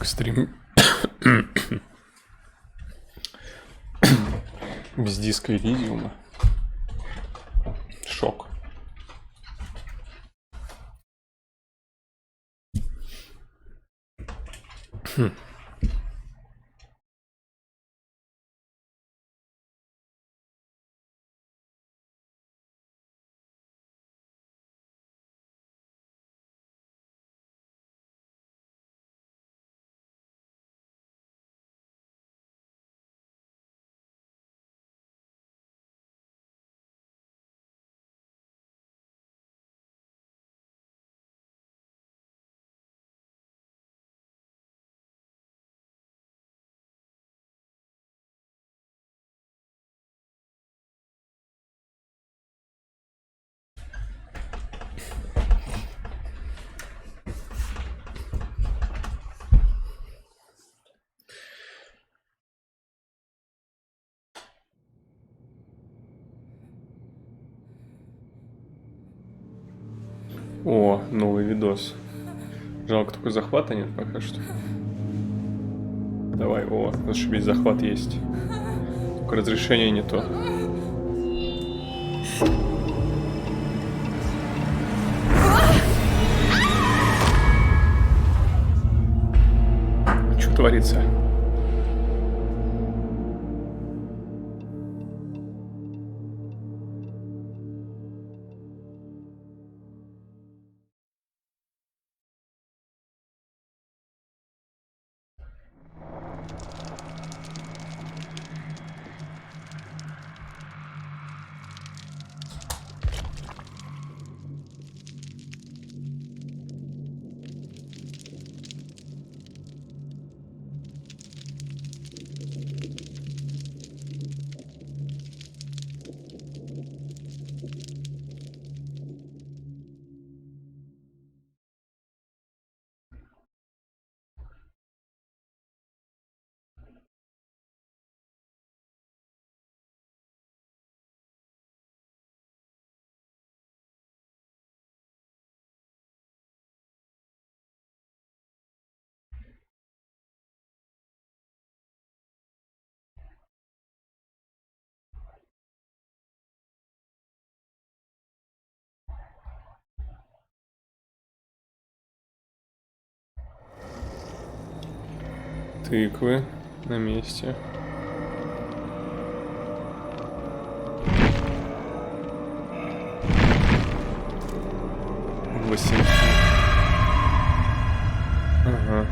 стрим без диска Иридиума. Шок. О, новый видос. Жалко, только захвата нет пока что. Давай, о, зашибись, захват есть. Только разрешение не то. Что творится? Тыквы на месте. Восемь. Ага.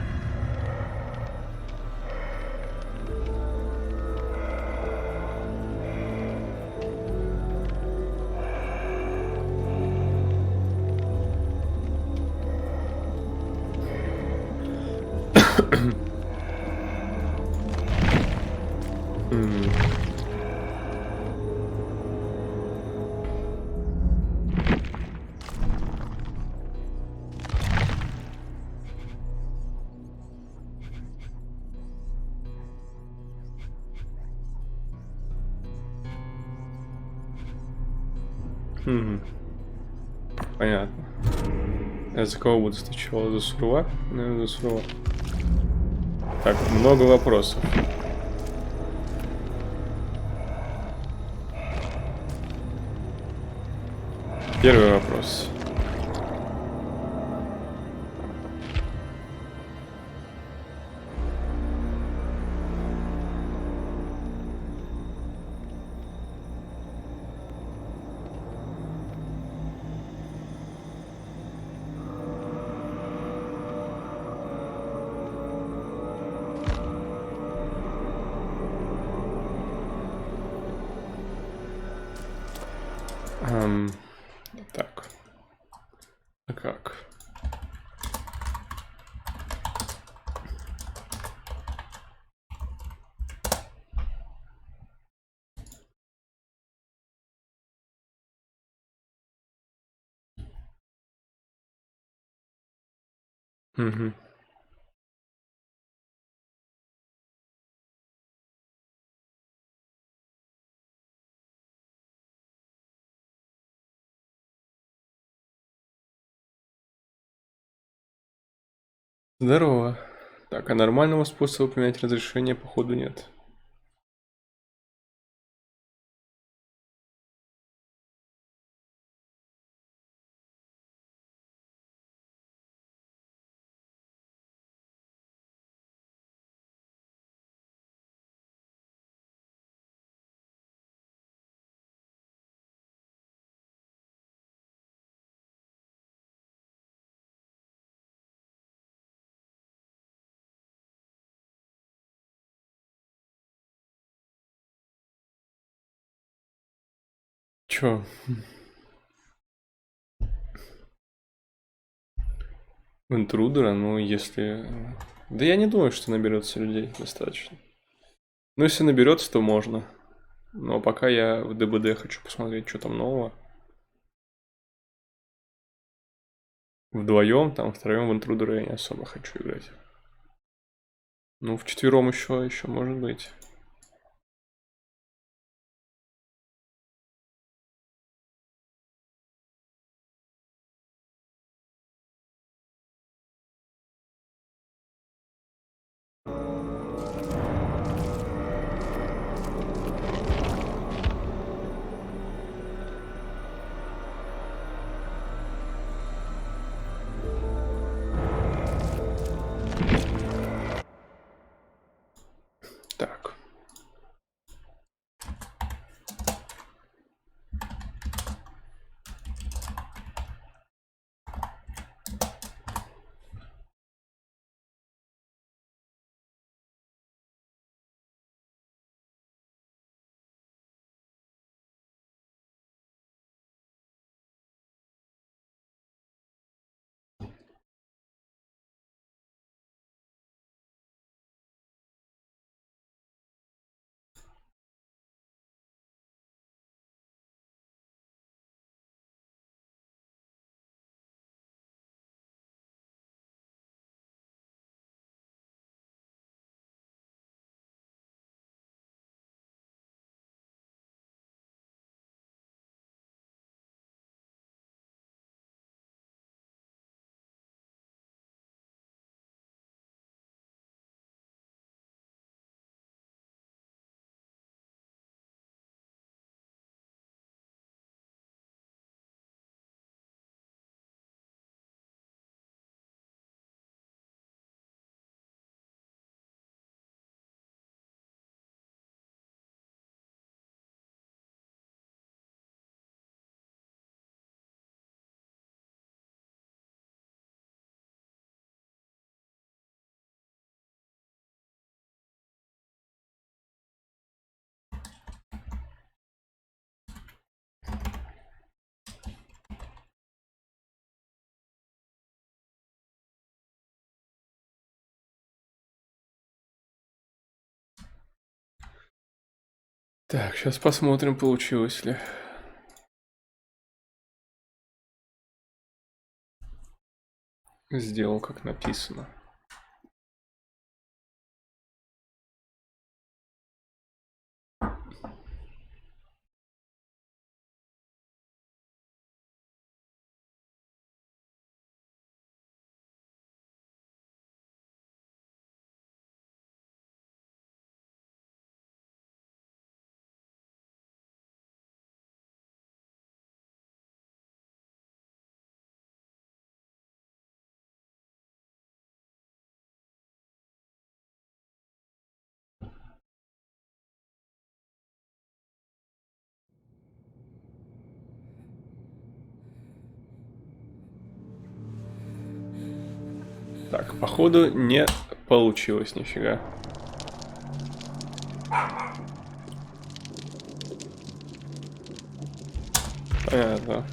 Понятно. Я за кого буду сначала? За Сурва? Наверное, за Сурва. Так, много вопросов. Первый вопрос. Так. А как? Угу. Здорово. Так, а нормального способа поменять разрешение, походу, нет. Чё? Интрудера, ну если... Да я не думаю, что наберется людей достаточно. Ну если наберется, то можно. Но пока я в DBD хочу посмотреть, что там нового. Вдвоем, там втроем в интрудера я не особо хочу играть. Ну, вчетвером еще может быть. Так. Так, сейчас посмотрим, получилось ли. Сделал, как написано. Так, походу не получилось нифига. Понятно.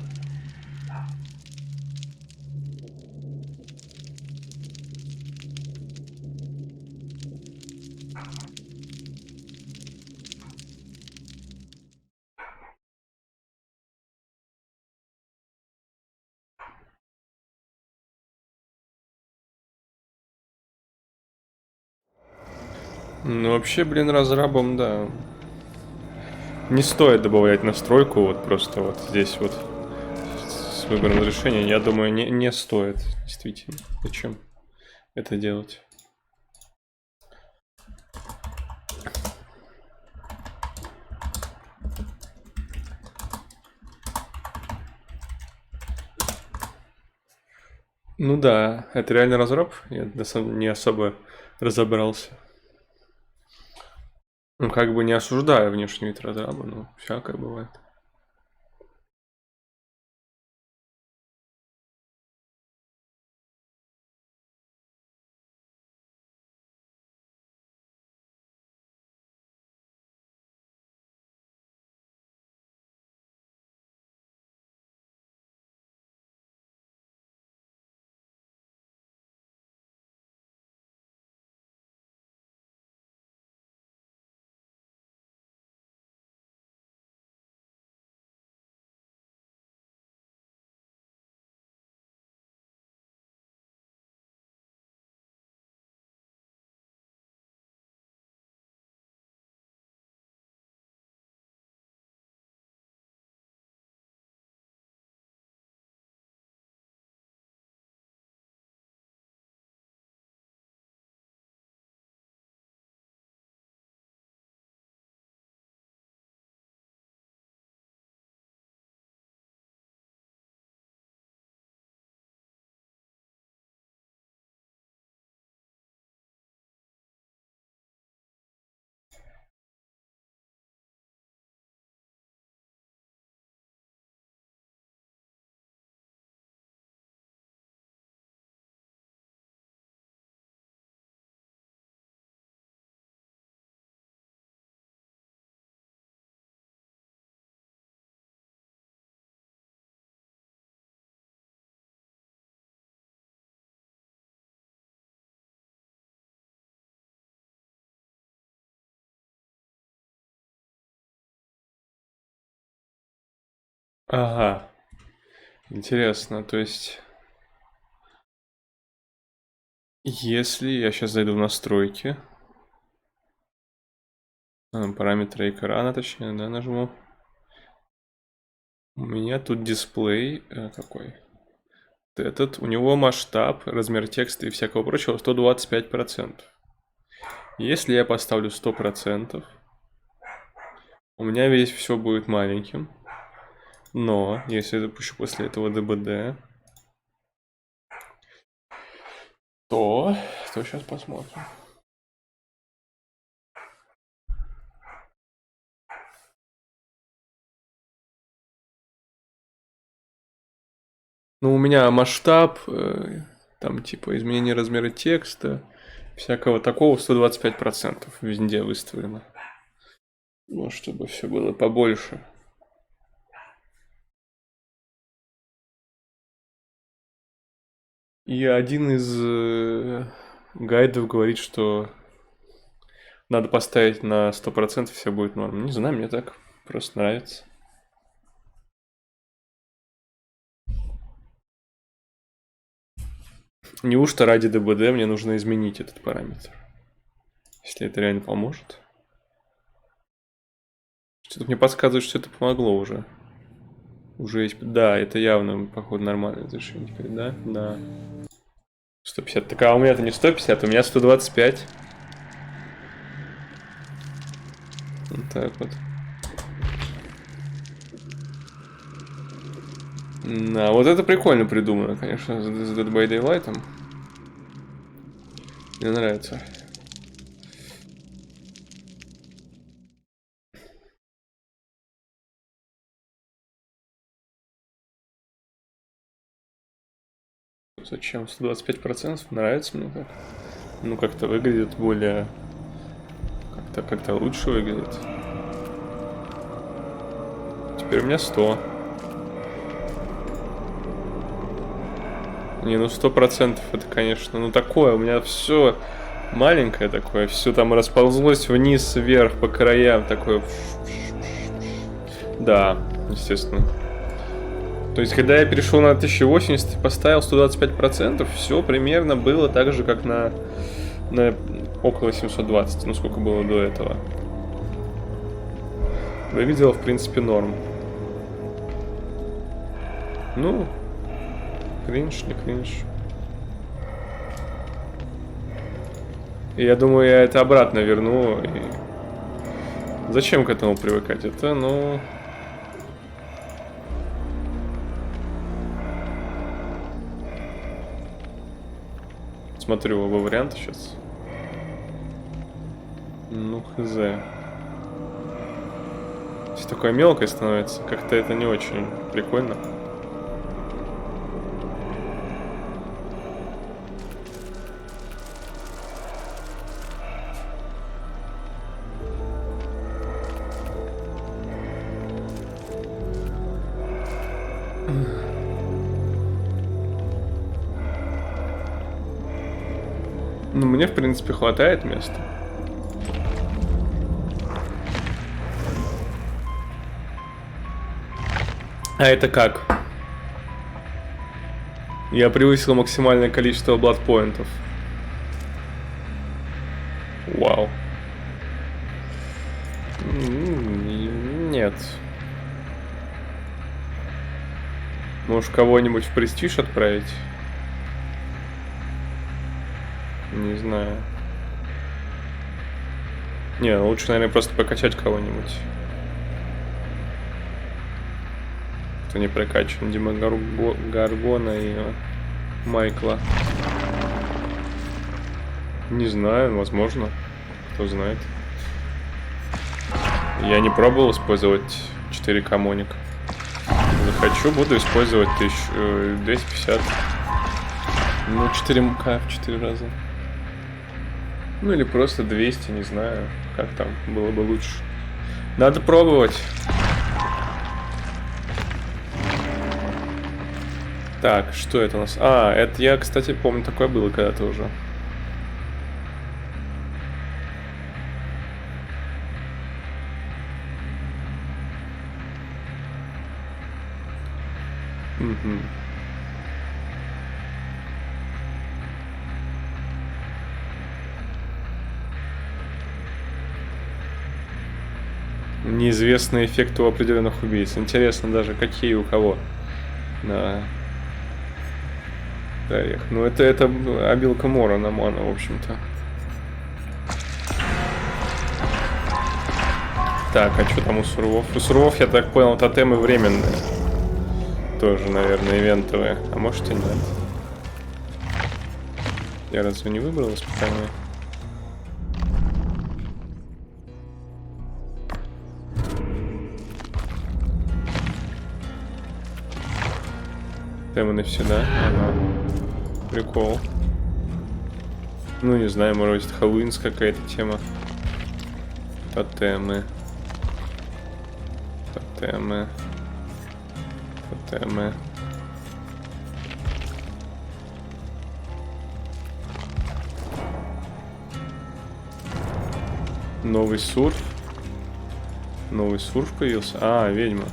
Ну, вообще, блин, разрабам, да. Не стоит добавлять настройку, вот просто вот здесь вот с выбором разрешения. Я думаю, не стоит, действительно. Зачем это делать? Ну да, это реально разраб? Я на самом деле не особо разобрался. Ну, как бы не осуждаю внешний вид разраба, но всякое бывает. Ага, интересно, то есть, если я сейчас зайду в настройки, параметры экрана, точнее, да, нажму. У меня тут дисплей какой? Этот, у него масштаб, размер текста и всякого прочего 125%. Если я поставлю 100%, у меня весь все будет маленьким. Но, если я запущу после этого DBD, то сейчас посмотрим. Ну, у меня масштаб, там типа изменение размера текста, всякого такого 125% везде выставлено. Ну, чтобы все было побольше. И один из гайдов говорит, что надо поставить на 100%, все будет норм. Не знаю, мне так просто нравится. Неужто ради DBD мне нужно изменить этот параметр? Если это реально поможет. Что-то мне подсказывает, что это помогло уже. Уже есть... Да, это явно, походу, нормальное разрешение теперь, да? Да. 150. Так, а у меня-то не 150, у меня 125. Вот так вот. Да, вот это прикольно придумано, конечно, с Dead by Daylight. Мне нравится. Зачем? 125%? Нравится мне так. Ну, как-то выглядит более... Как-то лучше выглядит. Теперь у меня 100. Не, ну 100% это, конечно, ну такое, у меня все маленькое такое, все там расползлось вниз, вверх, по краям, такое. Да, естественно. То есть, когда я перешел на 1080 и поставил 125%, все примерно было так же, как на около 720, ну сколько было до этого. Выглядело, в принципе, норм. Ну, кринж, не кринж. И я думаю, я это обратно верну. И... Зачем к этому привыкать? Это, ну... Смотрю оба варианта сейчас. Ну, хз. Все такое мелкое становится. Как-то это не очень прикольно. Ну, мне, в принципе, хватает места. А это как? Я превысил максимальное количество бладпоинтов. Вау. Нет. Может, кого-нибудь в престиж отправить? Не знаю. Не, лучше, наверное, просто прокачать кого-нибудь. Кто не прокачан. Дима Гаргона и Майкла. Не знаю, возможно. Кто знает. Я не пробовал использовать 4К моник. Захочу, буду использовать 1250. Ну, 4К в 4 раза. Ну, или просто 200, не знаю. Как там было бы лучше. Надо пробовать. Так, что это у нас? А, это я, кстати, помню, такое было когда-то уже. Угу. Неизвестные эффекты у определенных убийц. Интересно даже, какие у кого. Да. Ну, это обилка Мора на мана, в общем-то. Так, а что там у сурвов? У сурвов, я так понял, тотемы временные. Тоже, наверное, ивентовые. А может и нет. Я разве не выбрал испытание? Темы навсегда? Ага. Прикол. Ну, не знаю, может быть, Хэллоуинс какая-то тема. Тотемы. Тотемы. Тотемы. Новый сурф. Новый сурф появился. А, ведьма.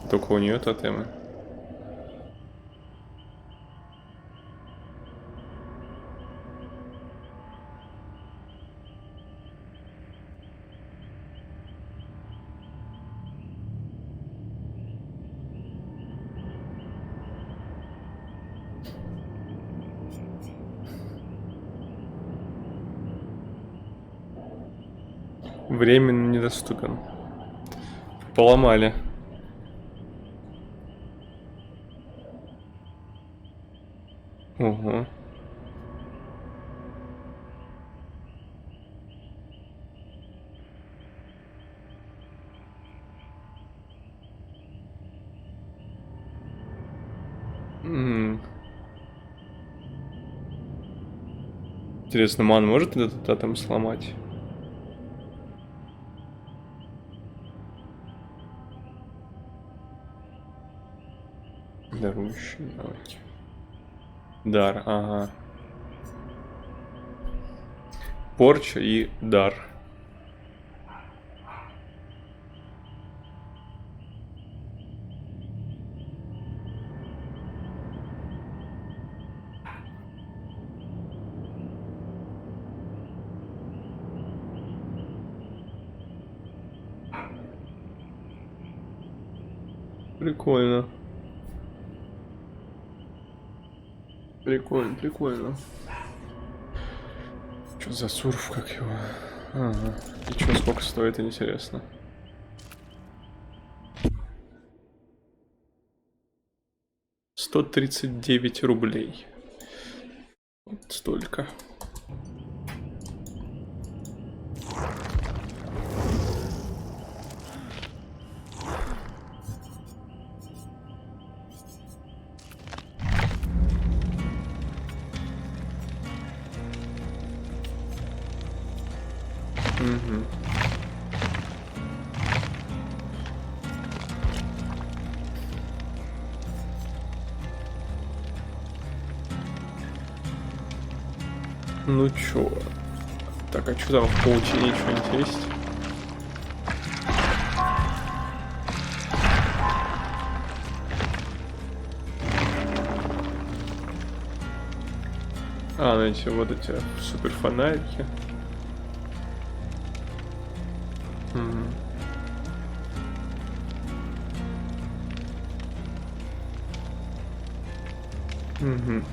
Только у нее тотемы. Временно недоступен. Поломали. Угу. Интересно, ман может этот тотем сломать? Дарующий навыки. Дар, ага. Порча и дар. Прикольно. Прикольно, прикольно. Что за сурф, как его? Ага. И что, сколько стоит, интересно. 139 рублей. Вот столько. Угу. Ну чё? Так, а что там в паутине что-нибудь есть? А, ну эти вот эти супер фонарики. Угу.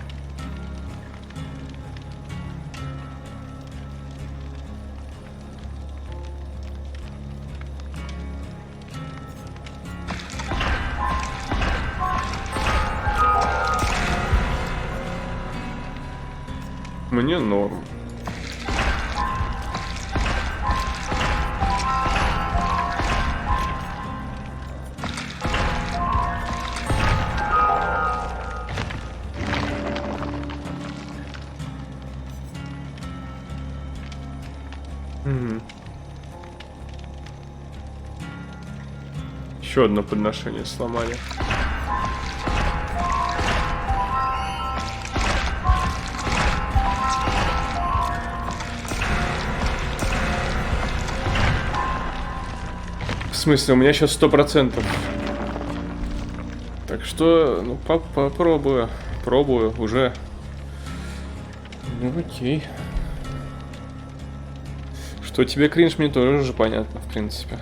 Мне норм. Еще одно подношение сломали. В смысле, у меня сейчас 100%. Так что, ну, попробую. Пробую уже. Ну, окей. Что тебе кринж, мне тоже уже понятно, в принципе.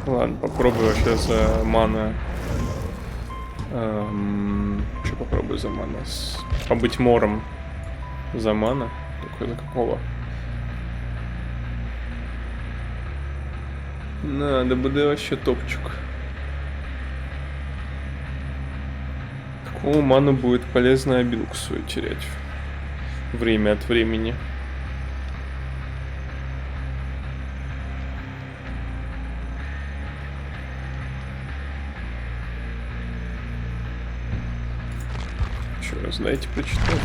Ладно, попробую вообще за мана. Что попробую за мана? Побыть мором за мана. Только за какого? На, ДБД вообще топчик. Какому ману будет полезно обилку свою терять? Время от времени. Еще раз дайте прочитать.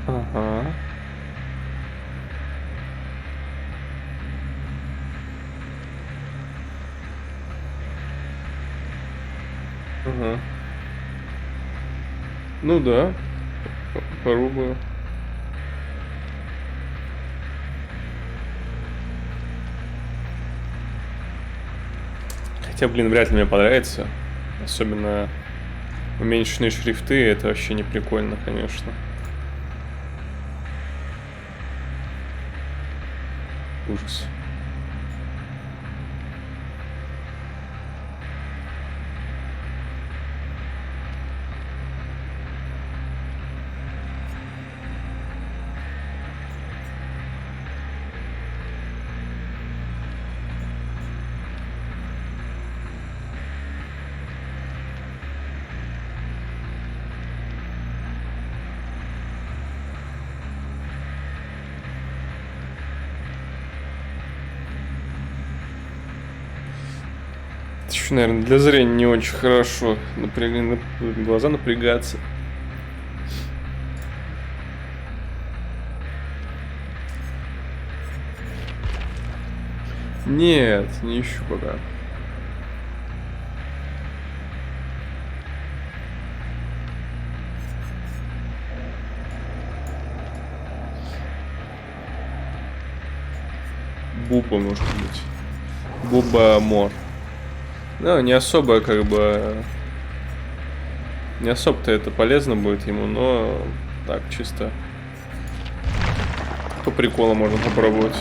Ага. Ага. Ну да. Попробую. Хотя, блин, вряд ли мне понравится. Особенно уменьшенные шрифты. Это вообще не прикольно, конечно. Ужас. Наверное, для зрения не очень хорошо. Глаза напрягаться. Нет, не ищу пока. Буба, может быть. Буба Мор. Ну, не особо, как бы... Не особо-то это полезно будет ему, но... Так, чисто... По приколу можно попробовать.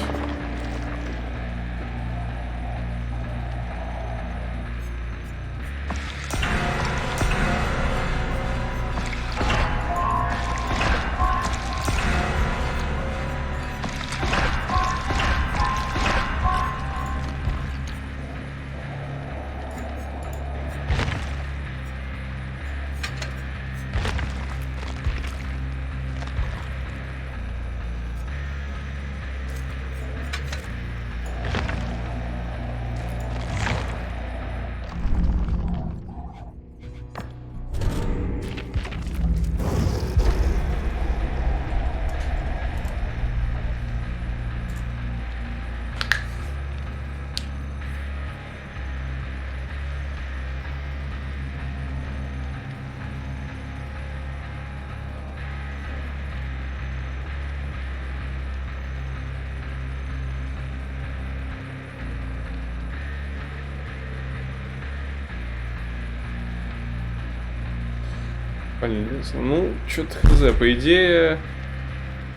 полезно. Ну, что-то хз. По идее,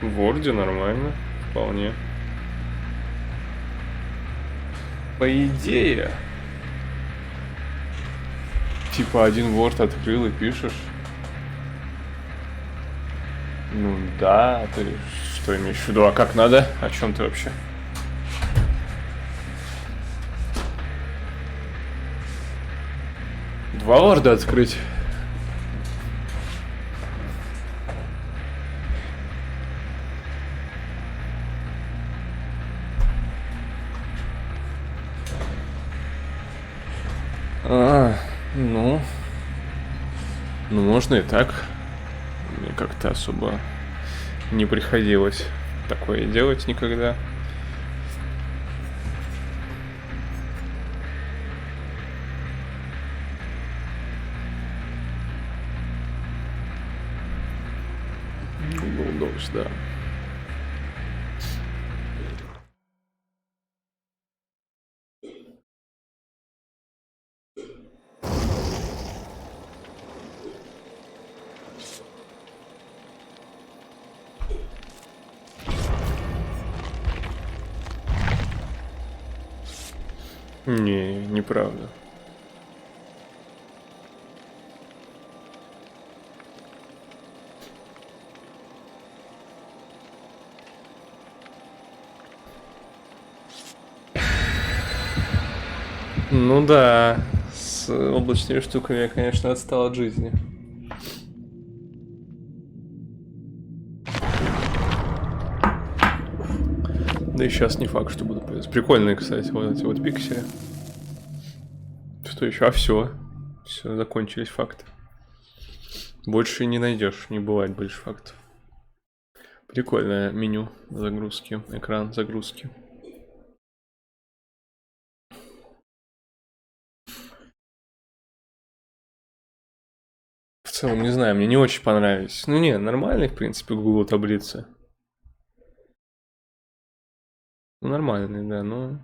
в Word нормально. Вполне. По идее. Типа один Word открыл и пишешь. Ну да, ты что имеешь в виду? А как надо? О чем ты вообще? Два Word открыть. Ну, можно и так. Мне как-то особо не приходилось такое делать никогда. Google Docs, да. Не, неправда. Ну да, с облачными штуками я, конечно, отстал от жизни. Да и сейчас не факт, что буду пользоваться. Прикольные, кстати, вот эти вот пиксели. Что еще? А все. Все, закончились факты. Больше не найдешь, не бывает больше фактов. Прикольное меню загрузки, экран загрузки. В целом, не знаю, мне не очень понравились. Ну не, нормальные, в принципе, Google таблицы. Ну, нормальные, да, но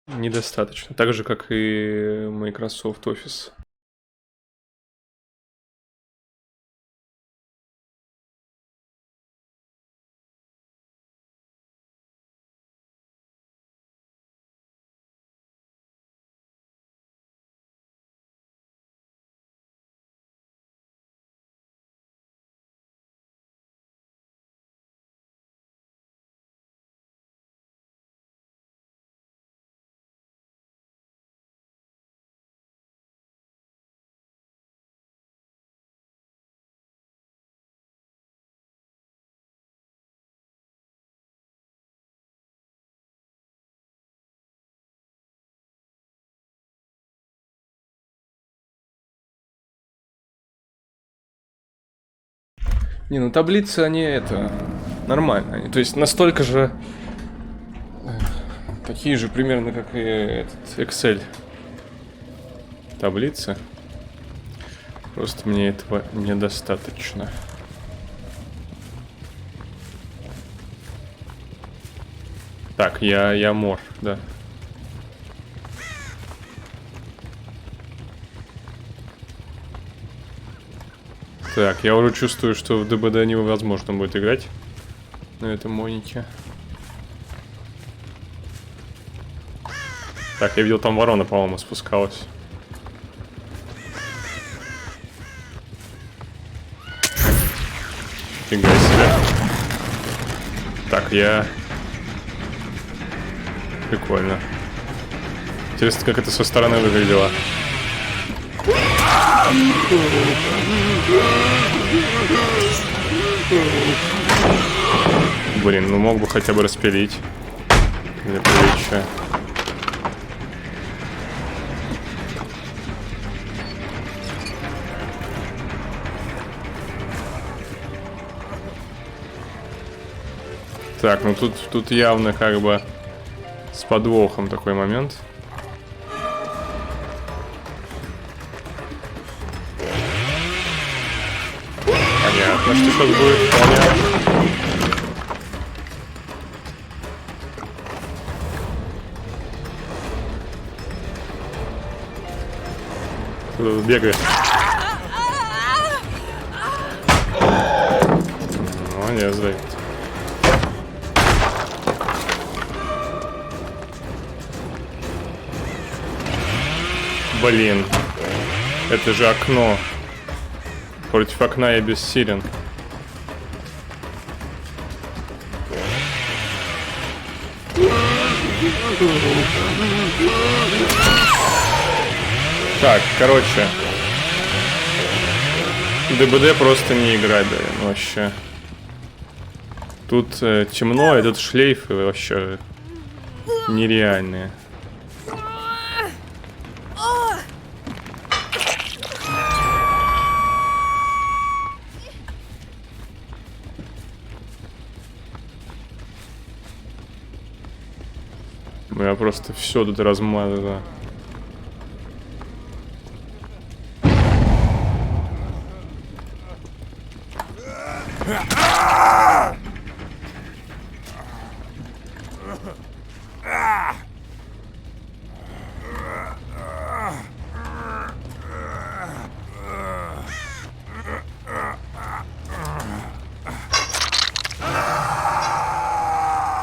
недостаточно. Так же, как и Microsoft Office. Не, ну таблицы, они это нормально. Они, то есть настолько же такие же примерно, как и этот Excel таблицы. Просто мне этого недостаточно. Так, я мор, да. Так, я уже чувствую, что в DBD невозможно будет играть на этом монике. Так, я видел, там ворона, по-моему, спускалась. Фига себе. Так, я... Прикольно. Интересно, как это со стороны выглядело. Блин, ну мог бы хотя бы распилить. Для приличия. Так, ну тут явно как бы с подвохом такой момент. Понятно, что сейчас будет. Понятно. Кто-то бегает. Молодец, Давид. Блин. Это же окно. Против окна я бессилен. Так, короче. DBD просто не играть, да, вообще. Тут темно, и тут шлейфы вообще нереальные. Я просто все тут размазываю.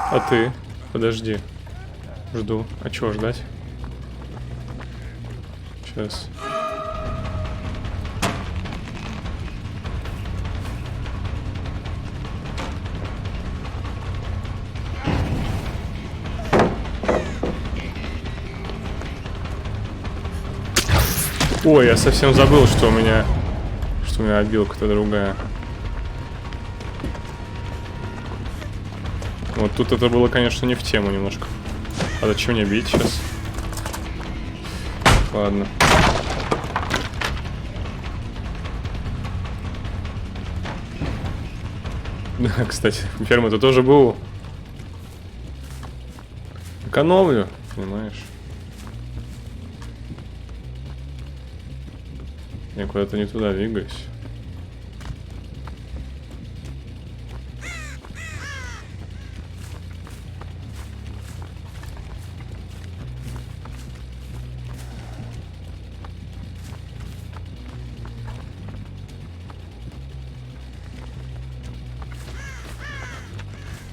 А ты? Подожди. Жду. А чего ждать? Сейчас. Ой, я совсем забыл, что у меня обилка-то другая. Вот тут это было, конечно, не в тему немножко. А зачем мне бить сейчас? Ладно. Да, кстати, ферма-то тоже был. Экономлю, понимаешь? Я куда-то не туда двигаюсь.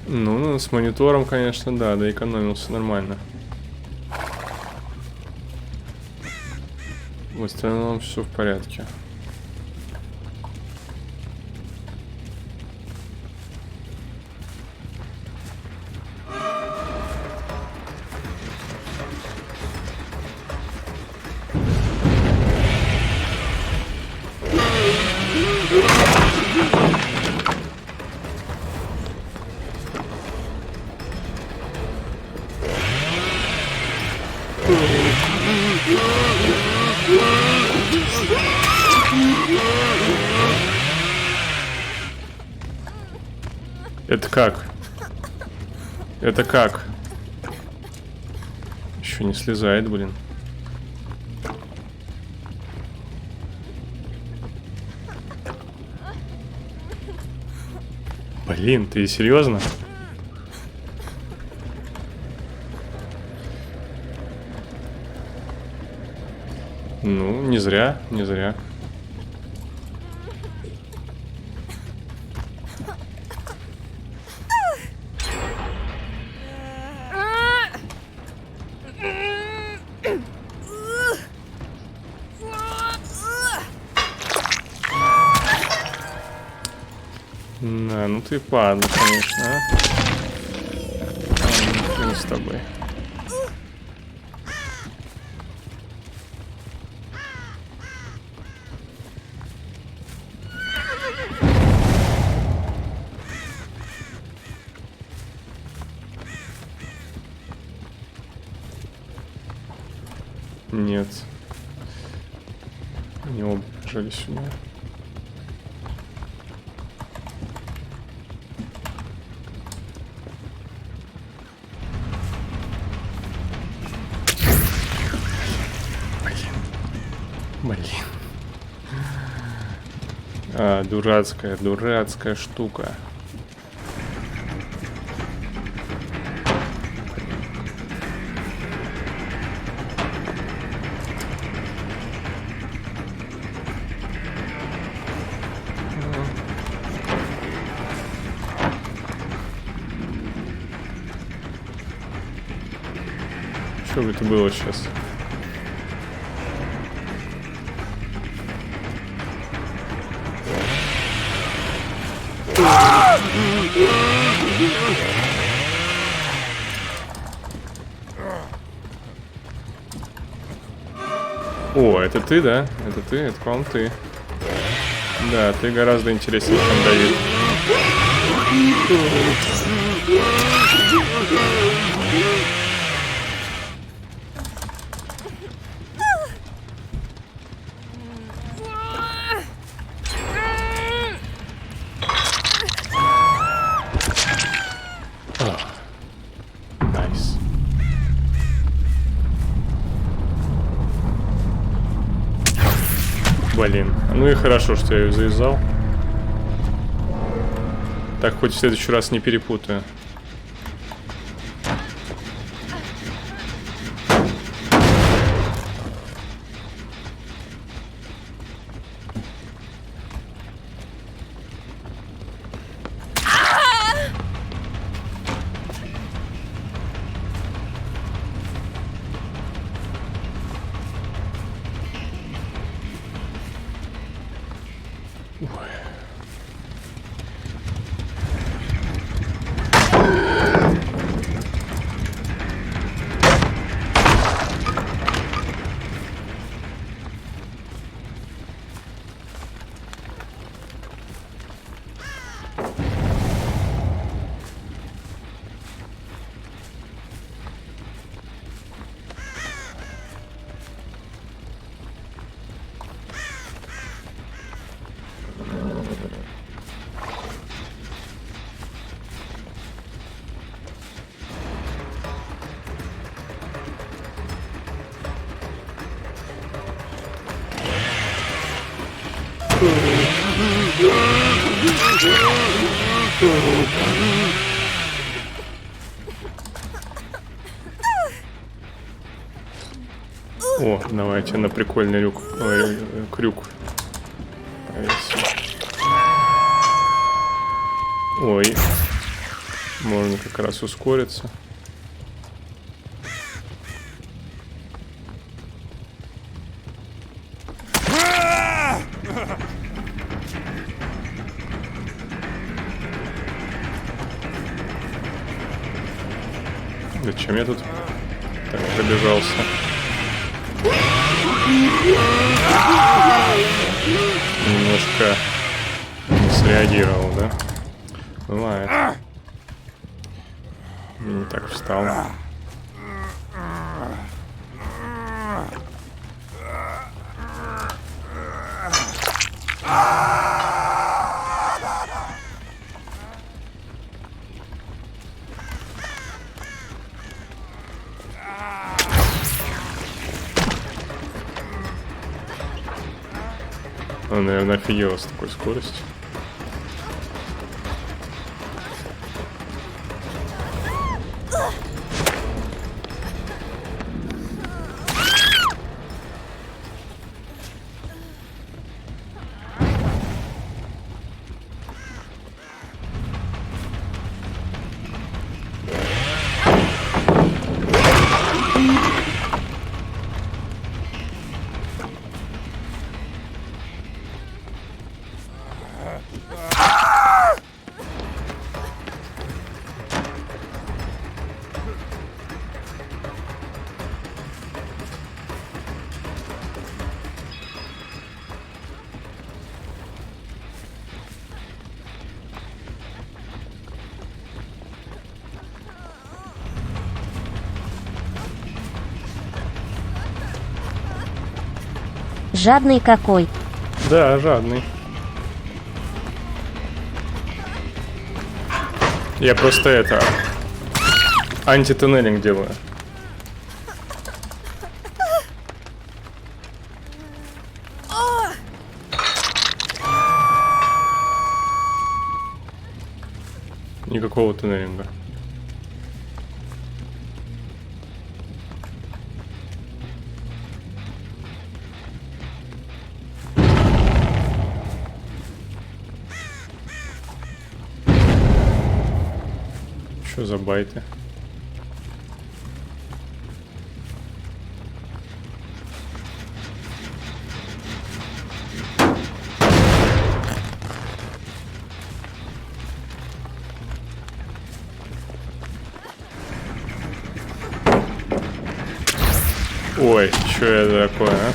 Ну, с монитором, конечно, да, доэкономился нормально. В остальном все в порядке. Это как? Это как? Еще не слезает, блин. Блин, ты серьезно? Ну, не зря, не зря. Да, ну ты падла, конечно, а? Хрен с тобой. Нет. Они оба бежали сюда. Блин. А, дурацкая штука. Что бы это было сейчас? О, это ты, да? Это ты, это, по-моему, ты. Да, ты гораздо интереснее, чем Давид. Найс. Блин, ну и хорошо, что я ее завязал. Так, хоть в следующий раз не перепутаю. О, давайте на прикольный крюк повесим. Ой, можно как раз ускориться. Зачем я тут так пробежался? Немножко не среагировал, да? Бывает. Не так встал. Он, наверное, офигел с такой скоростью. Жадный какой. Да, жадный. Я просто это... антитоннелинг делаю. Никакого тоннелинга. Что за байты? Ой, что это такое, а?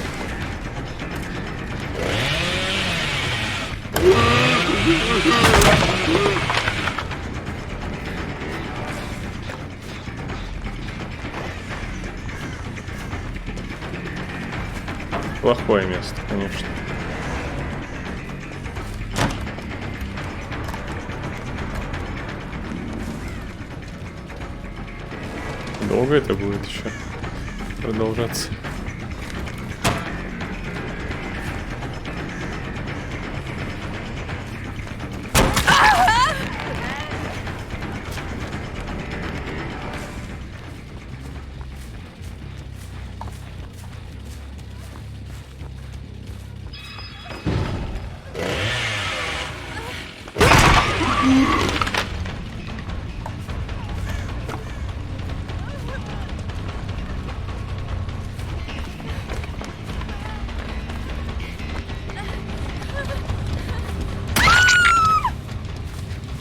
Плохое место, конечно. Долго это будет еще продолжаться?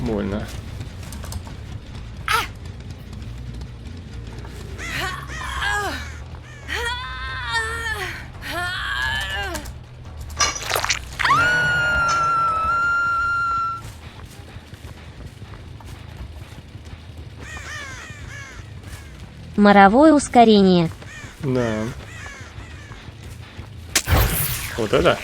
Больно. Моровое ускорение. Да. Вот это?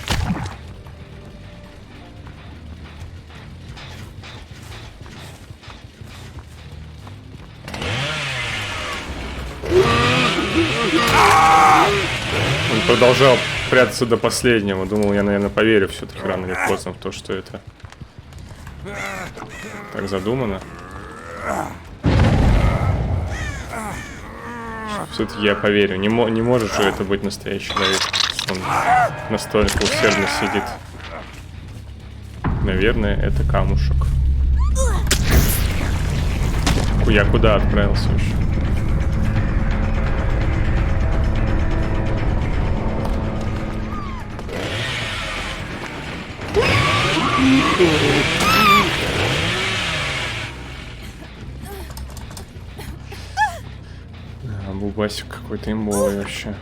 Он продолжал прятаться до последнего. Думал, я, наверное, поверю все-таки рано или поздно в то, что это так задумано. Все-таки я поверю. Не может же это быть настоящий человек. Он настолько усердно сидит. Наверное, это камушек. Я куда отправился вообще? Бубасик какой-то имбовый вообще.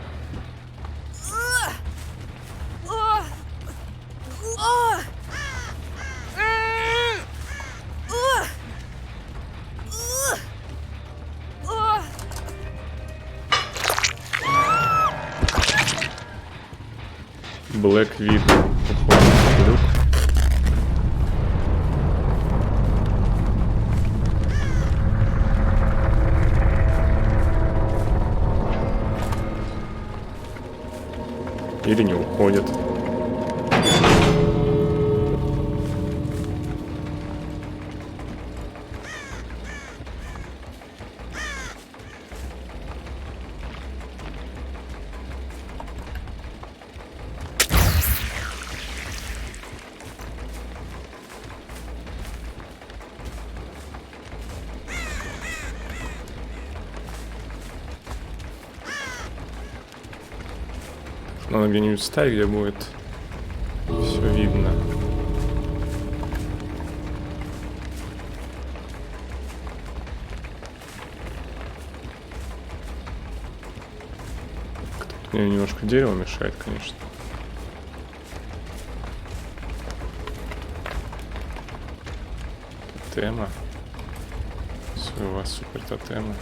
Black Widow. Люк. Или не уходит. Надо где-нибудь ставить, где будет все видно. Мне немножко дерево мешает, конечно. Тотема. Все, у вас супер тотема.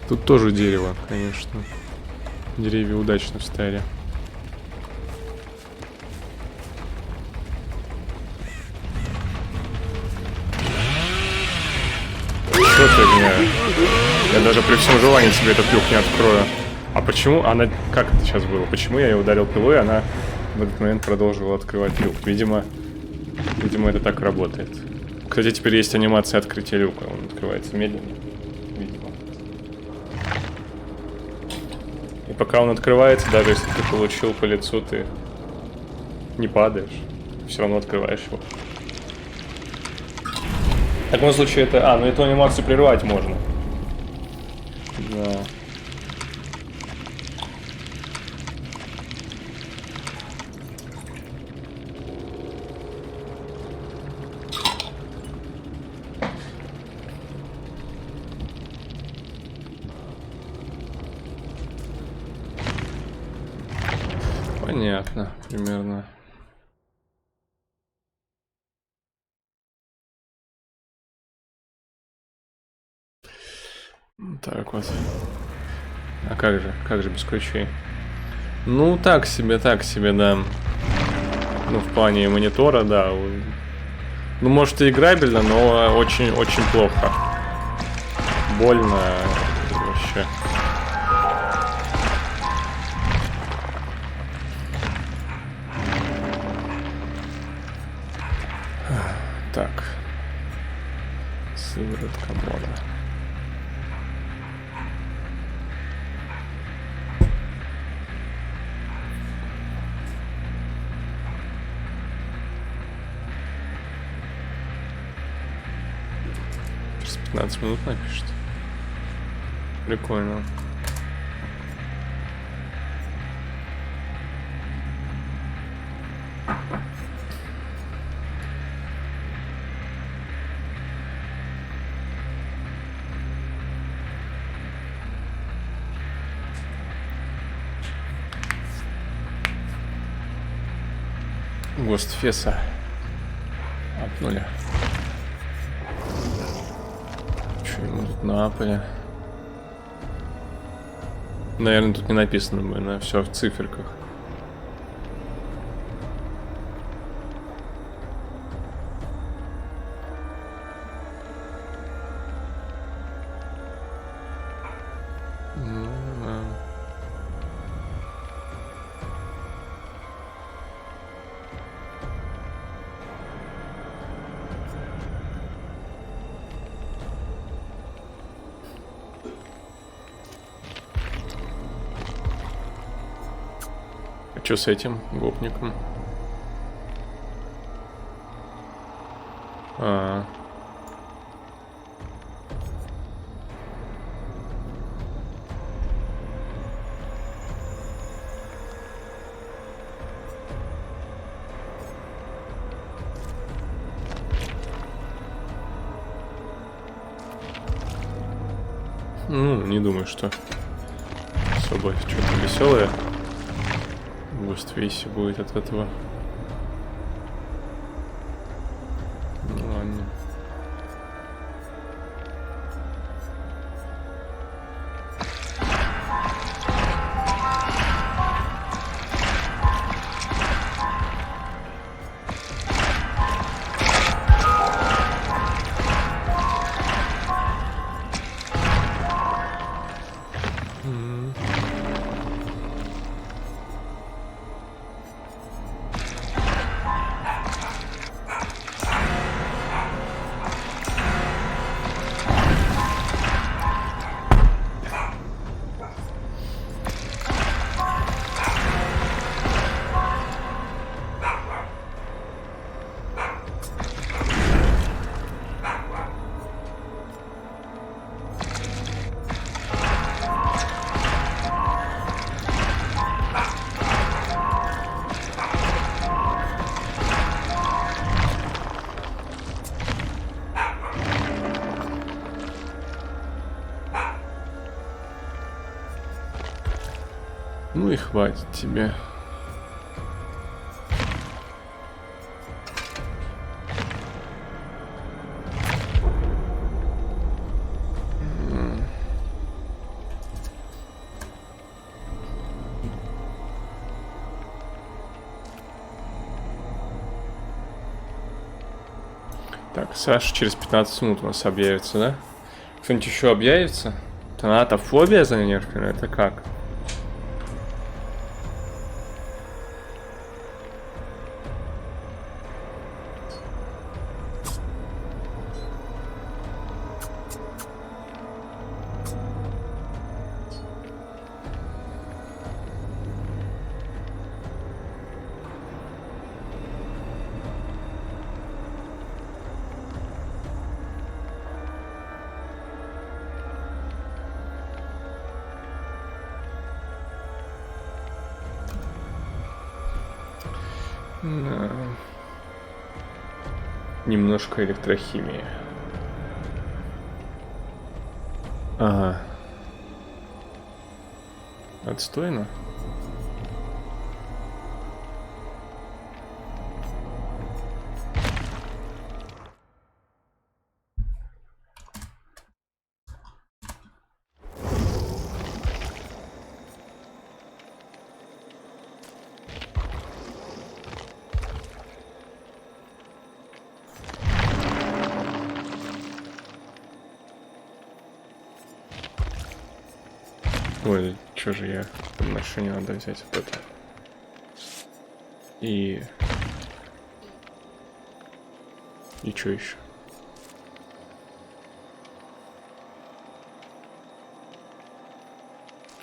Тут тоже дерево, конечно. Деревья удачно встали. Что фигня? Я даже при всем желании себе этот люк не открою. А почему она... Как это сейчас было? Почему я ее ударил пилой, и она в этот момент продолжила открывать люк? Видимо, это так работает. Кстати, теперь есть анимация открытия люка. Он открывается медленно. Видимо. И пока он открывается, даже если ты получил по лицу, ты не падаешь. Все равно открываешь его. В таком случае это... А, ну эту анимацию прервать можно. Да. понятно, примерно. Так вот. А как же без ключей? Ну, так себе, да. Ну, в плане монитора, да. Ну, может, и играбельно, но очень плохо. Больно вообще. Так. Сыворотка мода. Через 15 минут напишет. Прикольно. Гостфеса. Апнули. Что ему тут напали? Наверное, тут не написано, наверное, все в циферках. Что с этим гопником? Ну, не думаю, что особо что-то веселое в Гостфейсе будет от этого. Ну ладно. Ну и хватит тебе. Так, Саша через 15 минут у нас объявится, да? Кто-нибудь еще объявится? Тонатофобия занерфлена? Это как? Немножко электрохимии. Ага. Отстойно. Ой, что же я машине надо взять вот это. И что еще?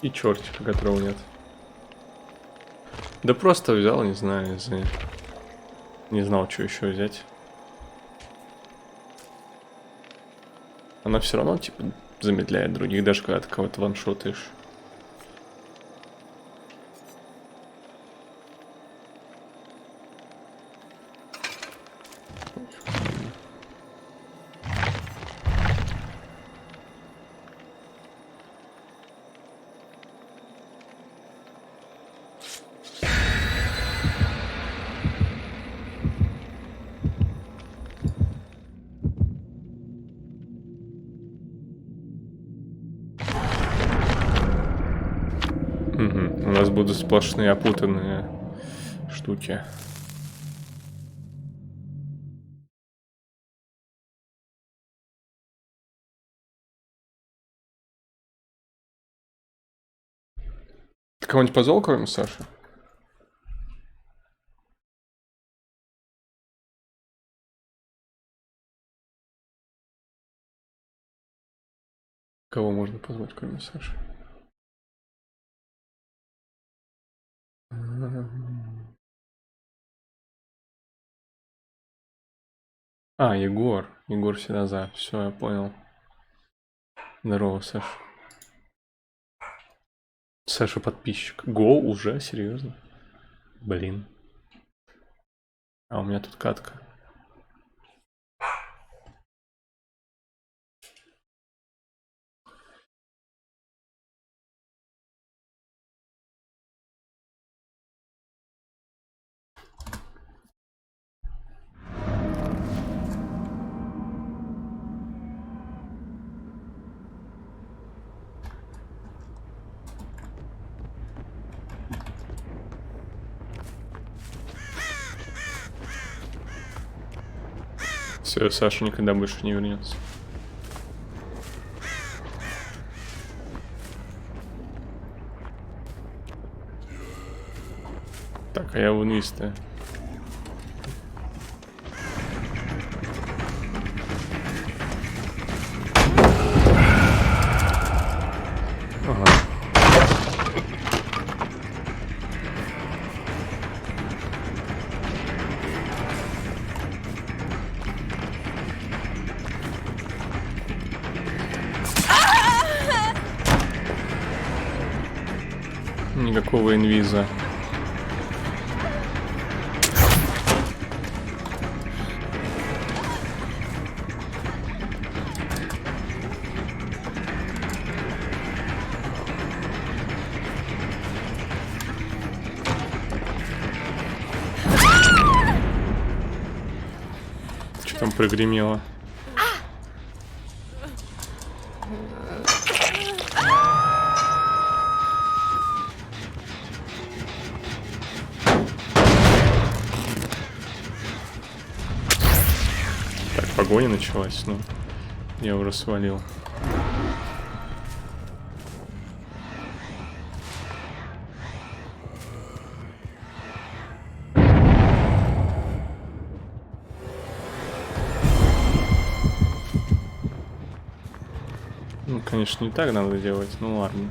И чертика, которого нет. Да просто взял, не знаю, не знал, что еще взять. Она все равно, типа, замедляет других, даже когда ты кого-то ваншотаешь. У нас будут сплошные опутанные штуки. Ты кого-нибудь позвал, кроме Саши? Кого можно позвать, кроме Саши? А, Егор. Егор всегда за. Все, я понял. Здорово, Саша. Саша подписчик. Го уже? Серьезно? Блин. А у меня тут катка. Все, Саша никогда больше не вернется. Так, а я в инвисте. Ага. Никакого инвиза. Что там прогремело? Погоня началась, ну, я уже свалил. Ну, конечно, не так надо делать, ну ладно.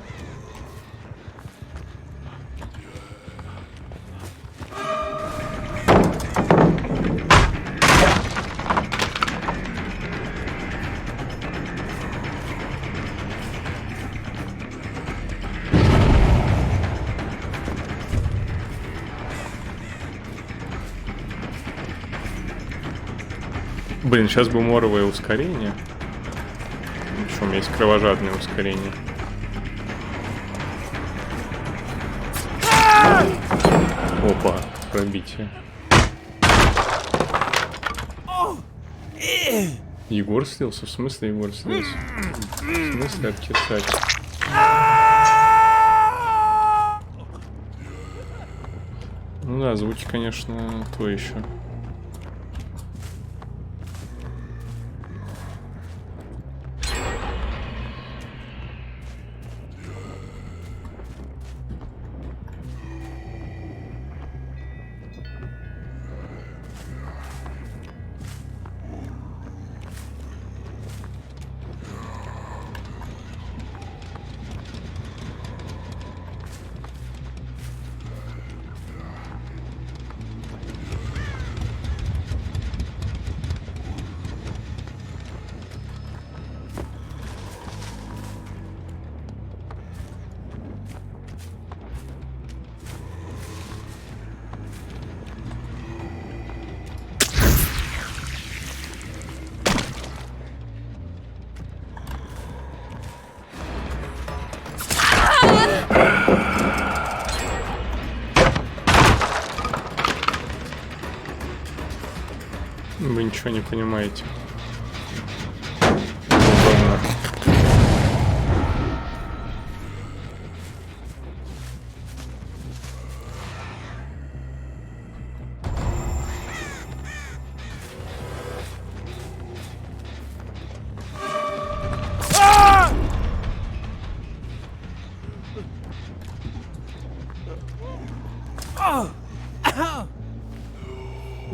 Блин, сейчас бы моровое ускорение. Еще у меня есть кровожадное ускорение. Опа, пробитие. Егор слился? В смысле Егор слился? В смысле обтесать? Ну да, звуки, конечно, то еще. Вы ничего не понимаете. Удобно.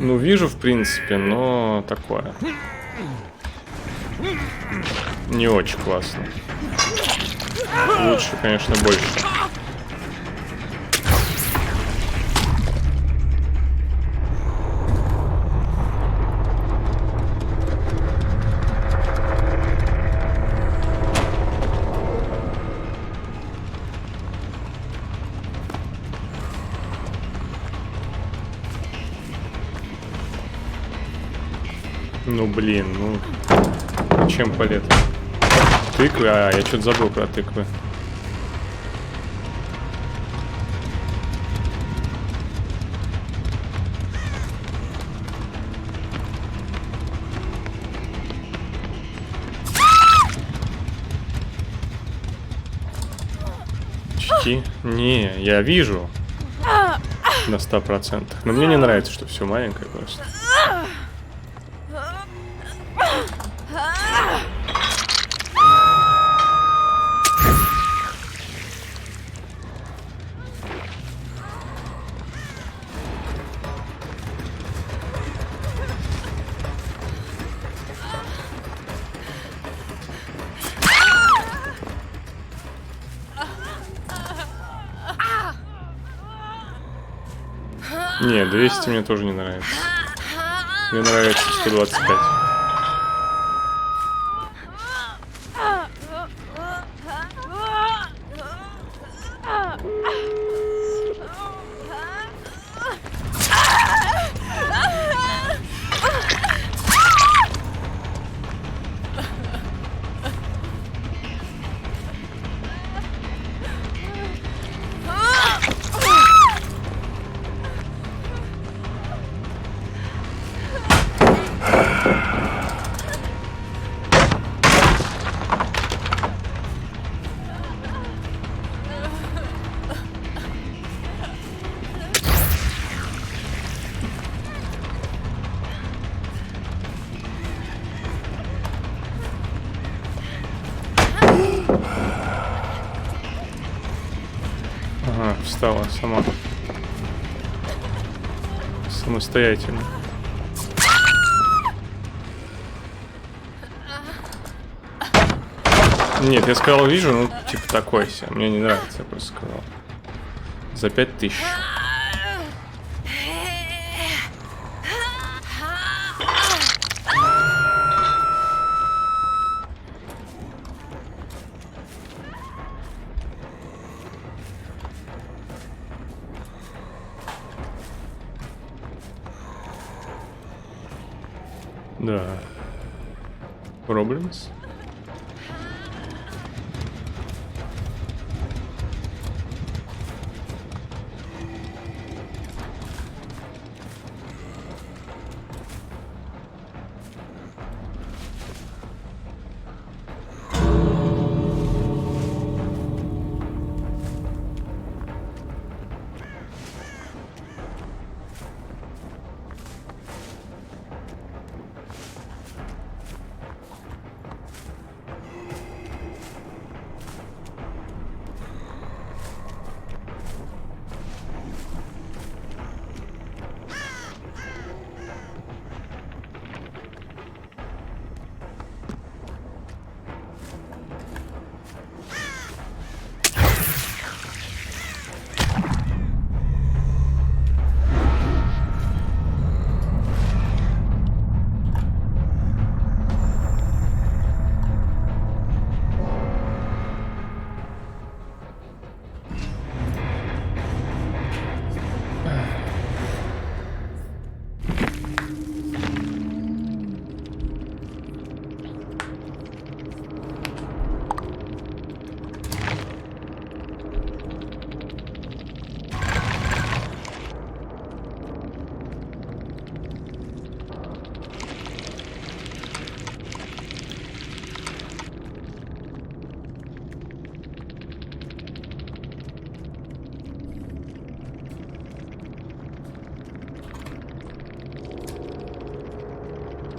Ну, вижу, в принципе, но такое. Не очень классно. Лучше, конечно, больше. Ну блин, ну чем палет? Тыквы? А, я что-то забыл про тыквы. Чти? Не, я вижу. На 100%. Но мне не нравится, что все маленькое просто. Не, 200 мне тоже не нравится. Мне нравится 125. Ага, встала сама. Самостоятельно. Нет, я сказал, вижу, ну, типа такой себе. Мне не нравится, я просто сказал. За 5000. Да. Problems?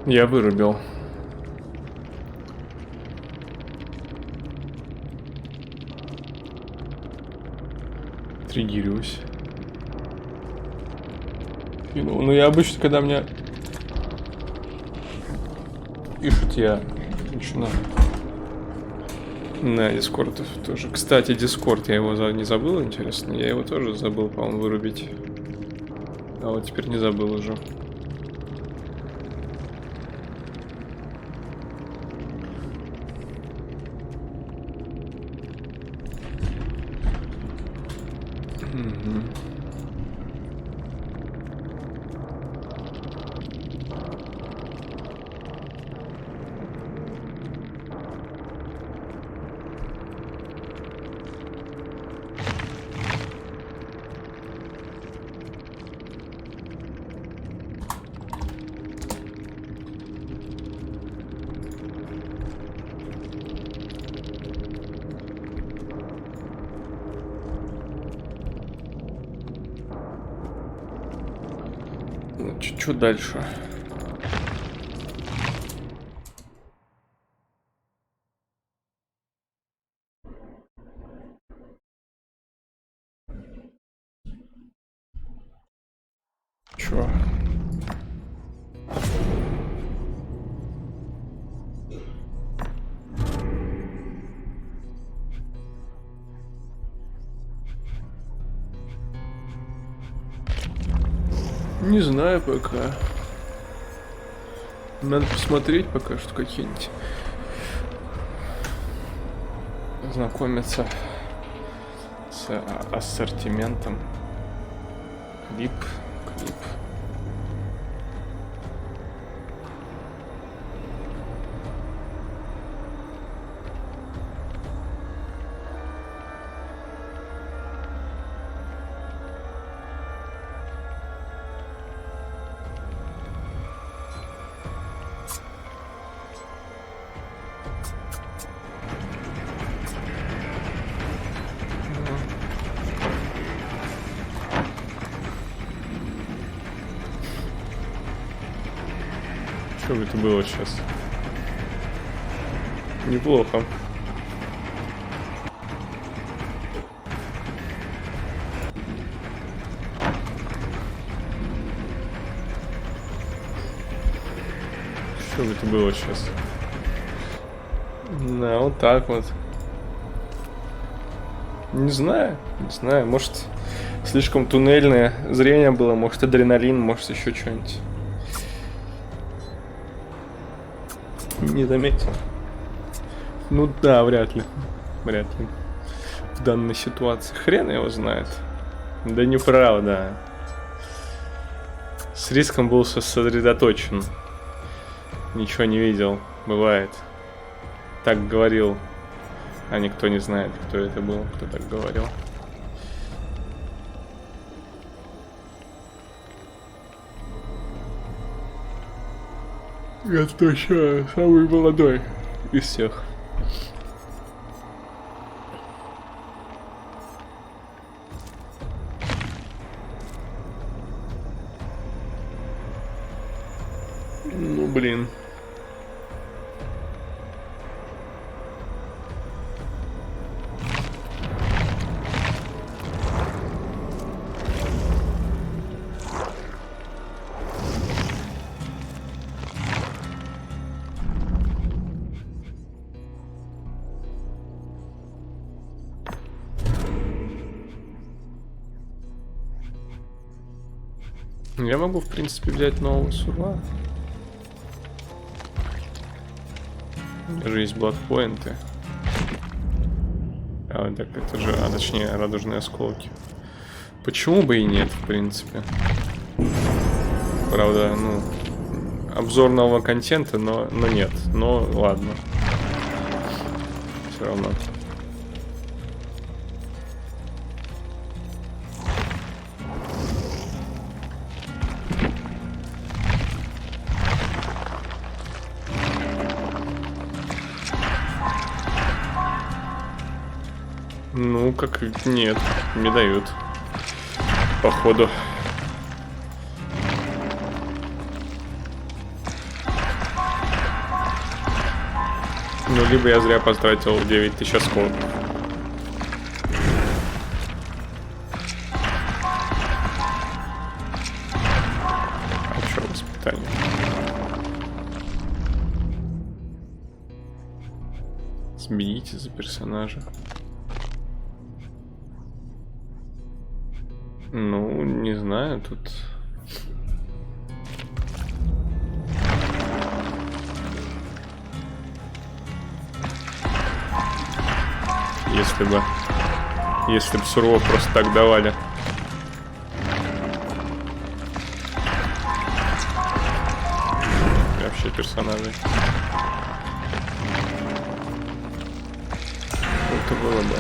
Я вырубил. Триггерюсь. Ну я обычно, когда мне пишут, я начинаю. На дискорд тоже. Кстати, дискорд, я его не забыл, интересно. Я его тоже забыл, по-моему, вырубить. А вот теперь не забыл уже. Что дальше? Чё? Не знаю пока. Надо посмотреть пока что какие-нибудь. Знакомиться с ассортиментом. Клип. Что бы это было сейчас? Неплохо. Что бы это было сейчас? Да, вот так вот. Не знаю, может слишком туннельное зрение было, может адреналин, может еще что-нибудь. Не заметил. Ну да, вряд ли. В данной ситуации. Хрен его знает. Да неправда. С риском был сосредоточен. Ничего не видел. Бывает. Так говорил. А никто не знает, кто это был, кто так говорил. Я точно самый молодой из всех. Ну, блин. Я могу, в принципе, взять нового сурла. У меня же есть бладпоинты. А, так это же, точнее, радужные осколки. Почему бы и нет, в принципе. Правда, ну, обзор нового контента, но нет. Но ладно. Все равно. Ну, как нет, не дают. Походу. Ну, либо я зря потратил 9000 осколков. А чё, воспитание? Смените за персонажа. Ну, не знаю, тут... Если бы сурово просто так давали. И вообще персонажей. Это было бы.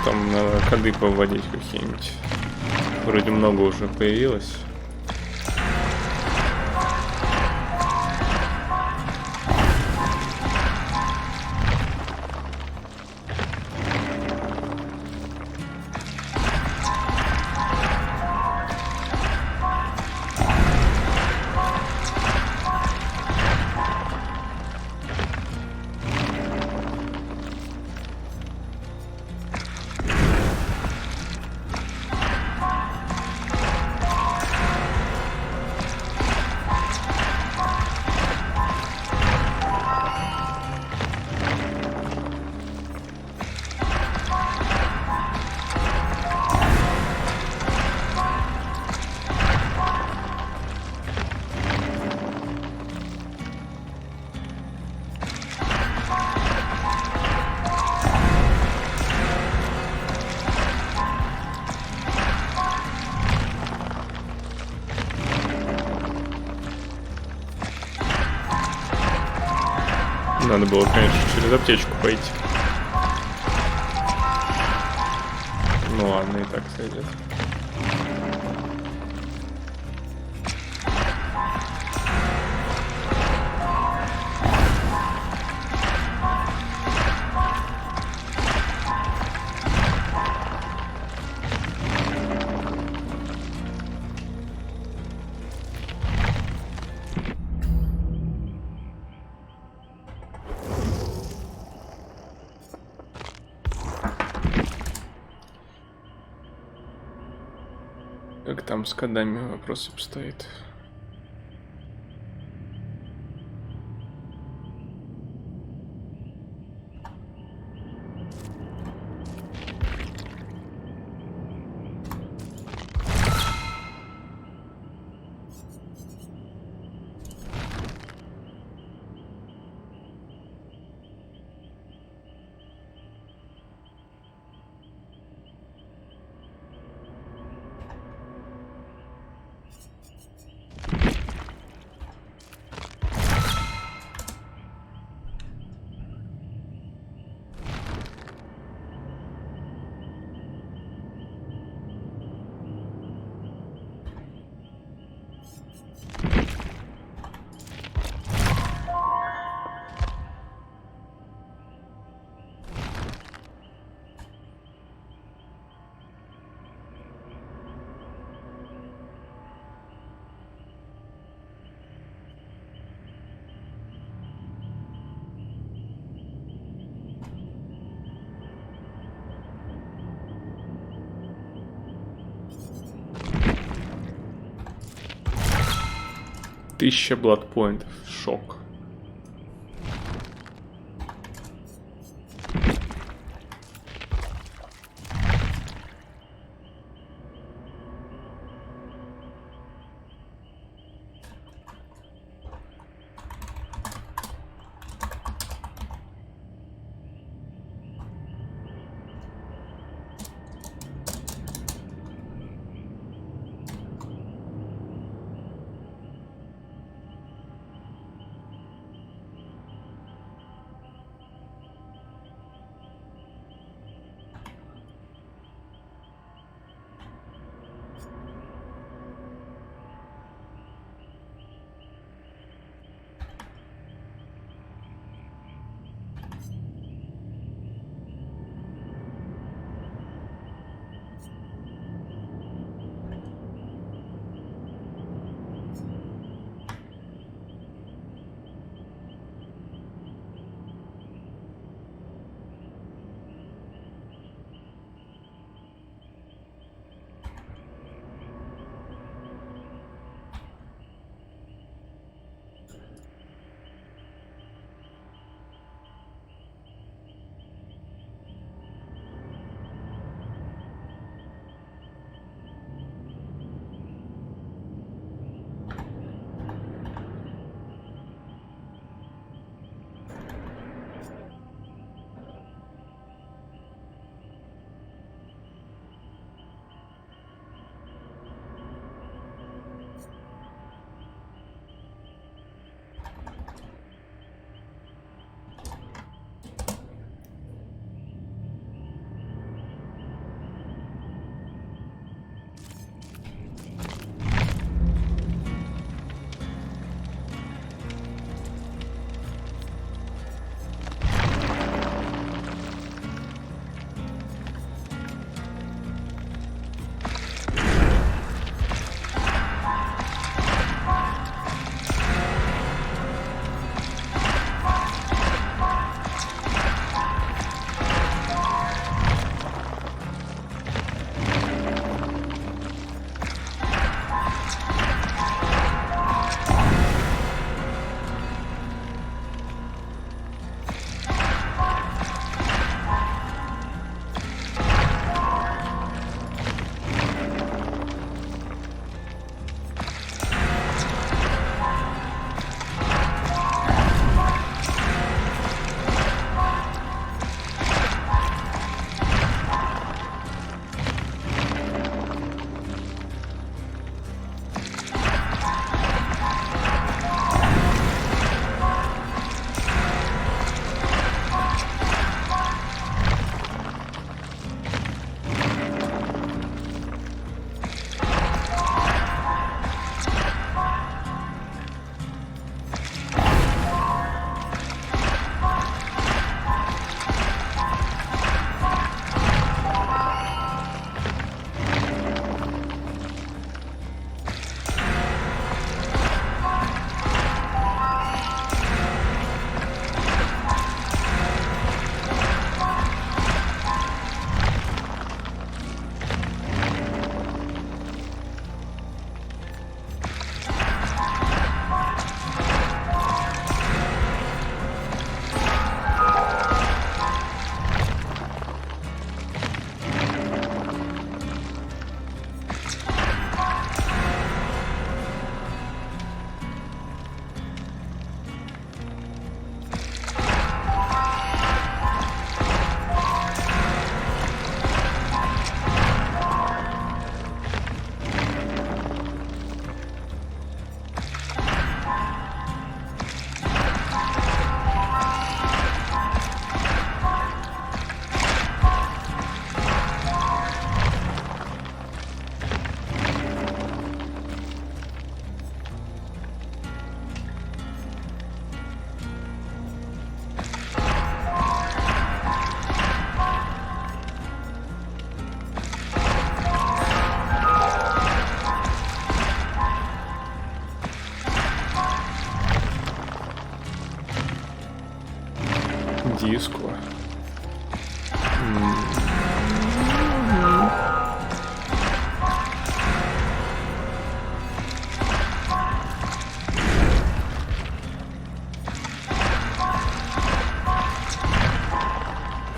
Там надо коды повводить какие-нибудь. Вроде много уже появилось. Надо было, конечно, через аптечку пойти. Ну ладно, и так сойдет. Как там с кодами вопрос обстоит? Тысяча бладпоинтов. Шок.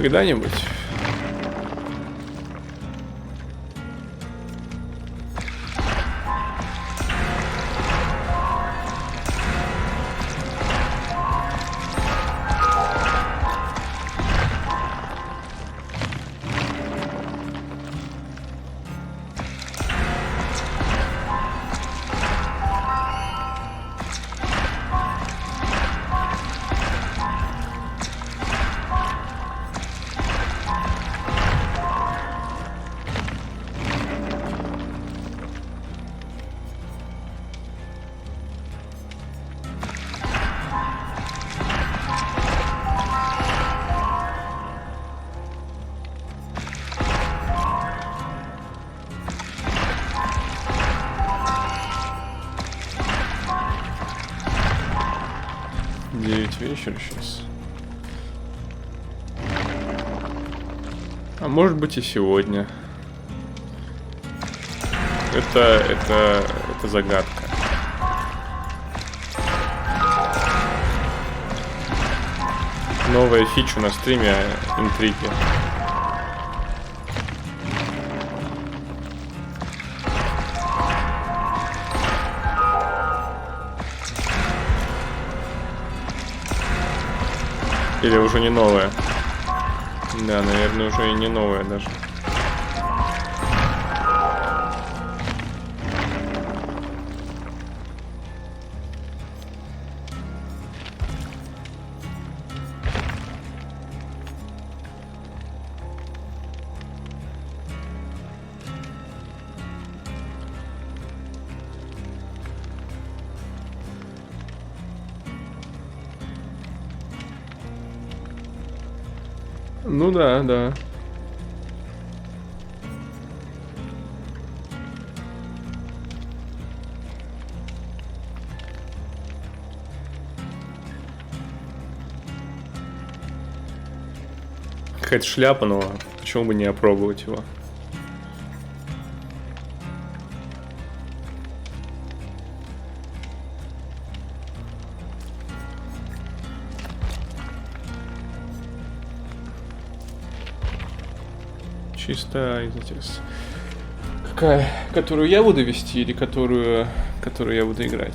Когда-нибудь. Вечер сейчас. А может быть и сегодня. Это загадка. Новая фича на стриме интриги. Или уже не новая? Да, наверное, уже и не новая даже. Ну да, да. Какая-то шляпа, но почему бы не опробовать его? Чисто из этих... Какая? Которую я буду вести или которую я буду играть?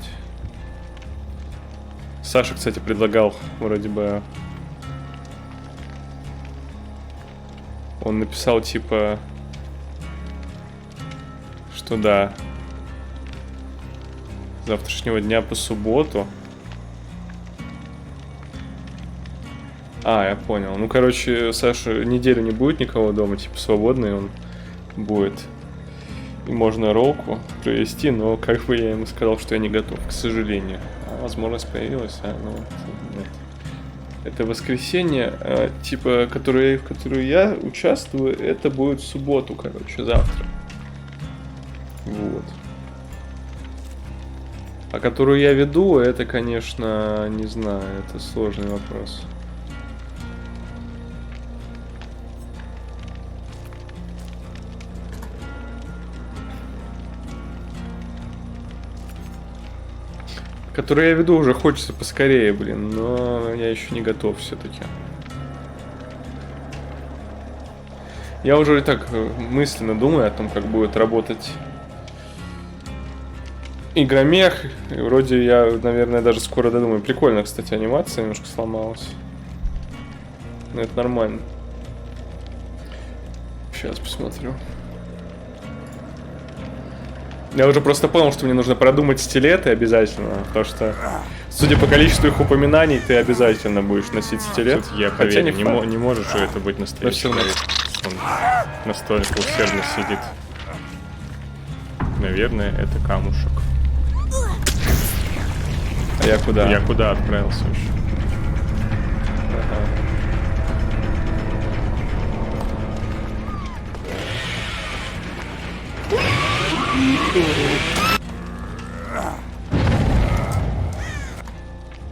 Саша, кстати, предлагал вроде бы... Он написал типа... Что да. С завтрашнего дня по субботу. А, я понял. Ну, короче, Саша неделю не будет никого дома, типа свободный он будет. И можно роллку провести, но как бы я ему сказал, что я не готов, к сожалению. А возможность появилась, ну, нет. Это воскресенье, типа, в которую я участвую, это будет в субботу, короче, завтра. Вот. А которую я веду, это, конечно, не знаю, это сложный вопрос. Которую я веду, уже хочется поскорее, блин, но я еще не готов все-таки. Я уже и так мысленно думаю о том, как будет работать игромех. И вроде я, наверное, даже скоро додумаю. Прикольно, кстати, анимация немножко сломалась. Но это нормально. Сейчас посмотрю. Я уже просто понял, что мне нужно продумать стилеты обязательно, потому что, судя по количеству их упоминаний, ты обязательно будешь носить стилет. Тут я хотя поверю, не может же это быть настоящий. Он настолько усердно сидит. Наверное, это камушек. А я куда? Я куда отправился вообще? Ага.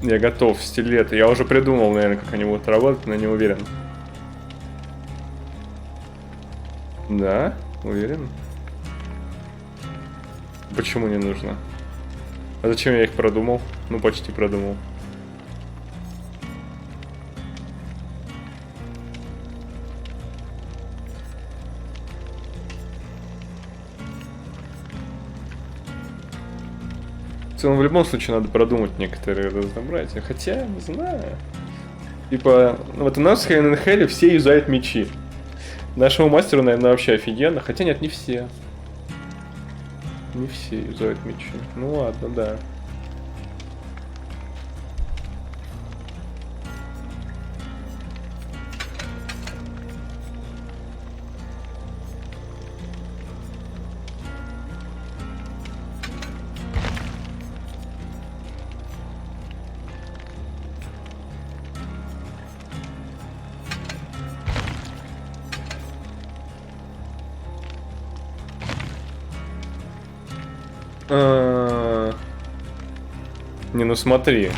Я готов, стилеты. Я уже придумал, наверное, как они будут работать, но не уверен. Да? Уверен? Почему не нужно? А зачем я их продумал? Ну, почти продумал. В целом, в любом случае, надо продумать некоторые разнообразия. Хотя, не знаю. Типа, вот у нас в ХНХЛ все юзают мечи. Нашему мастеру, наверное, вообще офигенно. Хотя нет, не все. Не все юзают мечи. Ну ладно, да. Не, ну смотри.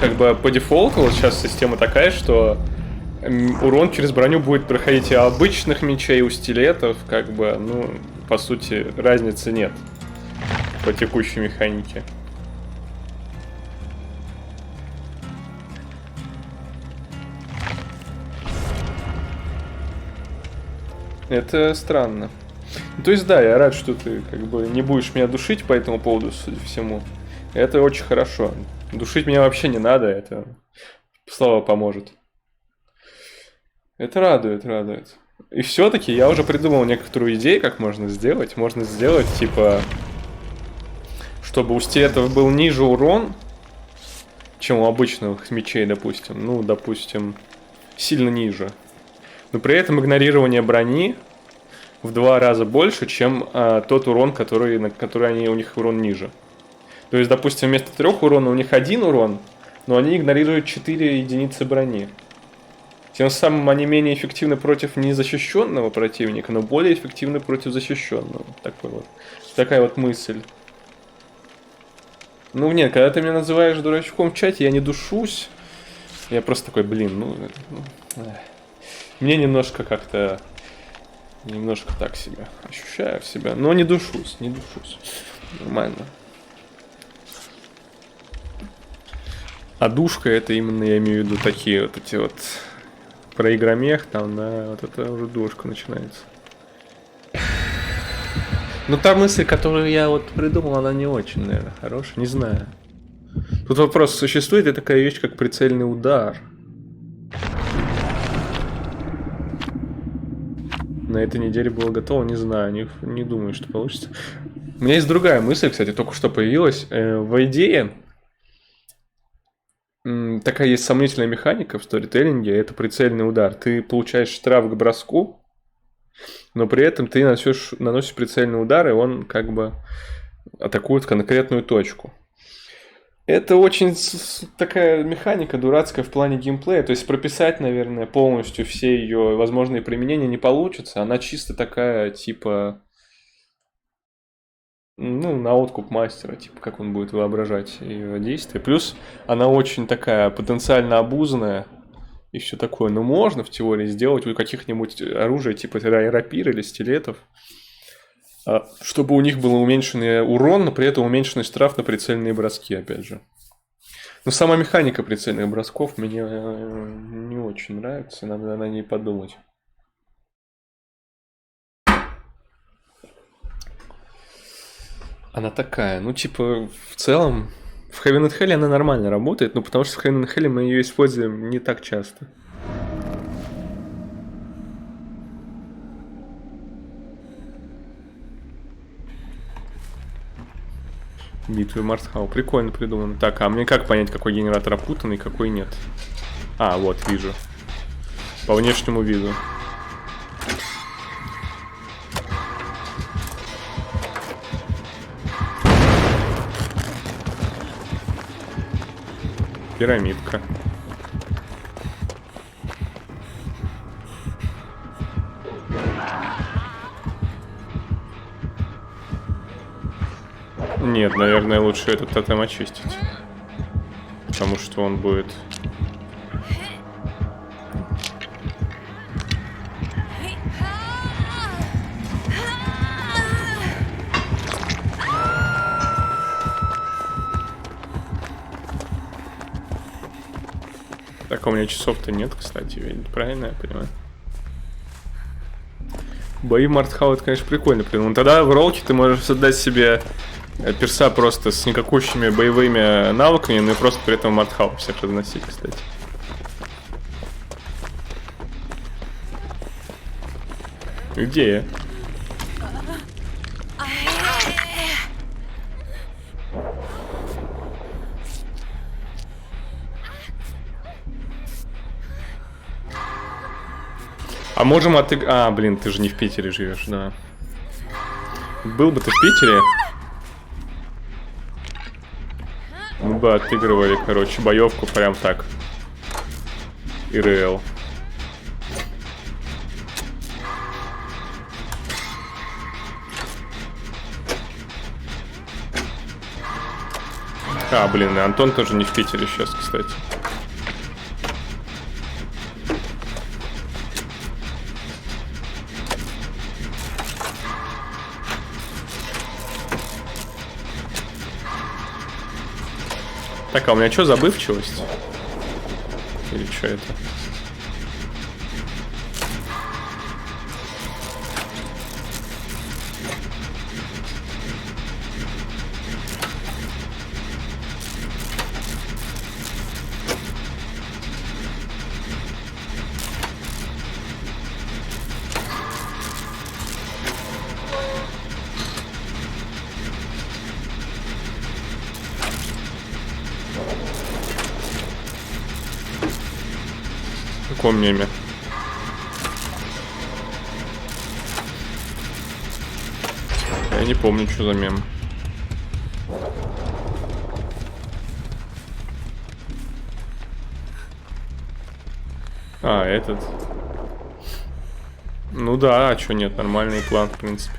Как бы по дефолту вот сейчас система такая, что урон через броню будет проходить и у обычных мечей, и у стилетов, как бы, ну, по сути, разницы нет по текущей механике. Это странно. Ну, то есть, да, я рад, что ты как бы не будешь меня душить по этому поводу, судя по всему. Это очень хорошо. Душить меня вообще не надо, это слава поможет. Это радует, радует. И все-таки я уже придумал некоторую идею, как можно сделать. Можно сделать, типа, чтобы у стилетов был ниже урон, чем у обычных мечей, допустим. Ну, допустим, сильно ниже. Но при этом игнорирование брони в 2 раза больше, чем тот урон, на который у них урон ниже. То есть, допустим, вместо 3 урона у них 1 урон, но они игнорируют 4 единицы брони. Тем самым они менее эффективны против незащищенного противника, но более эффективны против защищенного. Такая вот мысль. Ну нет, когда ты меня называешь дурачком в чате, я не душусь. Я просто такой, блин, мне немножко как-то... Немножко так себя ощущаю в себя. Но не душусь, не душусь. Нормально. А душка это именно, я имею в виду, такие вот эти вот про игромех, там, да, вот это уже душка начинается. Но та мысль, которую я вот придумал, она не очень, наверное, хорошая, не знаю. Тут вопрос, существует ли такая вещь, как прицельный удар? На этой неделе было готово, не знаю, не думаю, что получится. У меня есть другая мысль, кстати, только что появилась. В идее такая есть сомнительная механика в сторителлинге, это прицельный удар. Ты получаешь штраф к броску, но при этом ты наносишь прицельный удар, и он как бы атакует конкретную точку. Это очень такая механика дурацкая в плане геймплея. То есть прописать, наверное, полностью все ее возможные применения не получится. Она чисто такая, типа, ну, на откуп мастера, типа, как он будет воображать ее действия. Плюс она очень такая потенциально обузанная и все такое. Но можно в теории сделать у каких-нибудь оружий, типа рапир или стилетов, чтобы у них был уменьшенный урон, но при этом уменьшенный штраф на прицельные броски, опять же. Но сама механика прицельных бросков мне не очень нравится, надо на ней подумать. Она такая, ну типа в целом в Heaven and Hell она нормально работает, но потому что в Heaven and Hell мы ее используем не так часто. Битвы Мартхау. Прикольно придумано. Так, а мне как понять, какой генератор опутанный, какой нет? А, вот, вижу. По внешнему виду. Пирамидка. Нет, наверное, лучше этот тотем очистить. Потому что он будет... Так, у меня часов-то нет, кстати, ведь правильно я понимаю? Бои в Мартхау, это, конечно, прикольно. Но тогда в ролке ты можешь создать себе Перса просто с никакущими боевыми навыками, но и просто при этом артхаус всех разносить, кстати. Где я? А можем А, блин, ты же не в Питере живешь, да. Был бы ты в Питере, мы бы отыгрывали, короче, боевку прям так. ИРЛ. А, блин, и Антон тоже не в Питере сейчас, кстати. Так, а у меня что, забывчивость? Или что это? В каком меме? Я не помню, что за мем. А, этот. Ну да, а чё нет, нормальный план, в принципе.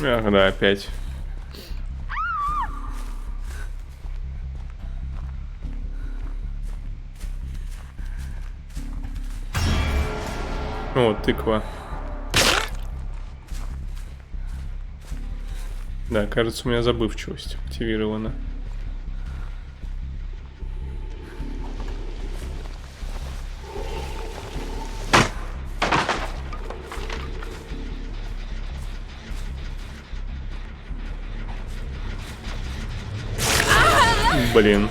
Ах, да, опять. О, тыква. Да, кажется, у меня забывчивость активирована. Блин.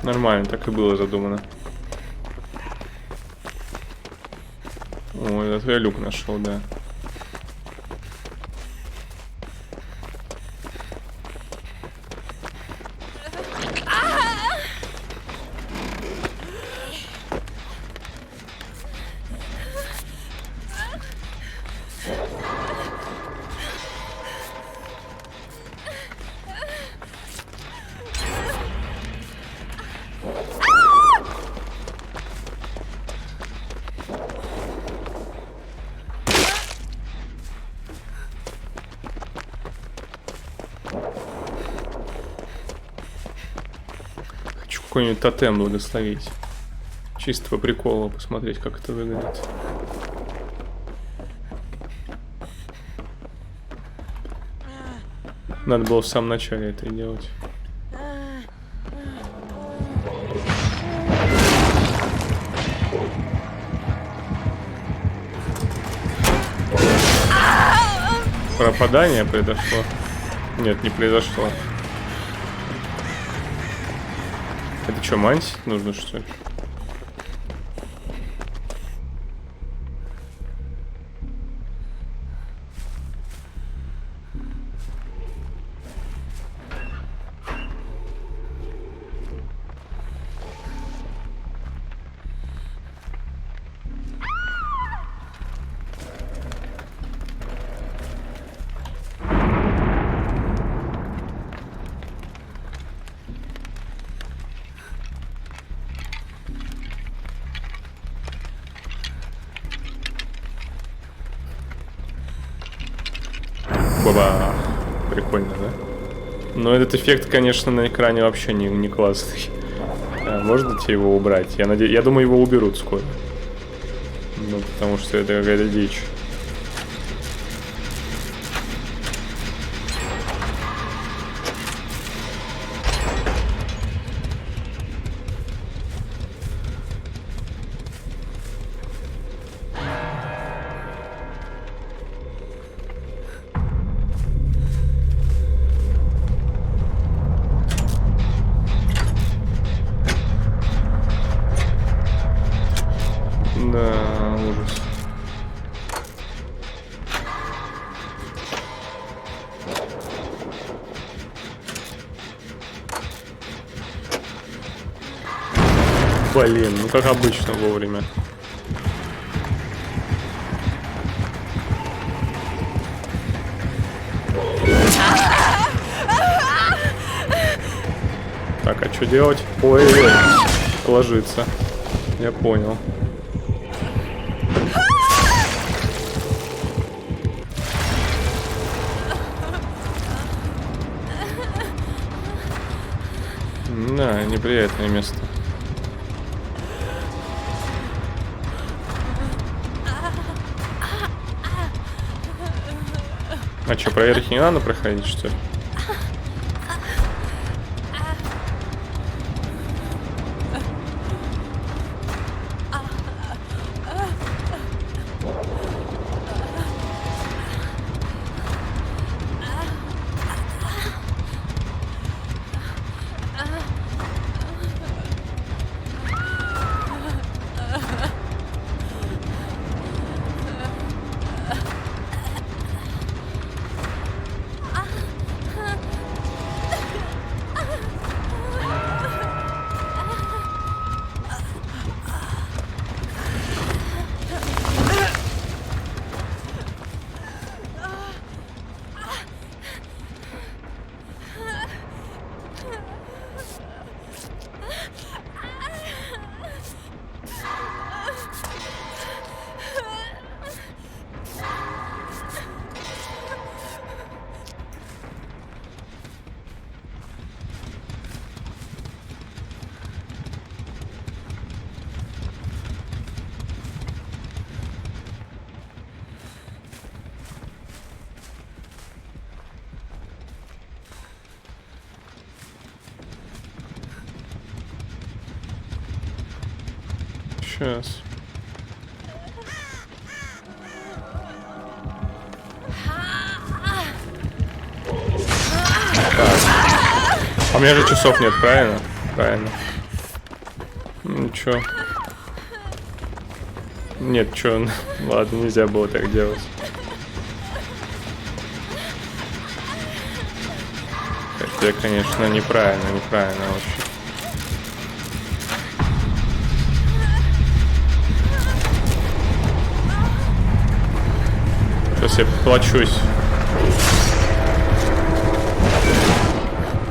Нормально, так и было задумано. Ой, зато я люк нашел, да. Какой-нибудь тотем благословить. Чисто по приколу посмотреть, как это выглядит. Надо было в самом начале это делать. Пропадание произошло? Нет, не произошло. Это что, мантить нужно, что ли? Баба. Прикольно, да? Но этот эффект, конечно, на экране вообще не классный. А, можно тебе его убрать? Я думаю, его уберут скоро. Ну, потому что это какая-то дичь. Да, ужас. Блин, ну как обычно вовремя. Так, а что делать? Ой-ой-ой, ложится. Я понял. Да, неприятное место. А что, проверки не надо проходить, что ли? Сейчас. А у меня же часов нет, правильно? Правильно. Ничего. Нет, чё, ладно, нельзя было так делать. Это, конечно, неправильно вообще. Сейчас я плачусь.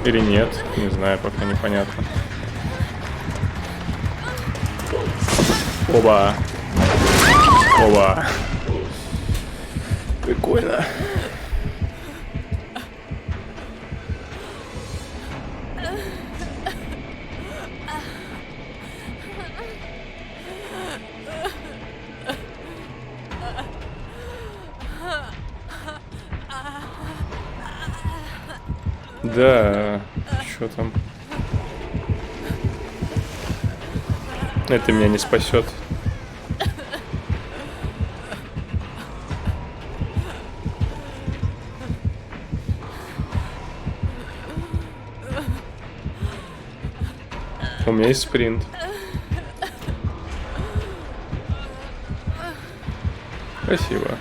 Или нет, не знаю, пока непонятно. Оба. Оба. Прикольно. Да, что там? Это меня не спасет. У меня есть спринт. Спасибо.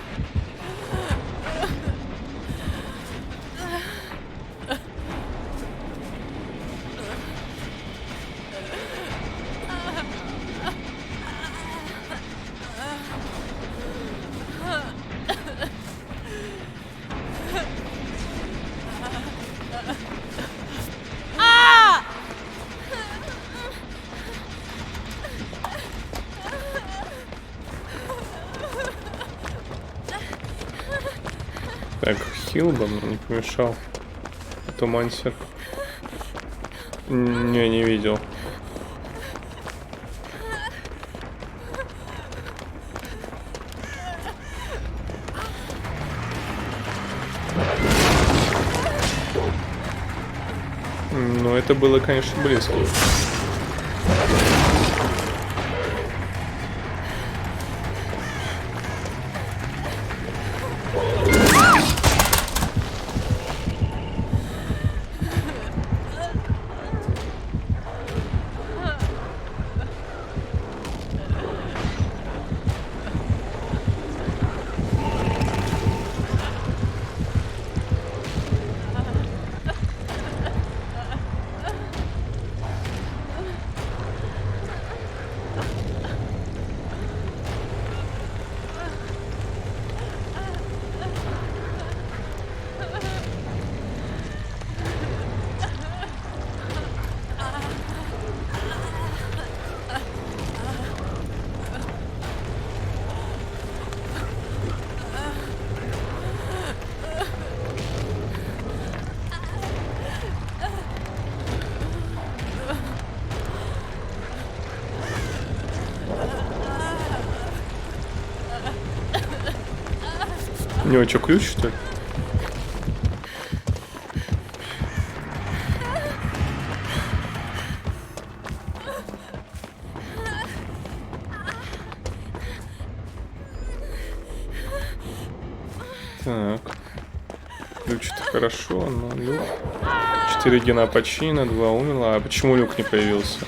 Так, хил бы мне не помешал. А то мансер. Не видел. Ну, это было, конечно, близко. У него что, ключ, что ли? Так. Ключ-то хорошо, но люк. 4 гена почина, 2 умерла. А почему люк не появился?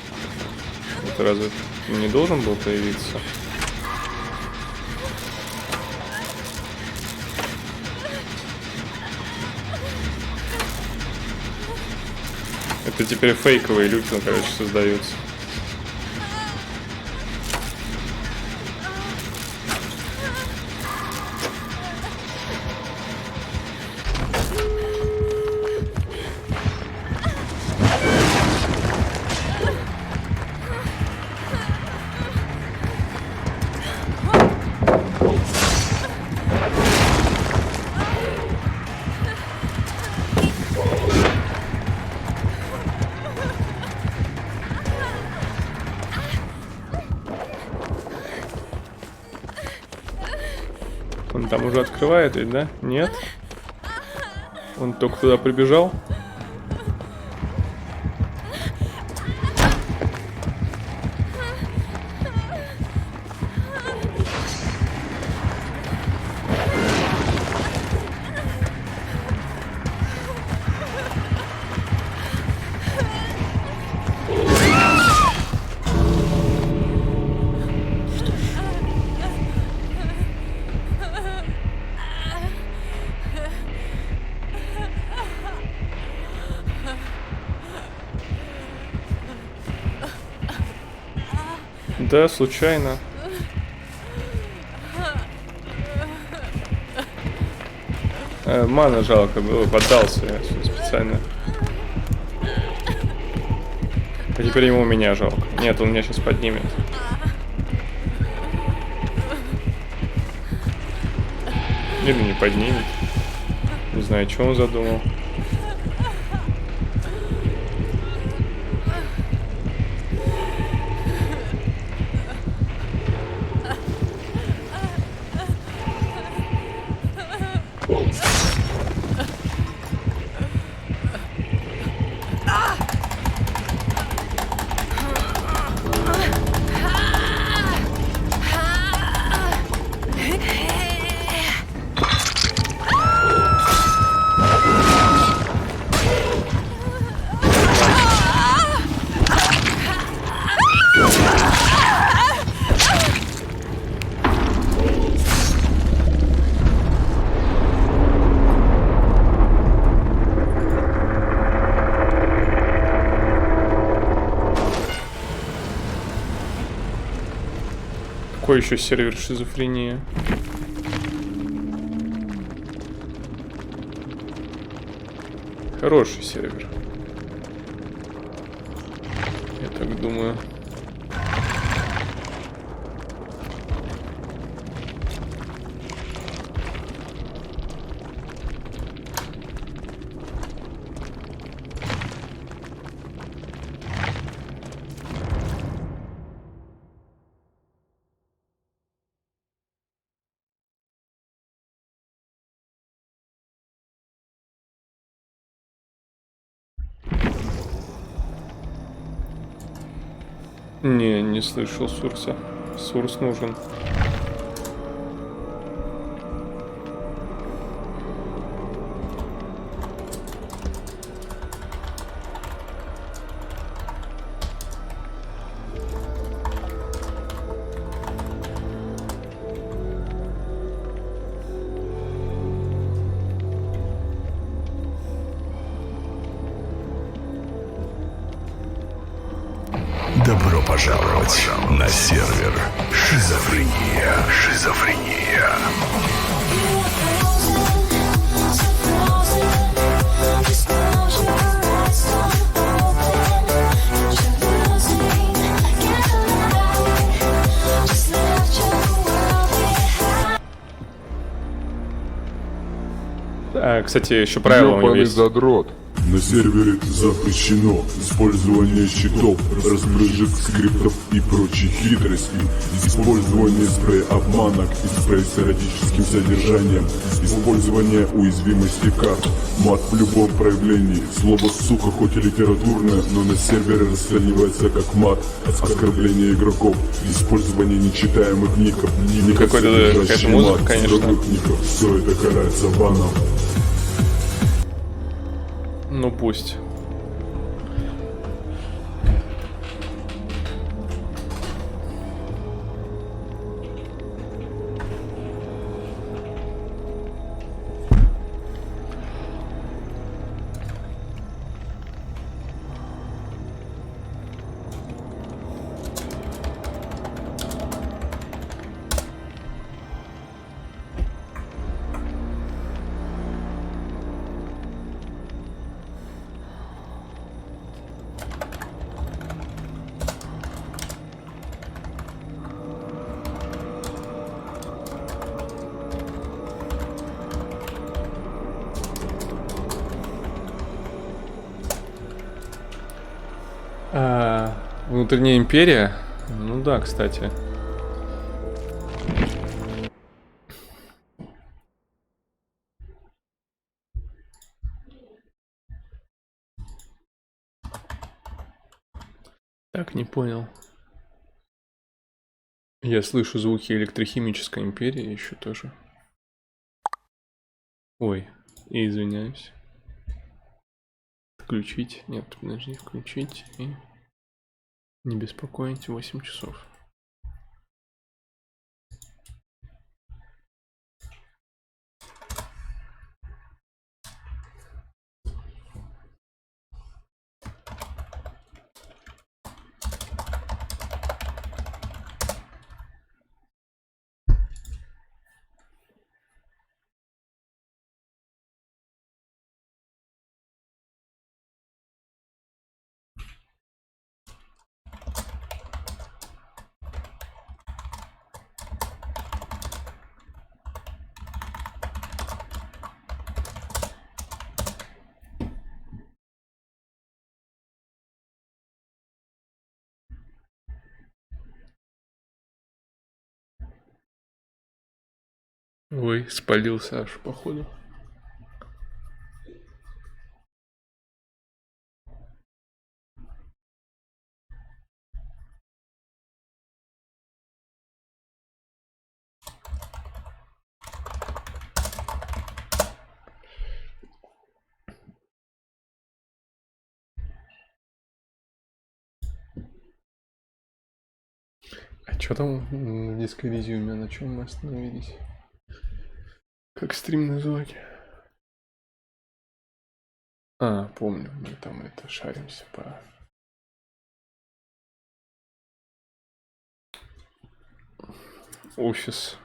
Это разве не должен был появиться? Это теперь фейковые люки, короче, создаются. Он там уже открывает ведь, да? Нет? Он только туда прибежал. Да, случайно. Мана жалко было, поддался я специально. А теперь ему меня жалко. Нет, он меня сейчас поднимет. Или не поднимет. Не знаю, что он задумал. Какой еще сервер шизофрения? Хороший сервер. Я так думаю. Не слышал Сурса. Сурс нужен. Добро пожаловать на сервер Шизофрения. Кстати, еще правило у него есть. Задрот. На сервере запрещено использование щитов, распрыжек скриптов и прочих хитростей, использование спрея обманок и спрея с эротическим содержанием, использование уязвимости карт, мат в любом проявлении. Слово «сука» хоть и литературное, но на сервере расценивается как мат, оскорбление игроков, использование нечитаемых ников, Какая-то музыка, конечно. ников. Все это карается баном. Ну пусть. Внутренняя империя? Ну да, кстати. Так, не понял. Я слышу звуки электрохимической империи еще тоже. Ой, и извиняюсь. Включить. Нет, подожди, включить и не беспокоить 8 часов. Ой, спалился аж, походу. А что там в диско резюме? На чем мы остановились? Как стрим называть? А, помню, мы там это шаримся по... Офис.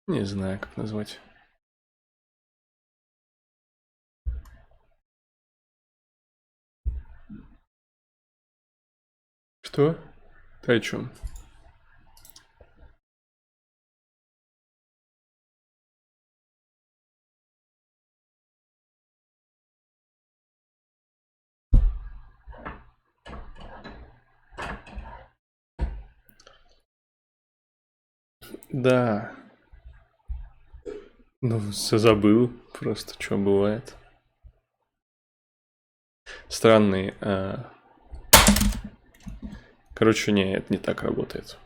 Не знаю, как назвать. Что? Ты о чем? Да. Ну, все забыл. Просто что бывает. Странный. Короче, не, это не так работает.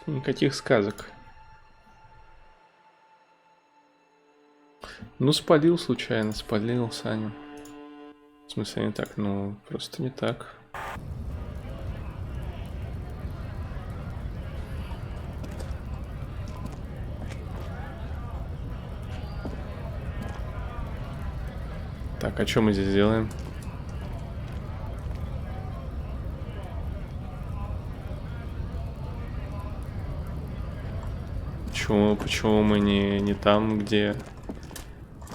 Никаких сказок. Ну, спалил случайно, спалил Саню. В смысле, не так, ну, просто не так. Так, а что мы здесь делаем? Почему мы не там, где...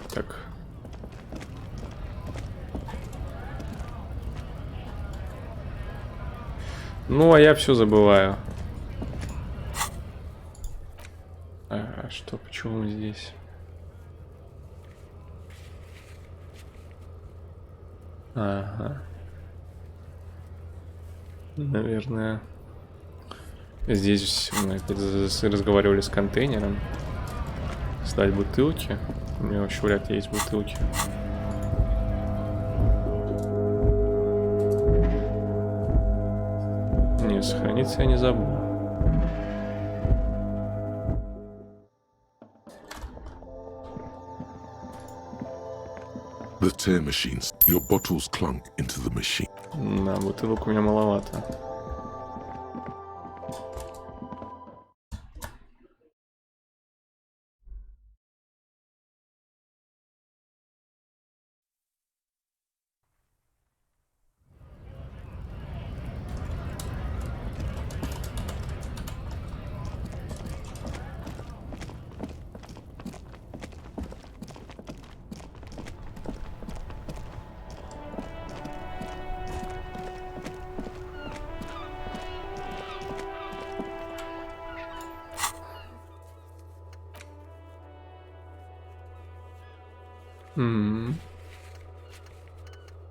Так. Ну, а я все забываю. А что, почему мы здесь? Ага. Наверное... Здесь мы опять разговаривали с контейнером. Сдать бутылки. У меня вообще вряд ли есть бутылки. Не, сохраниться я не забыл. The tear machines. Your bottles clunk into the machine. На бутылок у меня маловато.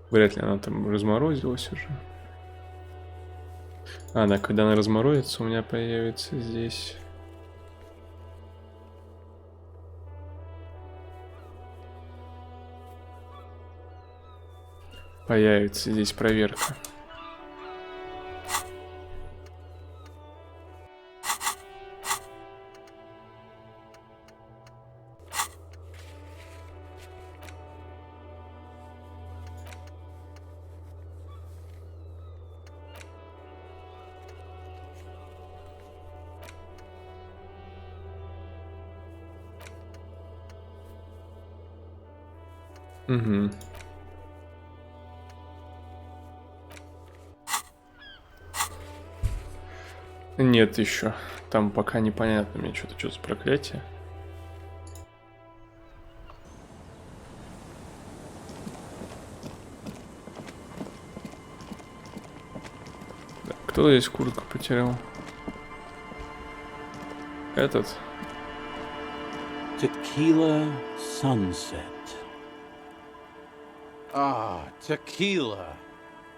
Вряд ли она там разморозилась уже. А, да, когда она разморозится, у меня появится здесь... Появится здесь проверка. Угу. Нет еще. Там пока непонятно мне что за проклятие. Так, кто здесь куртку потерял? Этот. Tequila Sunset. Ah, tequila.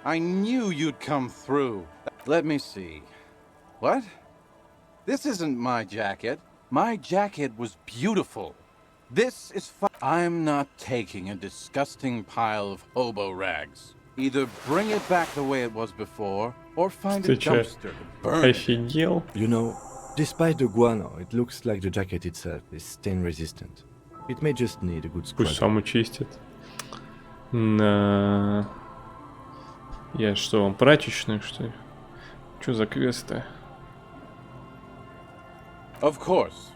I knew you'd come through. Let me see. What? This isn't my jacket. My jacket was beautiful. This is I'm not taking a disgusting pile of hobo rags. Either bring it back the way it was before, or find a dumpster to burn it. Офигел. You know, despite the guano, it looks like the jacket itself is stain resistant. It may just need a good Пусть scrub. сам учистит. На... Я что, вам прачечную, что ли? Что за квесты? Of course.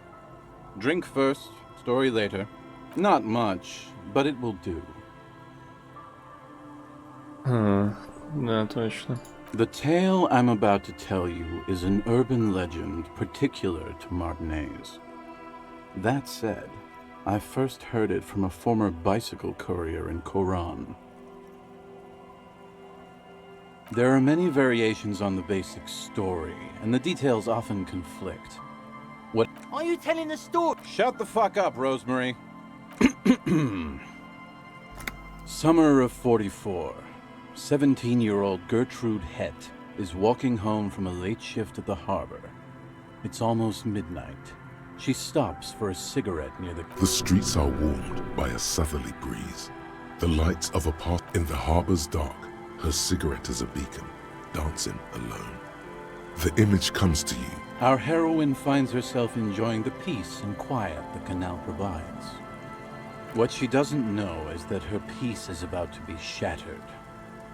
Drink first, story later. Not much, but it will do. Да, точно. The tale I'm about to tell you is an urban legend particular to Martinez. That said, I first heard it from a former bicycle courier in Koran. There are many variations on the basic story, and the details often conflict. What are you telling the story? Shut the fuck up, Rosemary. Summer of 44. 17-year-old Gertrude Het is walking home from a late shift at the harbor. It's almost midnight. She stops for a cigarette near the... The streets are warmed by a southerly breeze. The lights of a park in the harbor's dark. Her cigarette is a beacon, dancing alone. The image comes to you. Our heroine finds herself enjoying the peace and quiet the canal provides. What she doesn't know is that her peace is about to be shattered.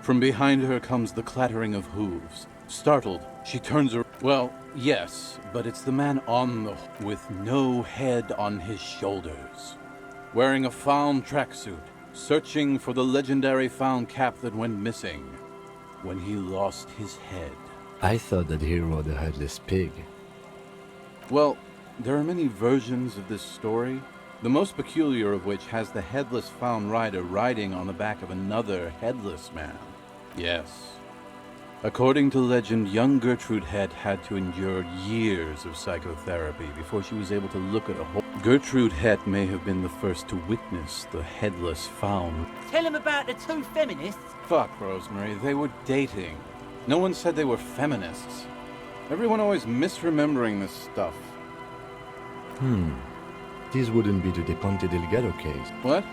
From behind her comes the clattering of hooves. Startled, she turns her... Well, yes, but it's the man on the... with no head on his shoulders. Wearing a fawn tracksuit, searching for the legendary found cap that went missing when he lost his head. I thought that he rode a headless pig. Well, there are many versions of this story, the most peculiar of which has the headless found rider riding on the back of another headless man. Yes. According to legend, young Gertrude Het had to endure years of psychotherapy before she was able to look at a whole... Gertrude Het may have been the first to witness the headless found. Tell him about the two feminists. Fuck, Rosemary, they were dating. No one said they were feminists. Everyone always misremembering this stuff. This wouldn't be the Ponte Delgado case. What?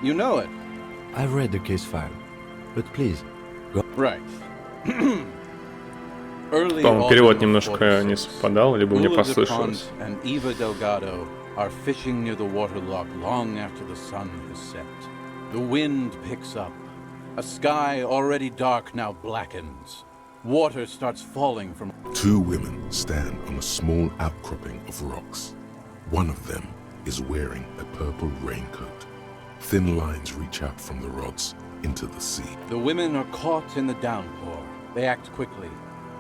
You know it. I've read the case file. But please, go. Right. Early По-моему, autumn перевод of немножко не 46, совпадал, либо мне Ula послышалось. DuPont and Eva Delgado are fishing near the waterlock long after the sun has set. The wind picks up. A sky already dark now blackens. Water starts falling from... Two women stand on a small outcropping of rocks. One of them is wearing a purple raincoat. Thin lines reach out from the rods into the sea. The women are caught in the downpour. They act quickly.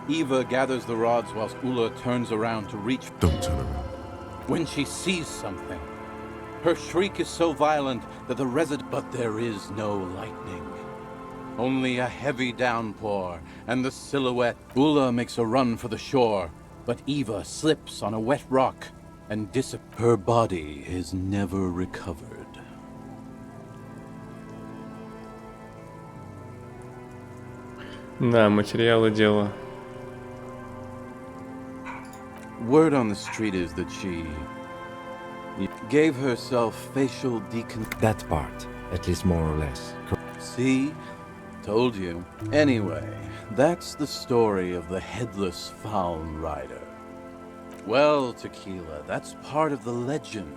Eva gathers the rods whilst Ula turns around to reach... Don't turn around. When she sees something. Her shriek is so violent that the resident... But there is no lightning. Only a heavy downpour and the silhouette. Ula makes a run for the shore, but Eva slips on a wet rock and her body is never recovered. Да, материалы дела. Word on the street is that she gave herself facial That part, at least more or less. See? Told you. Anyway, that's the story of the headless found rider. Well, Tequila, that's part of the legend.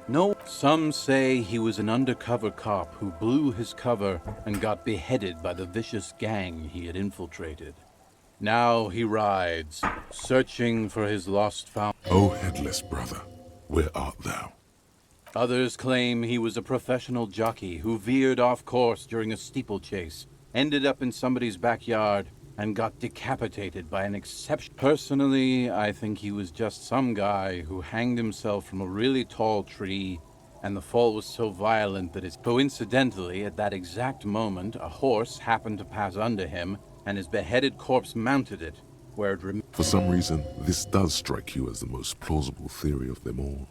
No, some say he was an undercover cop who blew his cover and got beheaded by the vicious gang he had infiltrated. Now he rides, searching for his lost found... O headless brother, where art thou? Others claim he was a professional jockey who veered off course during a steeplechase, ended up in somebody's backyard, and got decapitated by an exception. Personally, I think he was just some guy who hanged himself from a really tall tree, and the fall was so violent that it's... Coincidentally, at that exact moment, a horse happened to pass under him, and his beheaded corpse mounted it, where it remained. For some reason, this does strike you as the most plausible theory of them all.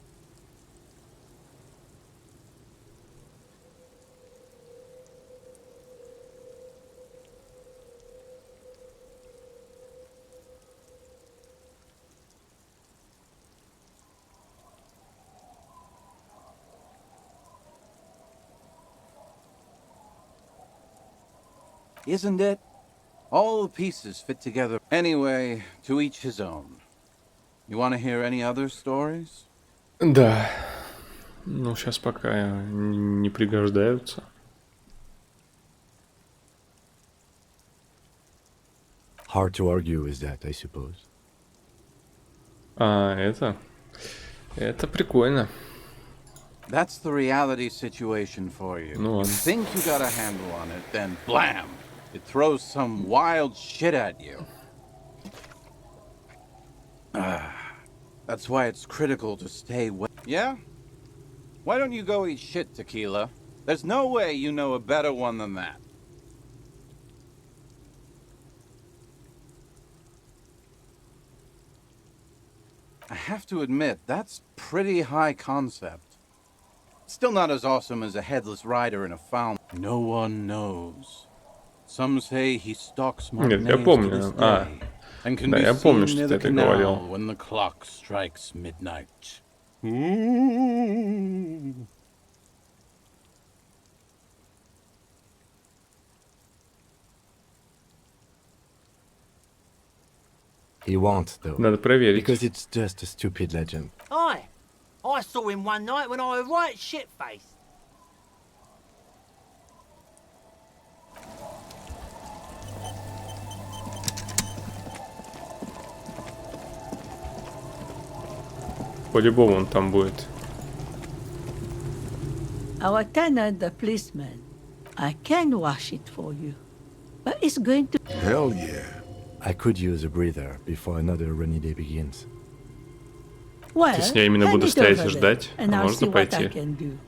Isn't it? All the pieces fit together. Anyway, to each his own. You want to hear any other stories? Да. Ну, сейчас пока не пригождаются. Hard to argue with that, I suppose. А, это? Это прикольно. That's the reality situation for you. Ну You ладно. think you got a handle on it, then blam! It throws some wild shit at you. That's why it's critical to stay well. Yeah? Why don't you go eat shit, Tequila? There's no way you know a better one than that. I have to admit, that's pretty high concept. Still not as awesome as a headless rider in a found. No one knows. Some say he stalks Нет, я Martinez to помню. this А, day, and can да, be я помню, seen что near ты the это canal говорил. when the clock strikes midnight. He won't, though. Надо проверить. Because it's just a stupid legend. Aye. I saw him one night when I was right shit-faced. По-любому он там будет. Our tenant, the policeman. I can wash it for you. But it's going to... Hell yeah. I could use a breather before another rainy day begins. Well, Ты с ней именно hand буду it стоять и over ждать? there, and А I'll see можно what I пойти? can do.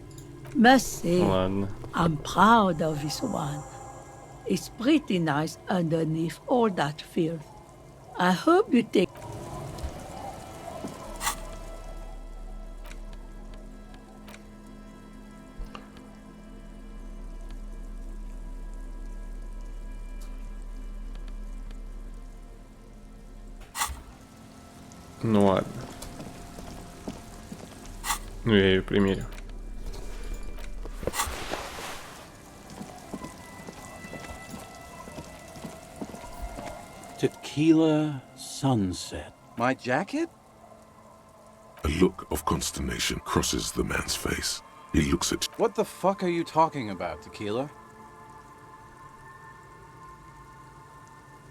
Must say, Ладно. I'm proud of this one. It's pretty nice underneath all that filth. I hope you take... Ну ладно. Ну я ее примерю. Tequila sunset. My jacket? A look of consternation crosses the man's face. He looks at What the fuck are you talking about, Tequila?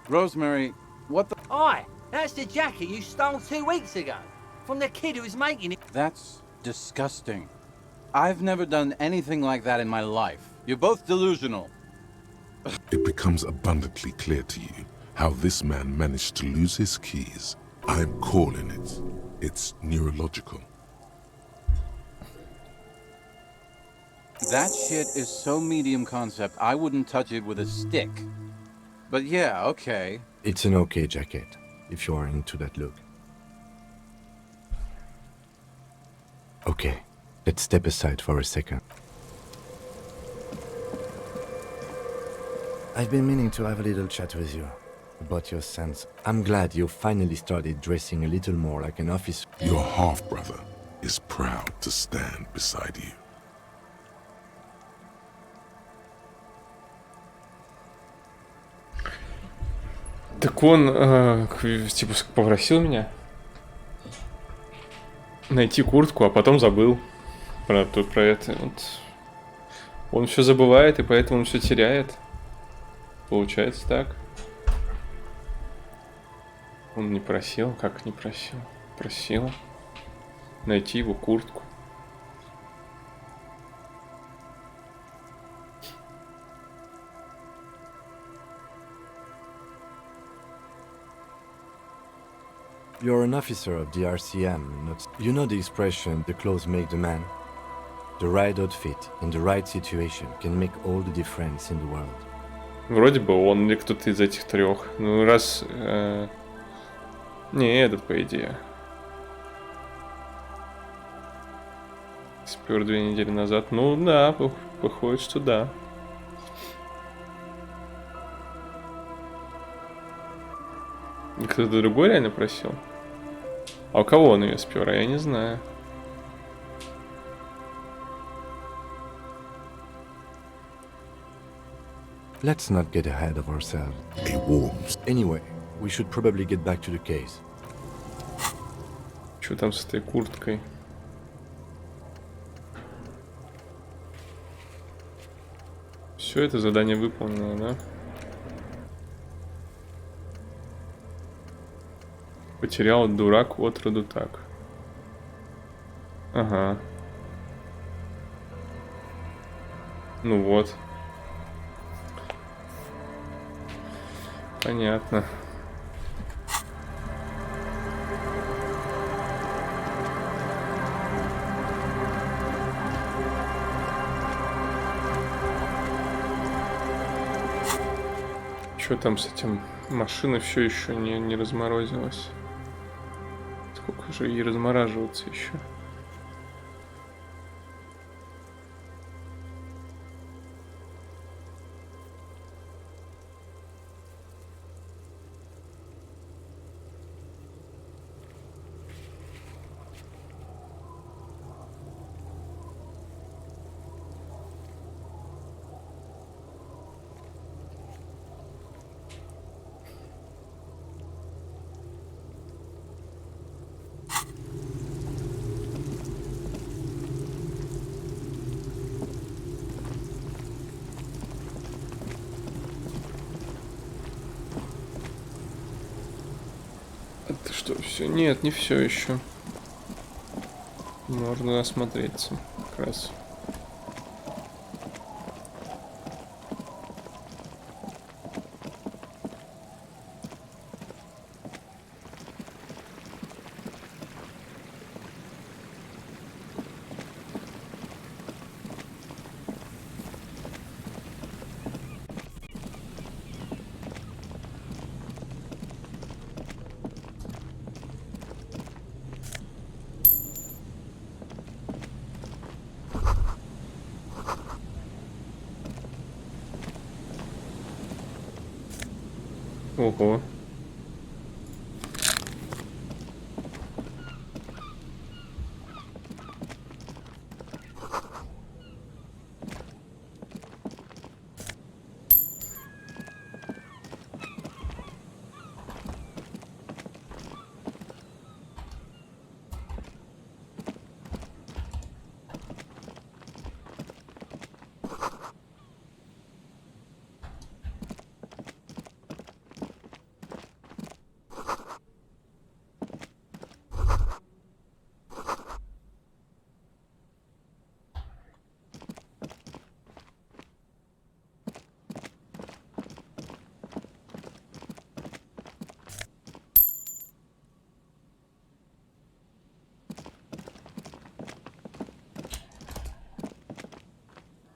Rosemary, what the... Oi, that's the jacket you stole 2 weeks ago. From the kid who was making it. That's disgusting. I've never done anything like that in my life. You're both delusional. It becomes abundantly clear to you how this man managed to lose his keys. I'm calling it. It's neurological. That shit is so medium concept, I wouldn't touch it with a stick. But yeah, okay. It's an okay jacket, if you are into that look. Okay, let's step aside for a second. I've been meaning to have a little chat with you about your sense. I'm glad you finally started dressing a little more like an officer. Your half-brother is proud to stand beside you. Так он, типа, попросил меня найти куртку, а потом забыл про это. Вот. Он все забывает, и поэтому он все теряет. Получается так. Он не просил, как не просил? Просил найти его куртку. You're an officer of the RCM, not... You know the expression, the clothes make the man? The right outfit in the right situation can make all the difference in the world. Вроде бы он или кто-то из этих трех. Ну, раз... Не, этот, по идее. Спер 2 недели назад. Ну, да, выходит, что да. Кто-то другой реально просил? А у кого он ее спер? Я не знаю. Let's not get ahead of ourselves. A warmth. Anyway, we should probably get back to the case. Что там с этой курткой? Все это задание выполнено, да? Потерял дурак отроду так. Ага. Ну вот. Понятно. Что там с этим? Машина все еще не разморозилась. Сколько же ей размораживаться еще? Это что, все? Нет, не все еще. Можно осмотреться как раз. Ого.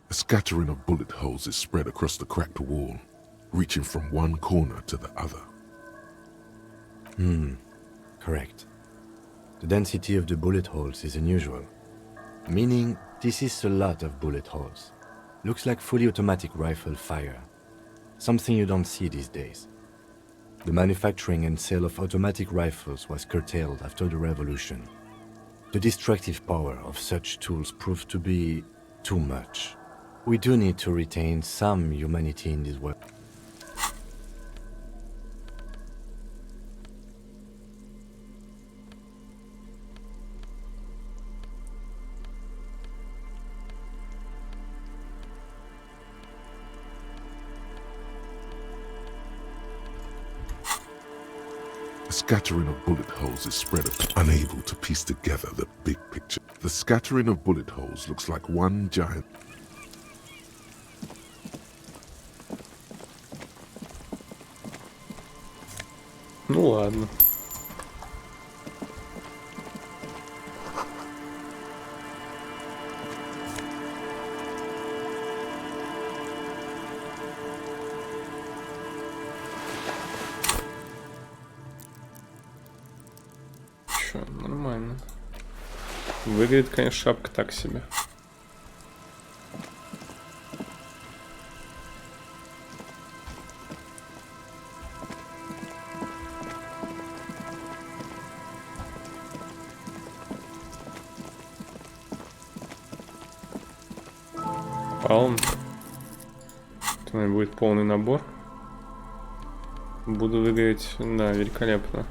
A scattering of bullet holes is spread across the cracked wall, reaching from one corner to the other. Correct. The density of the bullet holes is unusual, meaning this is a lot of bullet holes. Looks like fully automatic rifle fire, something you don't see these days. The manufacturing and sale of automatic rifles was curtailed after the revolution. The destructive power of such tools proved to be too much. We do need to retain some humanity in this world. A scattering of bullet holes is spread, unable to piece together the big picture. The scattering of bullet holes looks like one giant... Ну ладно. Чё, нормально. Выглядит, конечно, шапка так себе. Палм. Это у меня будет полный набор. Буду выглядеть, да, великолепно.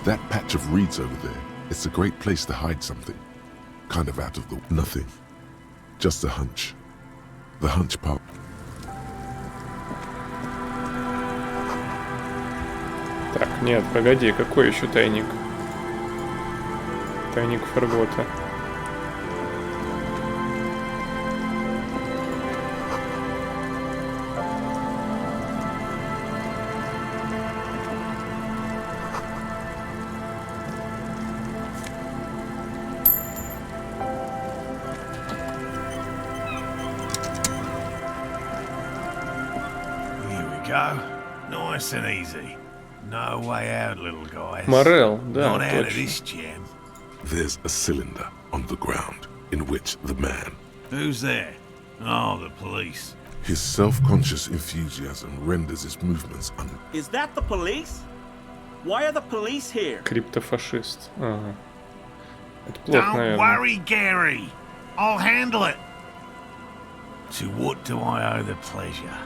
That patch of reeds over there, it's a great place to hide something. Kind of out of the... nothing. Just a hunch. The hunch part. Так, нет, погоди, какой еще тайник? Тайник Фаргота. Nice and easy. No way out, little guys. Морел, да, Not out of точно. this jam. There's a cylinder on the ground in which the man... Who's there? Oh, the police. His self-conscious enthusiasm renders his movements Is that the police? Why are the police here? Криптофашист. Ага. Это плохо, Don't наверное. worry, Gary. I'll handle it. To what do I owe the pleasure?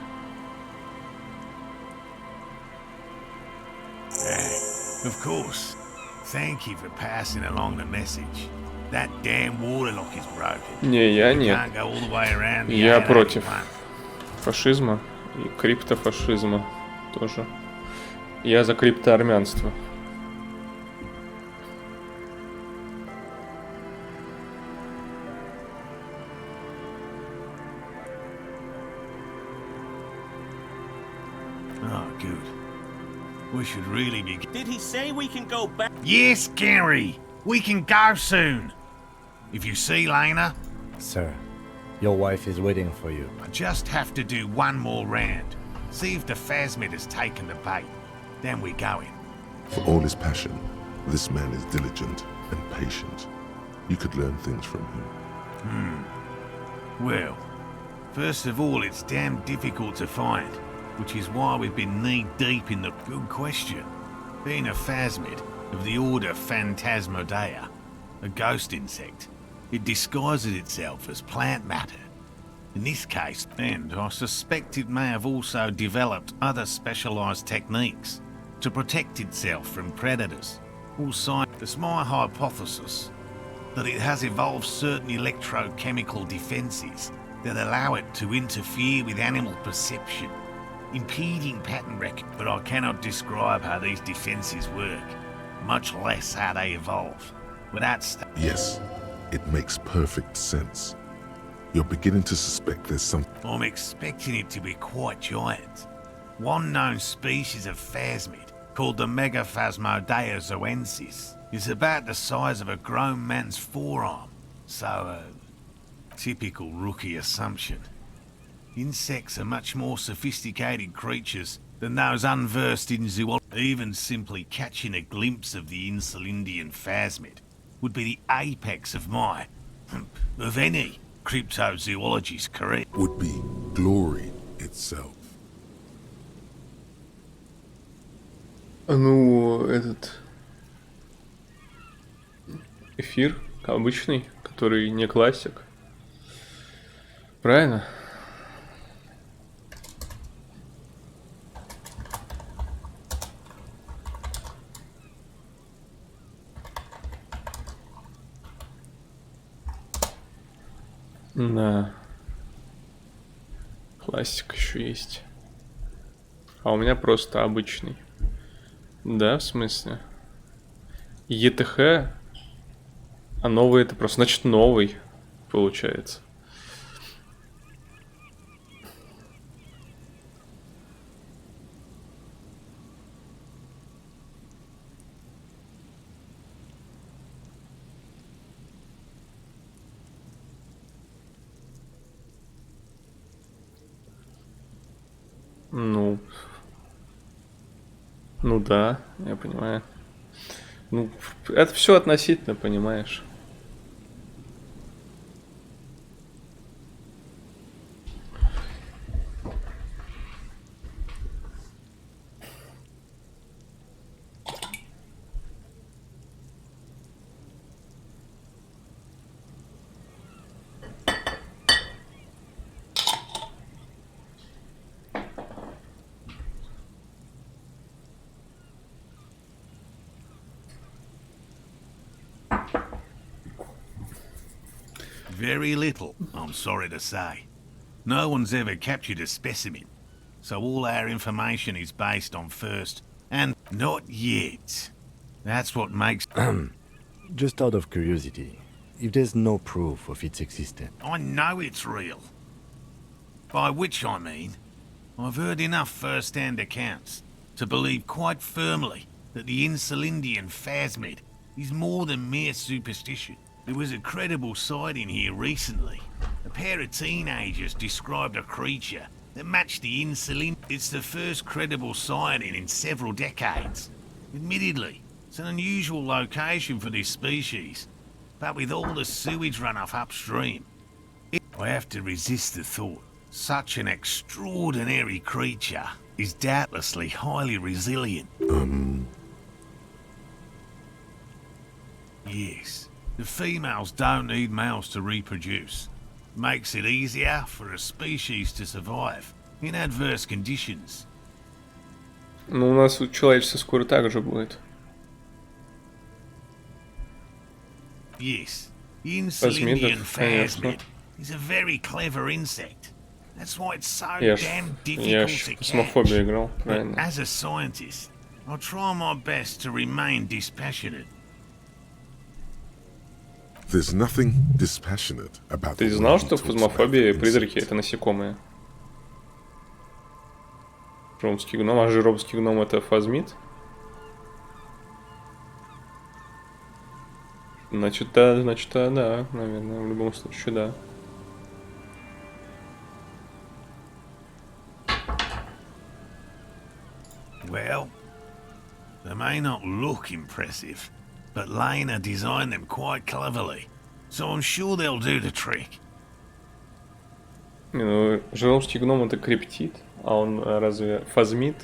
Of course. Thank you for passing along the message. That damn waterlock is broken. Не, я We нет. can't go all the way around the Я 881. против фашизма и криптофашизма тоже. Я за криптоармянство. we should really be... Did he say we can go back? Yes, Gary! We can go soon! If you see Lena, Sir, your wife is waiting for you. I just have to do one more round. See if the phasmid has taken the bait. Then we're going. For all his passion, this man is diligent and patient. You could learn things from him. Well, first of all, it's damn difficult to find, which is why we've been knee-deep in the good question. Being a phasmid of the order Phantasmodea, a ghost insect, it disguises itself as plant matter. In this case, and I suspect it may have also developed other specialised techniques to protect itself from predators. Also, it's my hypothesis that it has evolved certain electrochemical defences that allow it to interfere with animal perception, impeding pattern recognition. But I cannot describe how these defences work, much less how they evolve. Without Yes, it makes perfect sense. You're beginning to suspect there's something. I'm expecting it to be quite giant. One known species of phasmid, called the Megaphasmodea zoensis, is about the size of a grown man's forearm. So, typical rookie assumption. Insects are much more sophisticated creatures than those unversed in zoology. Even simply catching a glimpse of the Insulindian phasmid would be the apex of my, of any, cryptozoologist's career. Would be glory itself. Ну, этот эфир обычный, который не классик. Правильно? Да. Классик еще есть. А у меня просто обычный. Да, в смысле? ЕТХ, а новый это просто, значит, новый, получается. Ну да, я понимаю. Ну, это все относительно, понимаешь. Very little, I'm sorry to say. No one's ever captured a specimen, so all our information is based on first and not yet. That's what makes... Just out of curiosity, if there's no proof of its existence. I know it's real. By which I mean, I've heard enough first-hand accounts to believe quite firmly that the Insulindian phasmid is more than mere superstition. There was a credible sighting here recently. A pair of teenagers described a creature that matched the insulin. It's the first credible sighting in several decades. Admittedly, it's an unusual location for this species, but with all the sewage runoff upstream, I have to resist the thought. Such an extraordinary creature is doubtlessly highly resilient. Yes. The females don't need males to reproduce. Makes it easier for a species to survive in adverse conditions. Ну, у нас у человечества скоро так же будет. Yes, the Insulindian phasmid is a very clever insect. That's why it's so damn difficult to catch. Играл, правильно. As a scientist, I'll try my best to remain dispassionate. There's nothing dispassionate about. Ты знал, что фазмофобия и призраки это насекомые? Ромский гном, а же ромский гном это фазмид? Значит, да, наверное, в любом случае, да. Well, they may not look impressive, but Lena designed them quite cleverly, so I'm sure they'll do the trick. Ну, жировский гном это криптид, а он разве фазмид?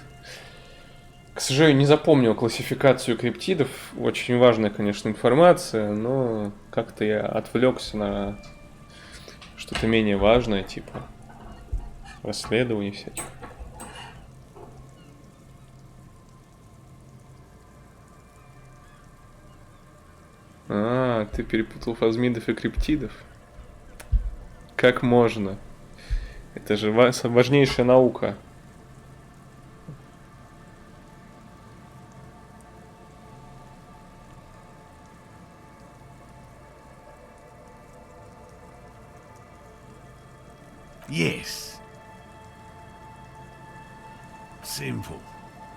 К сожалению, не запомнил классификацию криптидов. Очень важная, конечно, информация, но как-то я отвлекся на что-то менее важное, типа расследований всяких. А, ты перепутал фазмидов и криптидов? Как можно? Это же важнейшая наука. Yes. Simple.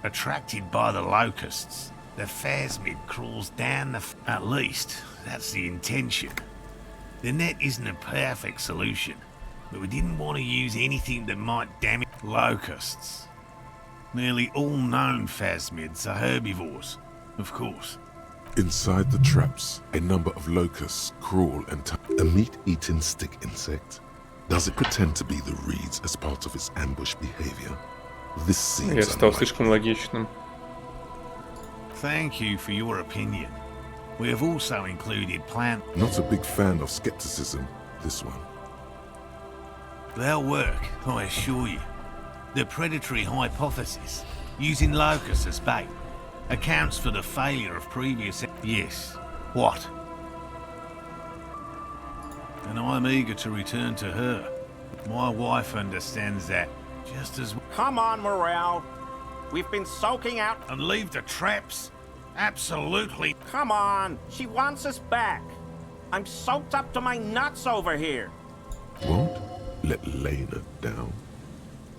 Attracted by the locusts, the phasmid crawls down the... At least, that's the intention. The net isn't a perfect solution, but we didn't want to use anything that might damage locusts. Nearly all known phasmids are herbivores, of course. Inside the traps, a number of locusts crawl and a meat-eating stick insect. Does it pretend to be the reeds as part of its ambush behavior? This seems Я стал слишком логичным. Thank you for your opinion. We have also included plant... Not a big fan of skepticism, this one. They'll work, I assure you. The predatory hypothesis, using locusts as bait, accounts for the failure of previous... Yes. What? And I'm eager to return to her. My wife understands that just as... Come on, Morale. We've been soaking out... And leave the traps? Absolutely. Come on. She wants us back. I'm soaked up to my nuts over here. Won't let Lena down.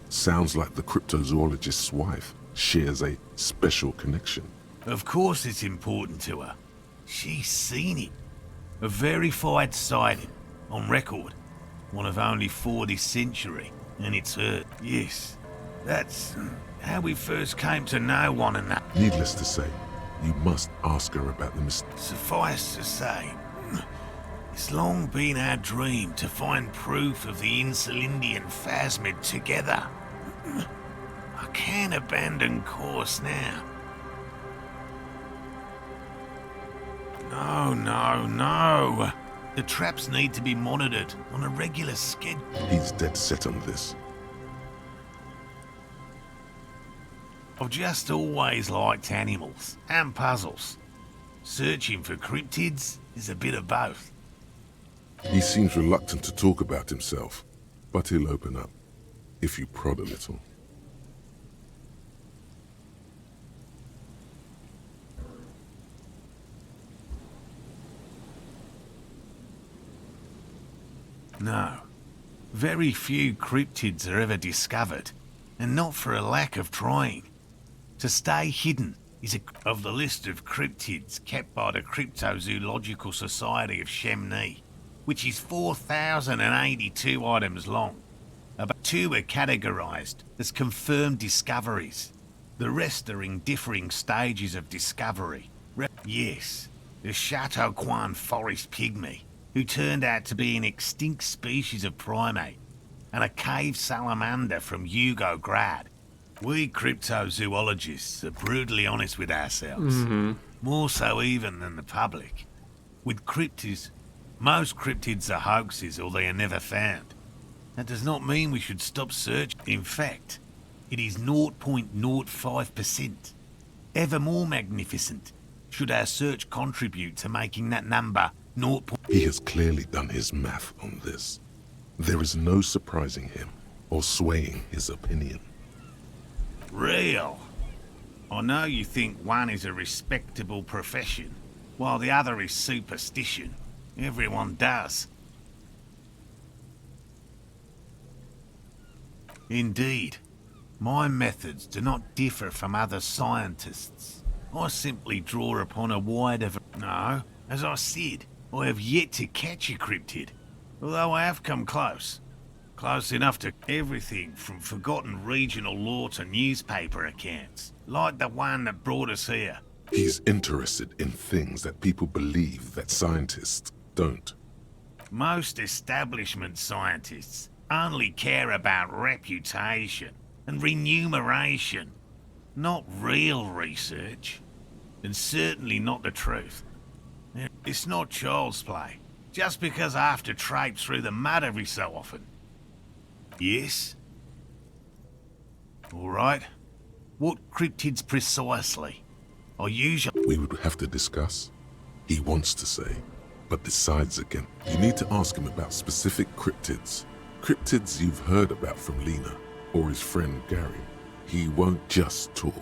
Sounds like the cryptozoologist's wife shares a special connection. Of course it's important to her. She's seen it. A verified sighting. On record. One of only 4 this century. And it's her. Yes. That's how we first came to know one another. Needless to say, you must ask her about the mistake. Suffice to say, it's long been our dream to find proof of the Insulindian phasmid together. I can't abandon course now. No. The traps need to be monitored on a regular schedule. He's dead set on this. I've just always liked animals and puzzles. Searching for cryptids is a bit of both. He seems reluctant to talk about himself, but he'll open up, if you prod a little. No. Very few cryptids are ever discovered, and not for a lack of trying. To stay hidden is of the list of cryptids kept by the Cryptozoological Society of Chemney, which is 4,082 items long. About 2 are categorized as confirmed discoveries. The rest are in differing stages of discovery. Yes, the Chateauquan forest pygmy, who turned out to be an extinct species of primate, and a cave salamander from Yugograd. We cryptozoologists are brutally honest with ourselves, more so even than the public. With cryptids, most cryptids are hoaxes or they are never found. That does not mean we should stop searching. In fact, it is 0.05%. Ever more magnificent should our search contribute to making that number 0. He has clearly done his math on this. There is no surprising him or swaying his opinion. Real. I know you think one is a respectable profession, while the other is superstition. Everyone does. Indeed. My methods do not differ from other scientists. I simply draw upon a wider... No, As I said, I have yet to catch a cryptid, although I have come close. Close enough to everything from forgotten regional lore to newspaper accounts, like the one that brought us here. He's interested in things that people believe that scientists don't. Most establishment scientists only care about reputation and remuneration, not real research, and certainly not the truth. It's not child's play, just because I have to traipse through the mud every so often. Yes? All right. What cryptids precisely? I usually... We would have to discuss. He wants to say, but decides again. You need to ask him about specific cryptids. Cryptids you've heard about from Lena, or his friend Gary. He won't just talk.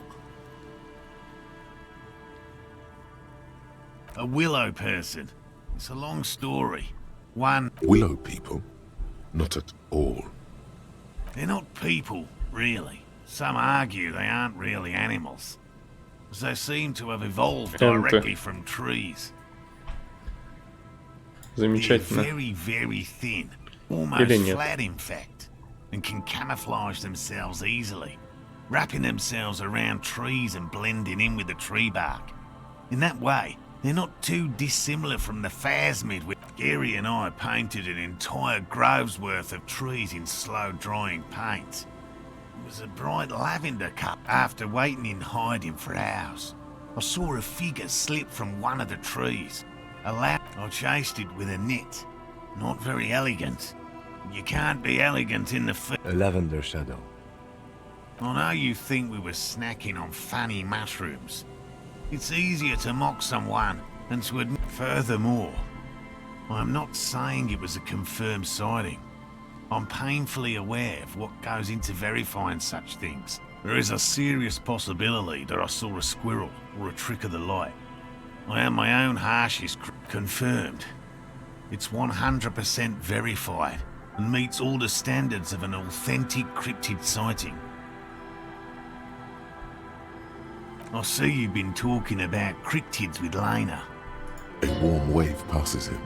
A willow person. It's a long story. One... Willow people? Not at all. They're not people, really. Some argue they aren't really animals, as they seem to have evolved directly from trees. They're Замечательно. very, very thin, almost flat in fact, and can camouflage themselves easily, wrapping themselves around trees and blending in with the tree bark. In that way, they're not too dissimilar from the phasmid which Gary and I painted an entire grove's worth of trees in slow-drying paint. It was a bright lavender cup. After waiting in hiding for hours, I saw a figure slip from one of the trees. I chased it with a net. Not very elegant. You can't be elegant in the A lavender shadow. I know you think we were snacking on funny mushrooms. It's easier to mock someone than to admit. Furthermore, I'm not saying it was a confirmed sighting. I'm painfully aware of what goes into verifying such things. There is a serious possibility that I saw a squirrel or a trick of the light. I am my own harshest confirmed. It's 100% verified and meets all the standards of an authentic cryptid sighting. I see you've been talking about cryptids with Lena. A warm wave passes him.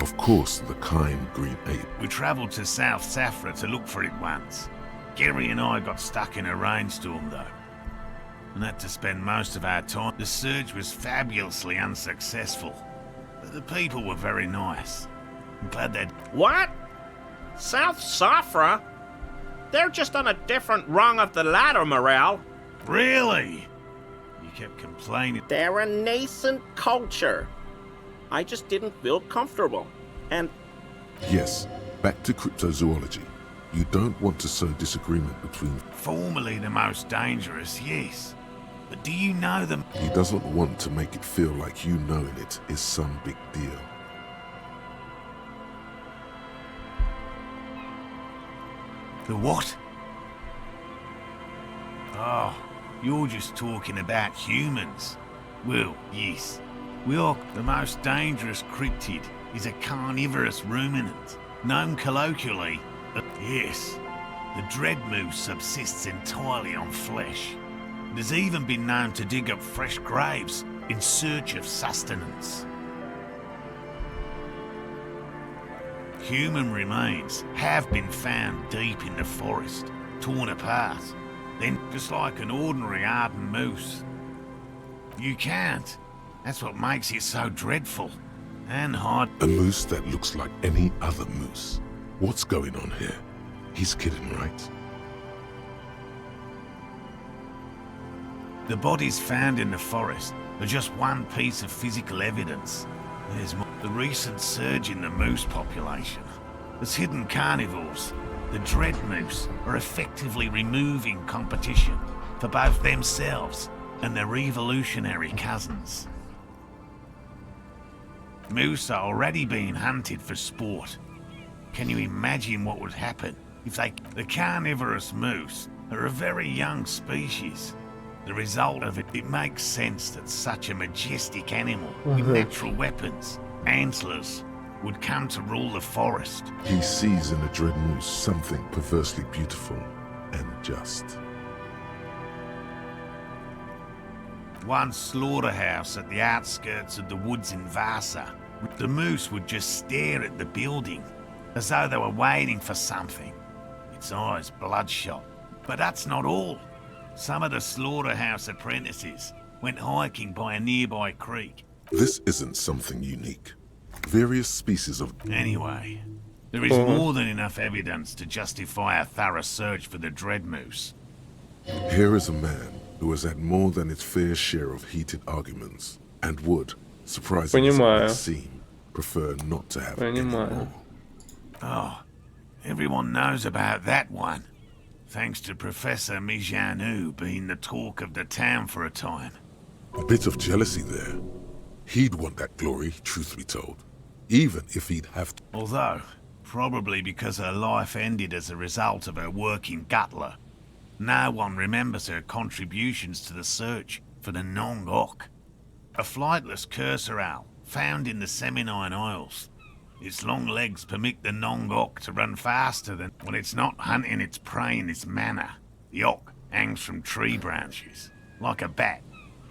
Of course, the kind green ape. We travelled to South Safra to look for it once. Gary and I got stuck in a rainstorm though, and had to spend most of our time. The search was fabulously unsuccessful, but the people were very nice. I'm glad they'd... What? South Safra? They're just on a different rung of the ladder, Morale. Really? You kept complaining. They're a nascent culture. I just didn't feel comfortable. And Yes, back to cryptozoology. You don't want to sow disagreement between... Formerly the most dangerous, yes. But do you know them? He doesn't want to make it feel like you knowing it is some big deal. The what? Oh, you're just talking about humans. Well, yes. We are. The most dangerous cryptid is a carnivorous ruminant, known colloquially as... Yes, the dread moose subsists entirely on flesh. It has even been known to dig up fresh graves in search of sustenance. Human remains have been found deep in the forest, torn apart, then just like an ordinary ardent moose. You can't. That's what makes it so dreadful and hard. A moose that looks like any other moose. What's going on here? He's kidding, right? The bodies found in the forest are just one piece of physical evidence. There's more. The recent surge in the moose population has hidden carnivores. The dread moose are effectively removing competition for both themselves and their evolutionary cousins. Moose are already being hunted for sport. Can you imagine what would happen if they... The carnivorous moose are a very young species. The result of it, it makes sense that such a majestic animal with natural weapons, antlers, would come to rule the forest. He sees in a dread moose something perversely beautiful and just. one slaughterhouse at the outskirts of the woods in Vasa. The moose would just stare at the building, as though they were waiting for something. Its eyes bloodshot. But that's not all. Some of the slaughterhouse apprentices went hiking by a nearby creek. This isn't something unique. Various species of... Anyway, there is more than enough evidence to justify a thorough search for the dread moose. Here is a man who has had more than its fair share of heated arguments, and would, surprisingly as it might seem, prefer not to have any more. Oh, everyone knows about that one. Thanks to Professor Mijanu being the talk of the town for a time. A bit of jealousy there. He'd want that glory, truth be told. Even if he'd have to... Although, probably because her life ended as a result of her work in Gutler, no one remembers her contributions to the search for the Nong-Ok, a flightless cursor owl found in the Seminine Isles. Its long legs permit the Nong-Ok to run faster than when it's not hunting its prey in this manner. The Ok hangs from tree branches, like a bat,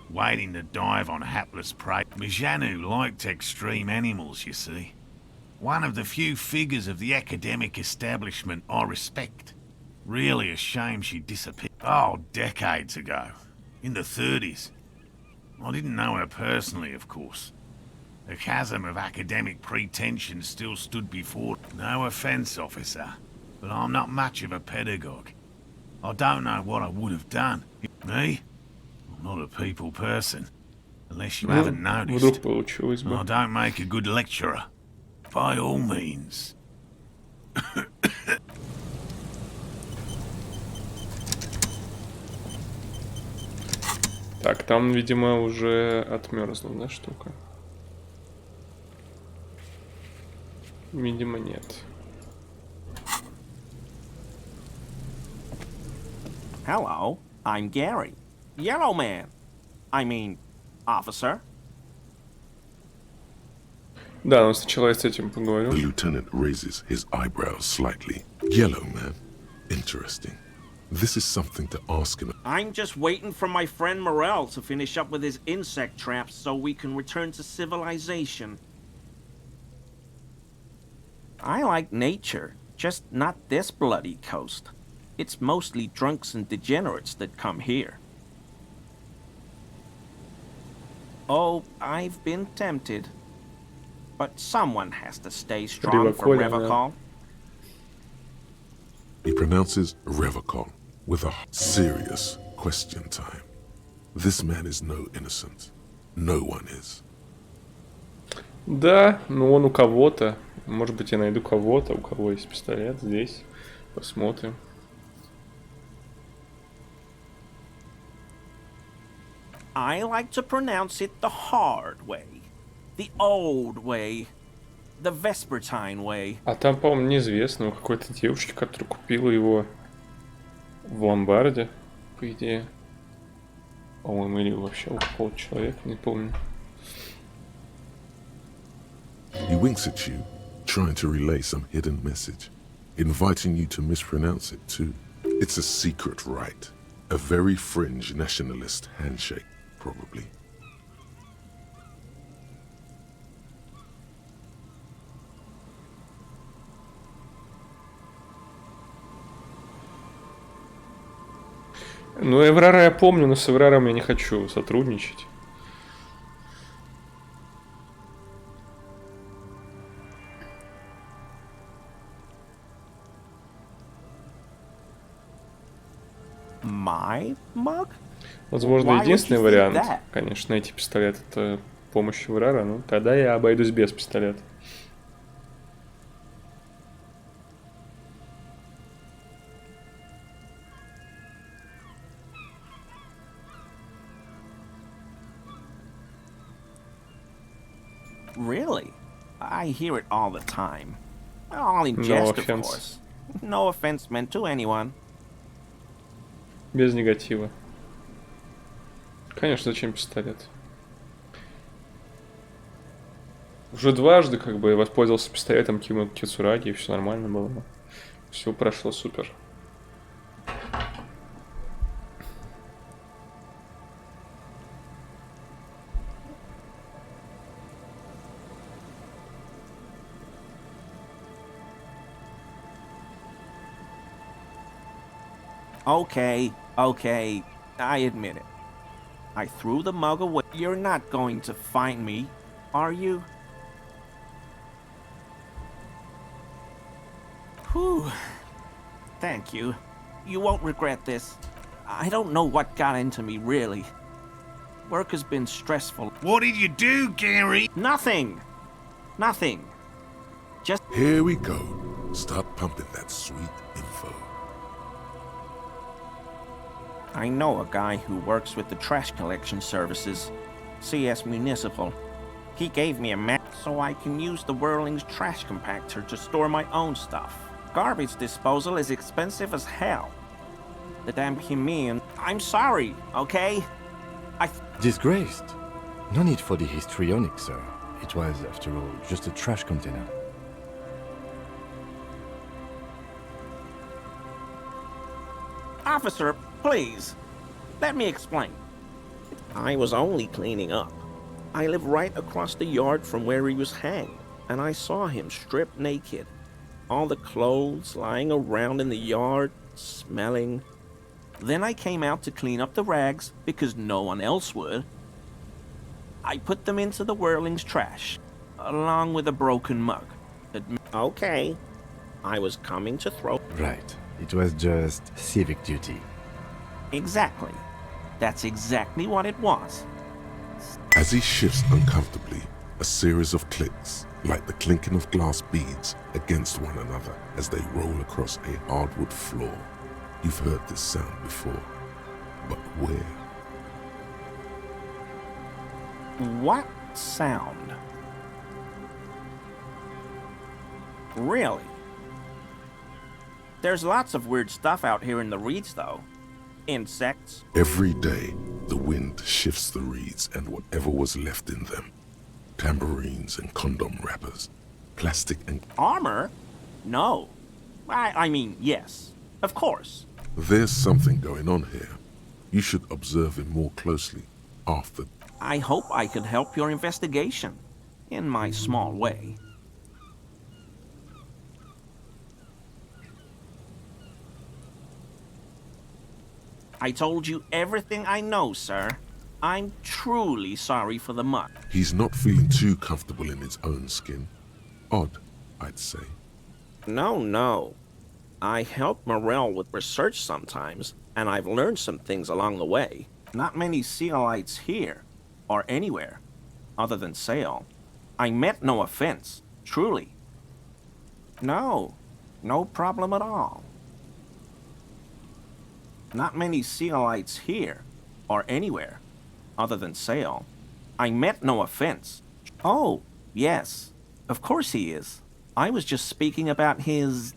waiting to dive on hapless prey. Mijanu liked extreme animals, you see. One of the few figures of the academic establishment I respect. Really a shame she disappeared. Oh, decades ago. In the 30s. I didn't know her personally, of course. The chasm of academic pretension still stood before. No offence, officer, but I'm not much of a pedagogue. I don't know what I would have done. Me? I'm not a people person. Unless you haven't noticed. I don't make a good lecturer. By all means. Так, там, видимо, уже отмерзла, да, штука? Видимо, нет. Hello, I'm Gary. Yellow Man. I mean, officer. Да, но сначала я с этим поговорю. The lieutenant raises his eyebrows slightly. Yellow man. Interesting. This is something to ask him. I'm just waiting for my friend Morel to finish up with his insect traps so we can return to civilization. I like nature, just not this bloody coast. It's mostly drunks and degenerates that come here. Oh, I've been tempted. But someone has to stay strong for Revacol. He pronounces Revacol with a serious question time. This man is no innocent. No one is. Да, но он у кого-то. Может быть, я найду кого-то, у кого есть пистолет здесь. Посмотрим. I like to pronounce it the hard way. The old way. The Vespertine way. А там, по-моему, неизвестно, у какой-то девушки, которая купила его в ломбарде, по идее. По-моему, или вообще у какого-то человека, не помню. He winks at you, trying to relay some hidden message, inviting you to mispronounce it too. It's a secret rite, a very fringe nationalist handshake, probably. Ну, Эврара я помню, но с Эвраром я не хочу сотрудничать. My mug? Возможно, единственный вариант, конечно, найти пистолет, это помощь Эврара, но тогда я обойдусь без пистолета. Really? I hear it all the time. All in jest, of course. No offense meant to anyone. Без негатива. Конечно, зачем пистолет? Уже дважды как бы я воспользовался пистолетом, кинул кицураги, и все нормально было. Все прошло супер. Okay, I admit it. I threw the mug away. You're not going to find me, are you? Whew. Thank you. You won't regret this. I don't know what got into me, really. Work has been stressful. What did you do, Gary? Nothing. Just... Here we go. Start pumping that sweet info. I know a guy who works with the trash collection services, CS Municipal. He gave me a map so I can use the Whirling's trash compactor to store my own stuff. Garbage disposal is expensive as hell. The damn human. I'm sorry, okay? Disgraced. No need for the histrionic, sir. It was, after all, just a trash container. Officer, please. Let me explain. I was only cleaning up. I live right across the yard from where he was hanged, and I saw him stripped naked. All the clothes lying around in the yard, smelling. Then I came out to clean up the rags because no one else would. I put them into the Whirling's trash, along with a broken mug. Okay, I was coming to throw... Right. It was just civic duty. Exactly. That's exactly what it was. As he shifts uncomfortably, a series of clicks, like the clinking of glass beads against one another as they roll across a hardwood floor. You've heard this sound before, but where? What sound? Really? There's lots of weird stuff out here in the reeds, though. Insects. Every day, the wind shifts the reeds and whatever was left in them. Tambourines and condom wrappers, plastic and... Armor? No. I mean, yes. Of course. There's something going on here. You should observe him more closely after... I hope I could help your investigation, in my small way. I told you everything I know, sir. I'm truly sorry for the muck. He's not feeling too comfortable in his own skin. Odd, I'd say. No. I help Morel with research sometimes, and I've learned some things along the way. Not many Sealites here, or anywhere, other than Sale. I meant no offense, truly. No problem at all. Not many Sealites here, or anywhere, other than Sale. I meant no offense. Oh, yes, of course he is. I was just speaking about his...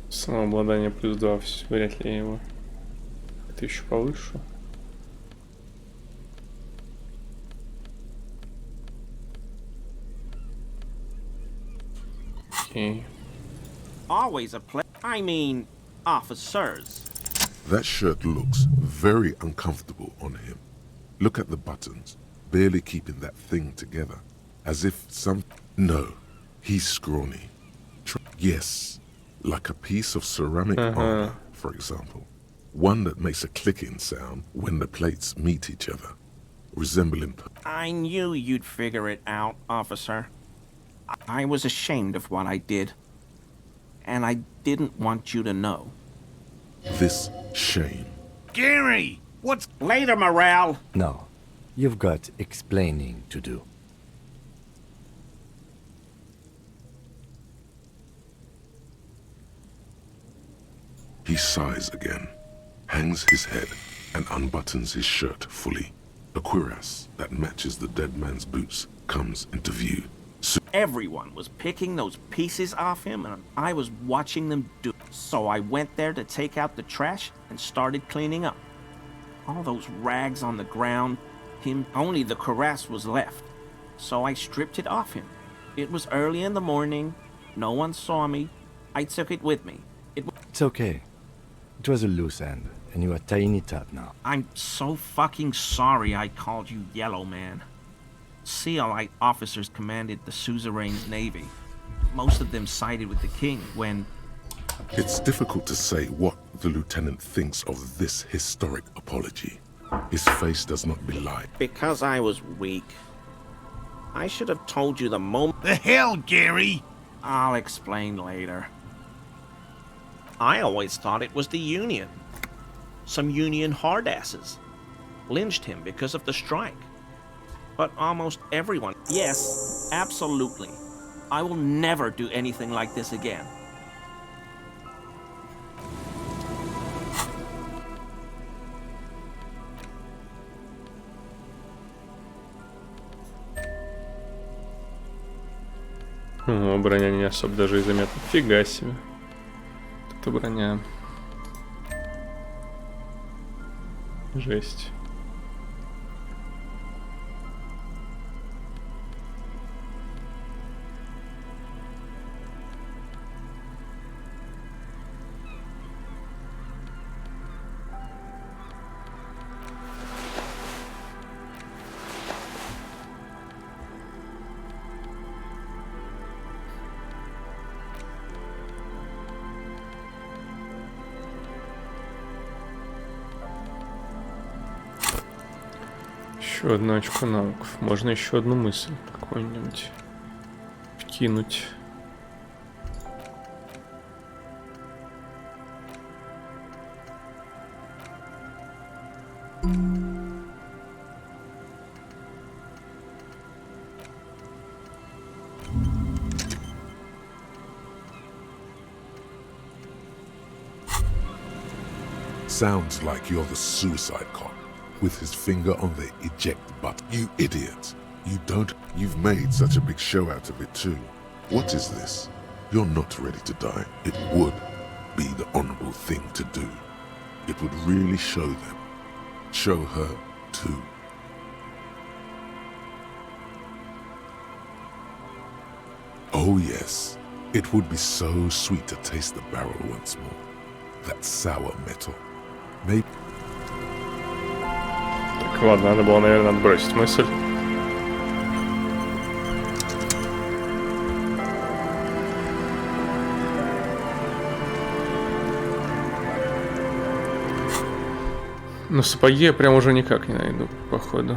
Самообладание плюс 2, вряд ли я его. Это еще повыше. Окей. Always a I mean, officers. That shirt looks very uncomfortable on him. Look at the buttons, barely keeping that thing together. As if some... No, he's scrawny. Yes, like a piece of ceramic armor, for example. One that makes a clicking sound when the plates meet each other, resembling... I knew you'd figure it out, officer. I was ashamed of what I did. And I didn't want you to know. This shame. Gary! What's... Later, Morale! No, you've got explaining to do. He sighs again, hangs his head, and unbuttons his shirt fully. A cuirass that matches the dead man's boots comes into view. Everyone was picking those pieces off him, and I was watching them do it. So I went there to take out the trash and started cleaning up. All those rags on the ground, only the cuirass was left. So I stripped it off him. It was early in the morning. No one saw me. I took it with me. It's okay. It was a loose end, and you're tying it up now. I'm so fucking sorry I called you Yellow Man. Seolite officers commanded the suzerain's navy. Most of them sided with the king when... It's difficult to say what the lieutenant thinks of this historic apology. His face does not belie. Because I was weak. I should have told you the moment... The hell, Gary? I'll explain later. I always thought it was the Union. Some Union hardasses lynched him because of the strike. But almost everyone... Yes, absolutely. I will never do anything like this again. О, броня не особо даже и заметна. Фига себе. Это броня. Жесть. Еще одно очко навыков. Можно еще одну мысль какую-нибудь вкинуть. Sounds like you're the suicide cop, with his finger on the eject button. You idiot. You don't... You've made such a big show out of it too. What is this? You're not ready to die. It would be the honorable thing to do. It would really show them. Show her too. Oh yes. It would be so sweet to taste the barrel once more. That sour metal. Maybe... Так, ладно, надо было, наверное, отбросить мысль. Но сапоги я прям уже никак не найду, походу.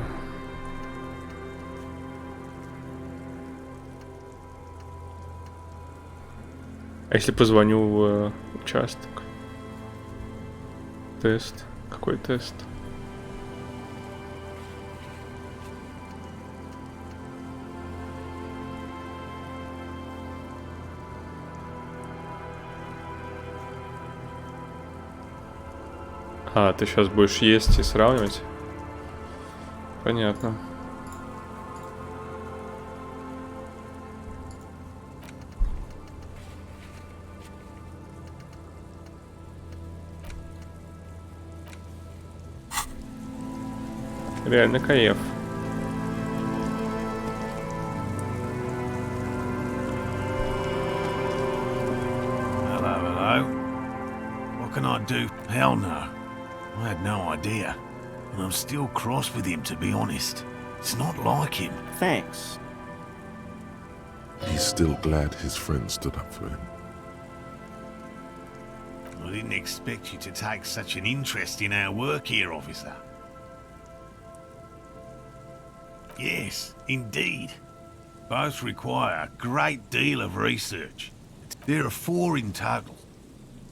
А если позвоню в участок? Тест. Какой тест? А, ты сейчас будешь есть и сравнивать? Понятно. Реально кайф. Hello, hello. What can I do? Hell no. I had no idea. And I'm still cross with him, to be honest. It's not like him. Thanks. He's still glad his friend stood up for him. I didn't expect you to take such an interest in our work here, officer. Yes, indeed. Both require a great deal of research. There are 4 in total.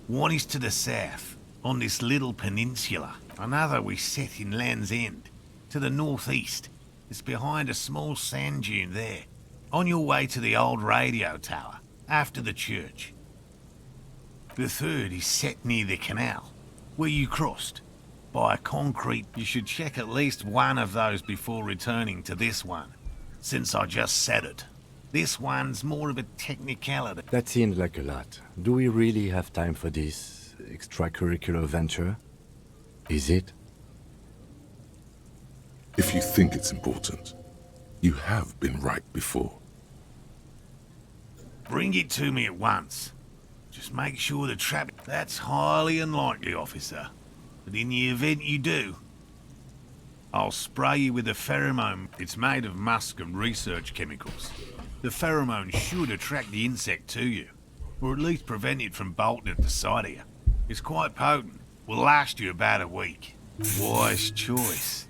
One is to the south, on this little peninsula. Another we set in Land's End. To the northeast, it's behind a small sand dune there. On your way to the old radio tower, after the church. The third is set near the canal, where you crossed. By a concrete... You should check at least one of those before returning to this one, since I just said it. This one's more of a technicality. That seems like a lot. Do we really have time for this extracurricular venture? Is it? If you think it's important, you have been right before. Bring it to me at once. Just make sure the trap... That's highly unlikely, officer. But in the event you do, I'll spray you with a pheromone. It's made of musk and research chemicals. The pheromone should attract the insect to you, or at least prevent it from bolting at the sight of you. It's quite potent. Will last you about a week. Wise choice.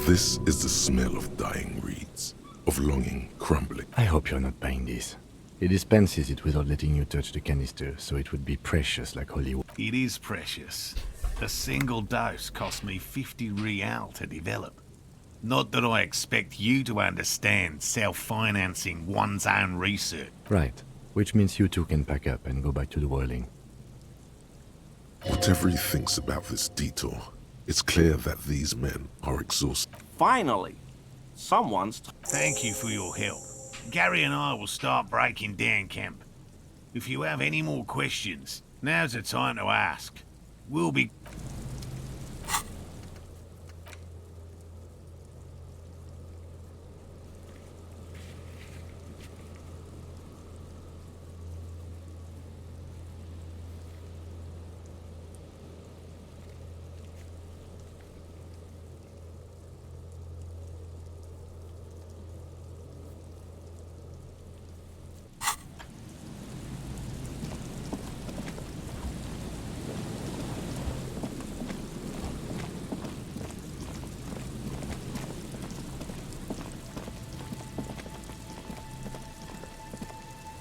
This is the smell of dying reeds, of longing crumbling. I hope you're not buying this. He dispenses it without letting you touch the canister, so it would be precious like holy water. It is precious. A single dose cost me 50 real to develop. Not that I expect you to understand self-financing one's own research. Right, which means you two can pack up and go back to the whirling. Whatever he thinks about this detour, it's clear that these men are exhausted. Finally, someone's... Thank you for your help. Gary and I will start breaking down camp. If you have any more questions, now's the time to ask. We'll be...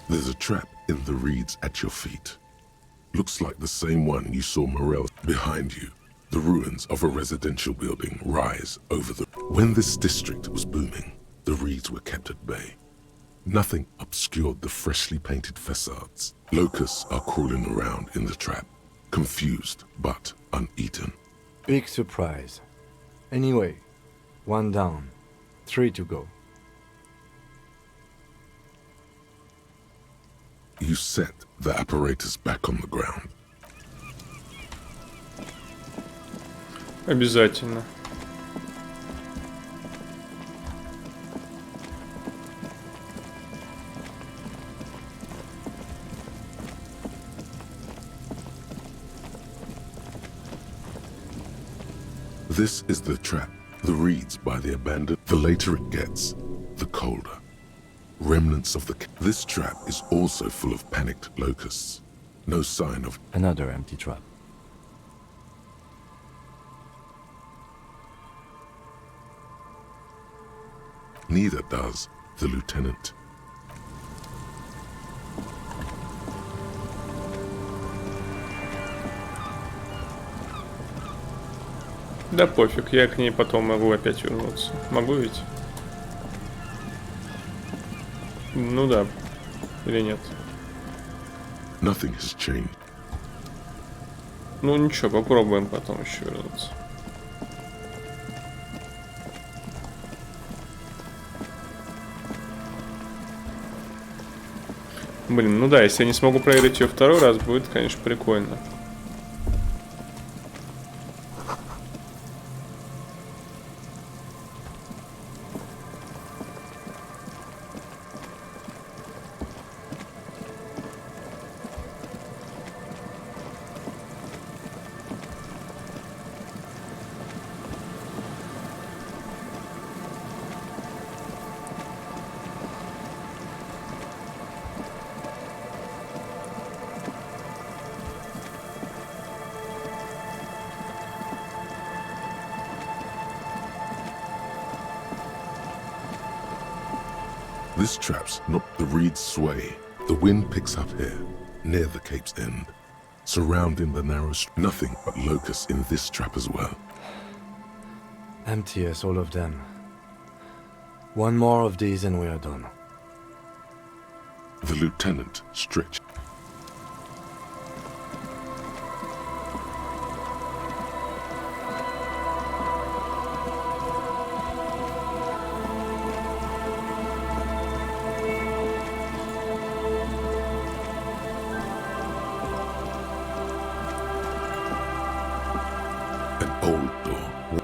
There's a trap in the reeds at your feet. Looks like the same one you saw Morel behind you. The ruins of a residential building rise over the... When this district was booming, the reeds were kept at bay. Nothing obscured the freshly painted facades. Locusts are crawling around in the trap, confused but uneaten. Big surprise. Anyway, 1 down, 3 to go. You set the apparatus back on the ground. Обязательно. This is the trap. The reeds by the abandoned. The later it gets, the colder. Remnants of the... This trap is also full of panicked locusts. No sign of... Another empty trap. Neither does the lieutenant. Да пофиг, я к ней потом могу опять вернуться. Могу ведь? Ну да. Или нет? Nothing has changed. Ну ничего, попробуем потом еще вернуться. Блин, ну да, если я не смогу проверить ее второй раз, будет, конечно, прикольно. This trap's not... The reeds sway. The wind picks up here, near the cape's end. Surrounding the narrow... Nothing but locusts in this trap as well. Empty as all of them. 1 more of these and we are done. The lieutenant stretched. An old door.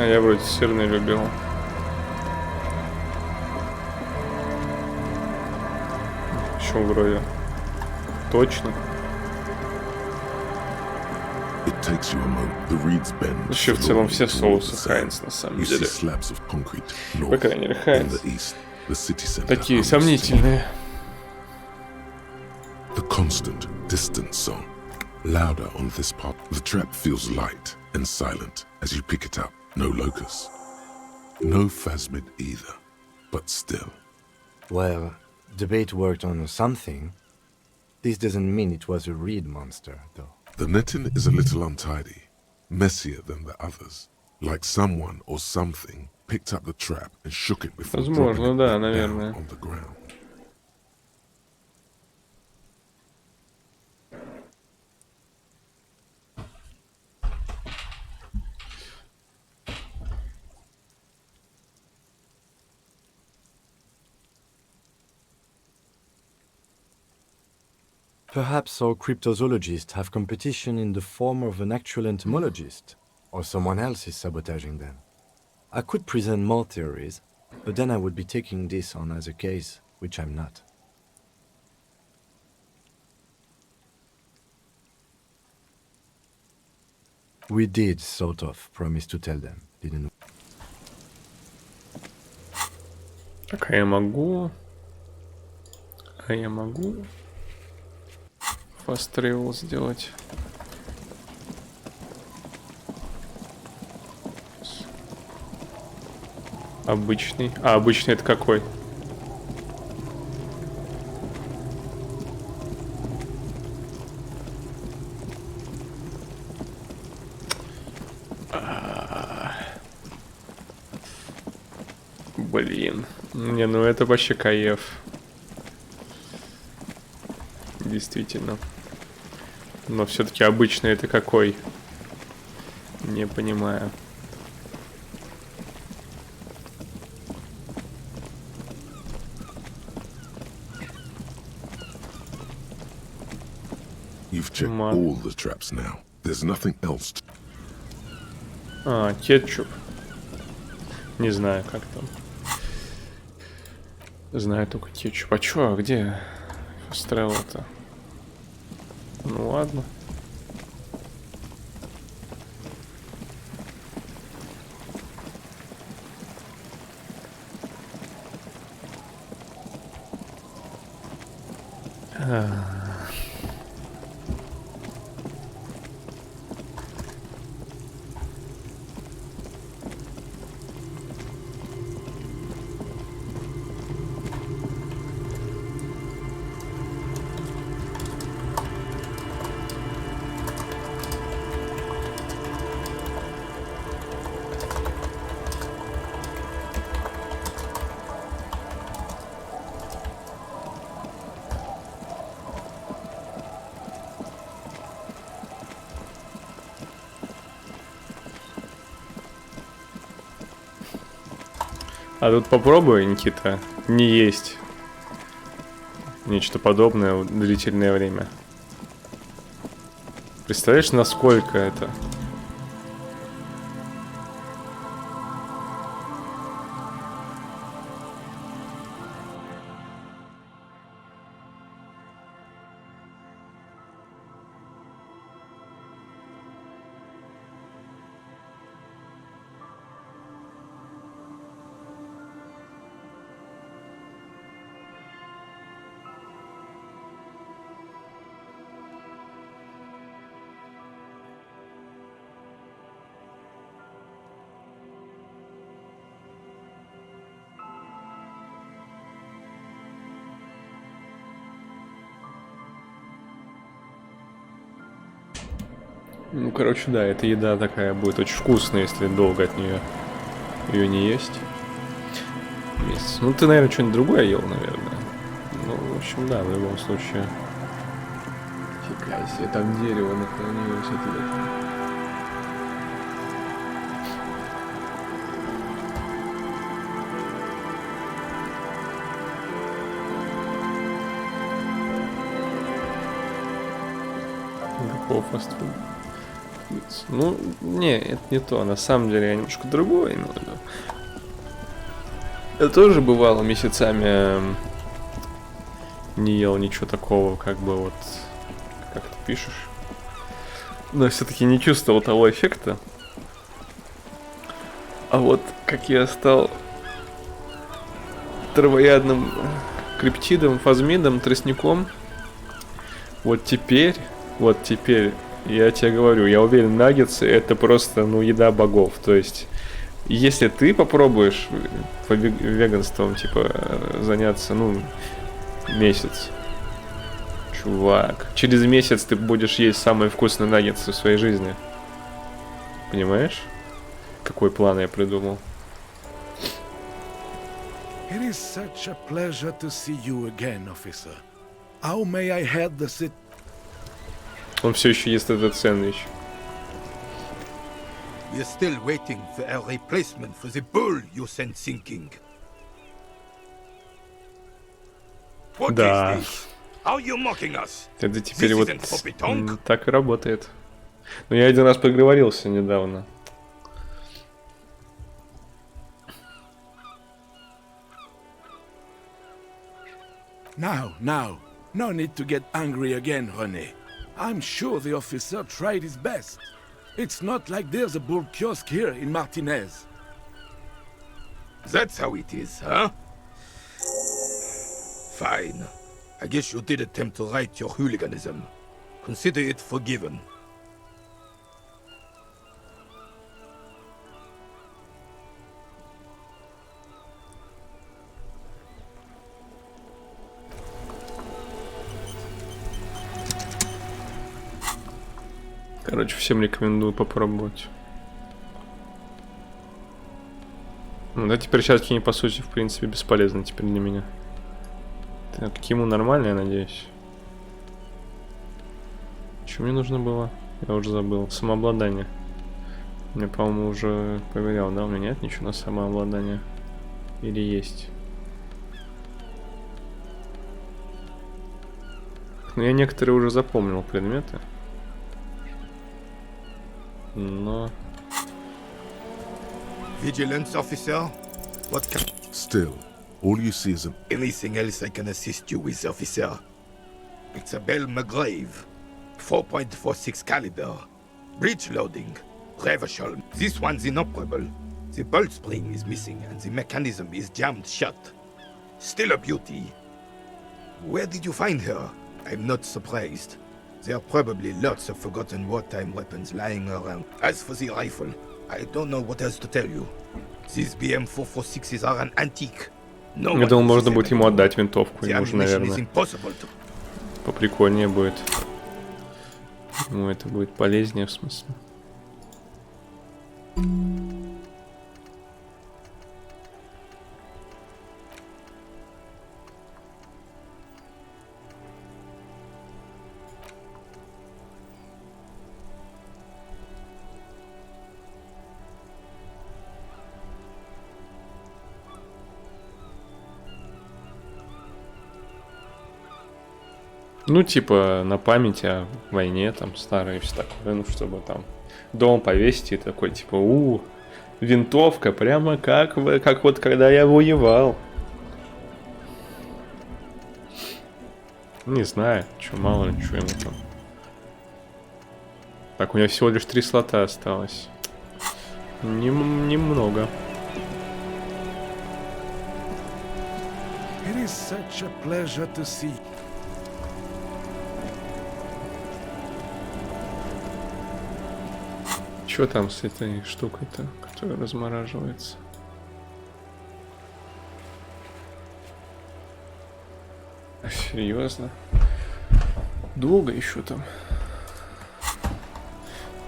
А я вроде сырный любил. Еще вроде. Точно. Еще в целом все соусы Хайнс на самом деле. По крайней мере Хайнс. Такие сомнительные. The constant, distant song, louder on this part. The trap feels light and silent as you pick it up. No locus, no phasmid either, but still. Well, the bait worked on something. This doesn't mean it was a reed monster, though. The netting is a little untidy, messier than the others. Like someone or something picked up the trap and shook it before dropping it да, down наверное. on the ground. Perhaps our cryptozoologists have competition in the form of an actual entomologist, or someone else is sabotaging them. I could present more theories, but then I would be taking this on as a case, which I'm not. We did sort of promise to tell them, didn't we? Так, а я могу... Fast travel сделать. Обычный. А, обычный это какой? Блин. Не, ну это вообще кайф. Действительно. Но все-таки обычный это какой? Не понимаю. You've checked all the traps now. There's nothing else. А, кетчуп. Не знаю, как там. Знаю только кетчуп. А чё, а где стрелла-то? Ну ладно. А тут попробуй, Никита, не есть нечто подобное в длительное время. Представляешь, насколько это? Ну, короче, да, эта еда такая будет очень вкусная, если долго от нее ее не есть. Месяц. Ну, ты, наверное, что-нибудь другое ел, наверное. Ну, в общем, да, в любом случае. Фига себе, там дерево наклонилось от ветра. Какого фастфуда? Яичница. Ну, не, это не то. На самом деле я немножко другое имел в виду. Я тоже бывало месяцами не ел ничего такого, как бы вот, как ты пишешь. Но все-таки не чувствовал того эффекта. А вот как я стал травоядным криптидом, фазмидом, тростником, вот теперь, я тебе говорю, я уверен, наггетсы это просто, ну, еда богов. То есть, если ты попробуешь веганством, типа, заняться, ну, месяц, чувак, через месяц ты будешь есть самые вкусные наггетсы в своей жизни. Понимаешь? Какой план я придумал? It is such a pleasure to see you again, officer. How may I help the city? Он все еще ест этот сэндвич. We're still waiting for a replacement for the bull you sent sinking. What Да. is this? Are you mocking us? Это теперь This вот isn't Poppy Tongue. так и работает. Но я один раз проговорился недавно. Now. No need to get angry again, René. I'm sure the officer tried his best. It's not like there's a bull kiosk here in Martinez. That's how it is, huh? Fine. I guess you did attempt to right your hooliganism. Consider it forgiven. Короче, всем рекомендую попробовать. Ну да, теперь сейчас не по сути, в принципе, бесполезно теперь для меня. Так, ему нормально, я надеюсь. Что мне нужно было? Я уже забыл. Самообладание. Мне, по-моему, уже проверял, да? У меня нет ничего на самообладание? Или есть? Ну, я некоторые уже запомнил предметы. Но... Vigilance, officer? What can... Still, all you see is a... Anything else I can assist you with, officer? It's a Bell McGrave. 4.46 caliber. Breech loading. Reversion. This one's inoperable. The bolt spring is missing and the mechanism is jammed shut. Still a beauty. Where did you find her? I'm not surprised. There are probably lots of forgotten wartime weapons lying around. As for the rifle, I don't know what else to tell you. These BM-446s are an antique. No Я думал, можно будет ему отдать винтовку, ему уже, наверное, to... поприкольнее будет. Ну, это будет полезнее, в смысле. Ну, типа, на память о войне, там, старой и все такое, ну, чтобы там дом повесить и такой, типа, винтовка, прямо как вот когда я воевал. Не знаю, что мало ли, что ему там. Так, у меня всего лишь 3 слота осталось. Немного. It is such a pleasure to see. Что там с этой штукой-то, которая размораживается? Серьезно? Долго еще там?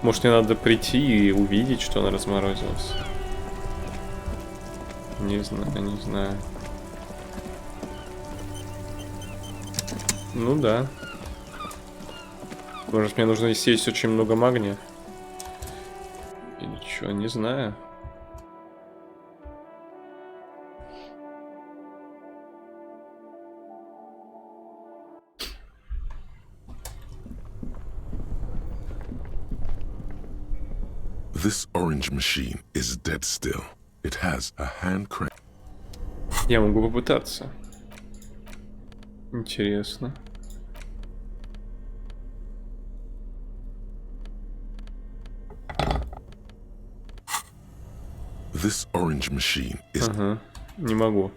Может, мне надо прийти и увидеть, что она разморозилась? Не знаю. Ну да. Может, мне нужно съесть очень много магния? Или что, не знаю. This orange machine is dead still. It has a hand crank. Я могу попытаться. Интересно. This orange machine is... Ага, не могу.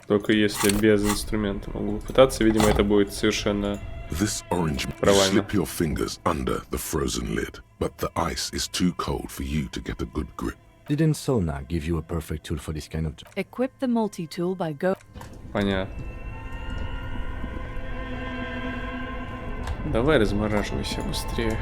Только если без инструмента могу попытаться. Видимо, это будет совершенно This orange... провально. Slip your fingers under the frozen lid, but the ice is too cold for you to get a good grip. Didn't Sona give you a perfect tool for this kind of job? Equip the multi-tool by go... Понятно. Давай размораживайся быстрее.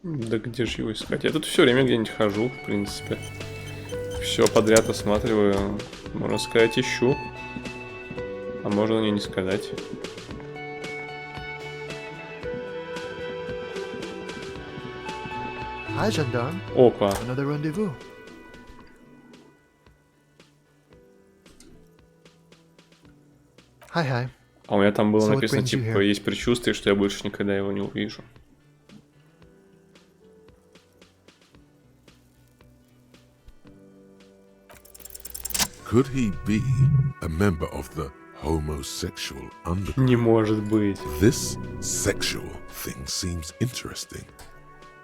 Да где же его искать? Я тут все время где-нибудь хожу, в принципе. Все подряд осматриваю. Можно сказать, ищу. А можно и не сказать. Hi, gendarme. Опа. Another rendezvous. Hi. А у меня там было So what написано, brings you типа, here? есть предчувствие, что я больше никогда его не увижу. Could he be a member of the homosexual underground? Не может быть. This sexual thing seems interesting.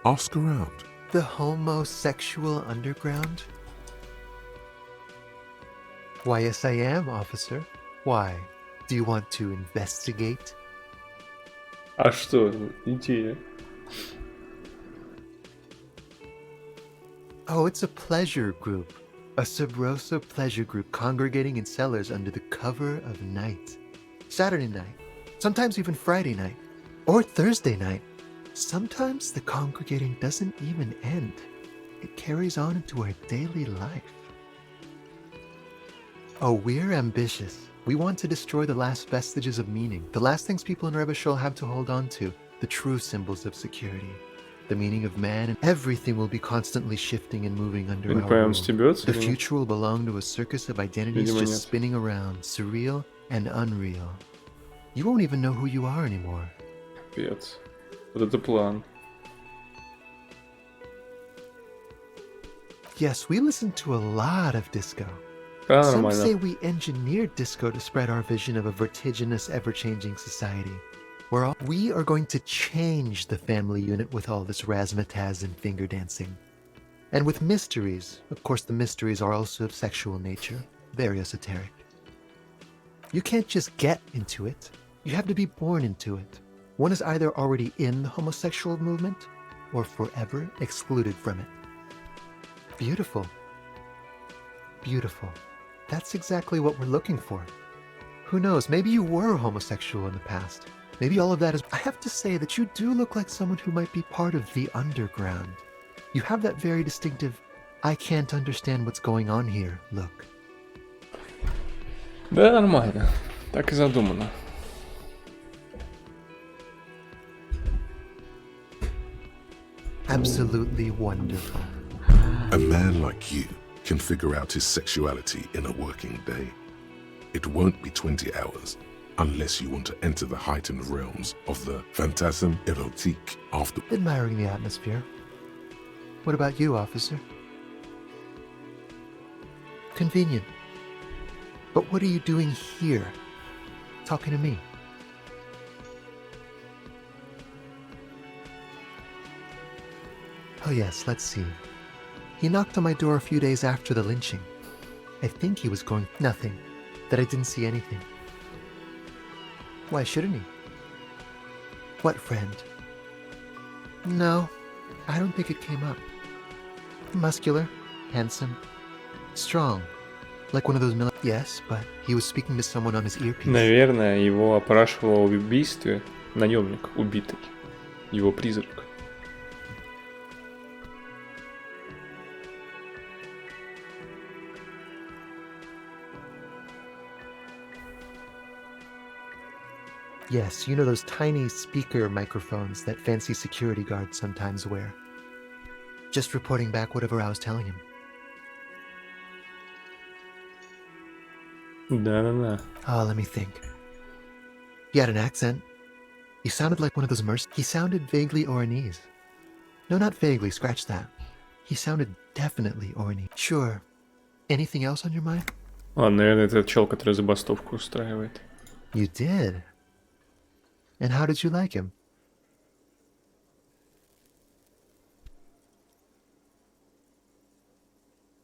Ask around. The homosexual underground? Why, yes, I am, officer. Why? Do you want to investigate? А что? Идея. Oh, it's a pleasure group. A Sabroso pleasure group congregating in cellars under the cover of night. Saturday night. Sometimes even Friday night. Or Thursday night. Sometimes the congregating doesn't even end. It carries on into our daily life. Oh, we're ambitious. We want to destroy the last vestiges of meaning, the last things people in Rebeshul have to hold on to, the true symbols of security, the meaning of man, and everything will be constantly shifting and moving under our rule. The future will belong to a circus of identities just spinning around, surreal and unreal. You won't even know who you are anymore. Капец. Вот это план. Yes, we listen to a lot of disco. Да, Some нормально. say we engineered disco to spread our vision of a vertiginous, ever-changing society. Where we are going to change the family unit with all this razzmatazz and finger dancing. And with mysteries. Of course, the mysteries are also of sexual nature. Very esoteric. You can't just get into it. You have to be born into it. One is either already in the homosexual movement or forever excluded from it. Beautiful. Beautiful. That's exactly what we're looking for. Who knows, maybe you were homosexual in the past. Maybe all of that is... I have to say that you do look like someone who might be part of the underground. You have that very distinctive, I can't understand what's going on here look. Да, нормально. Так и задумано. Absolutely wonderful. A man like you can figure out his sexuality in a working day. It won't be 20 hours unless you want to enter the heightened realms of the phantasm erotique after... Admiring the atmosphere. What about you, officer? Convenient. But what are you doing here? Talking to me? Oh yes, let's see. He knocked on my door a few days after the lynching. I think he was going... Nothing. That I didn't see anything. Why shouldn't he? What friend? No, I don't think it came up. Muscular, handsome, strong. Like one of those Yes, but he was speaking to someone on his earpiece. Наверное, его опрашивал об убийстве наемник убитый. его призрак. Yes, you know those tiny speaker microphones that fancy security guards sometimes wear. Just reporting back whatever I was telling him. Да-да-да. Oh, let me think. He had an accent. He sounded like one of those He sounded vaguely Oranese. No, not vaguely, scratch that. He sounded definitely Oranese. Sure. Anything else on your mind? Ладно, наверное, это чел, который забастовку устраивает. You did? And how did you like him?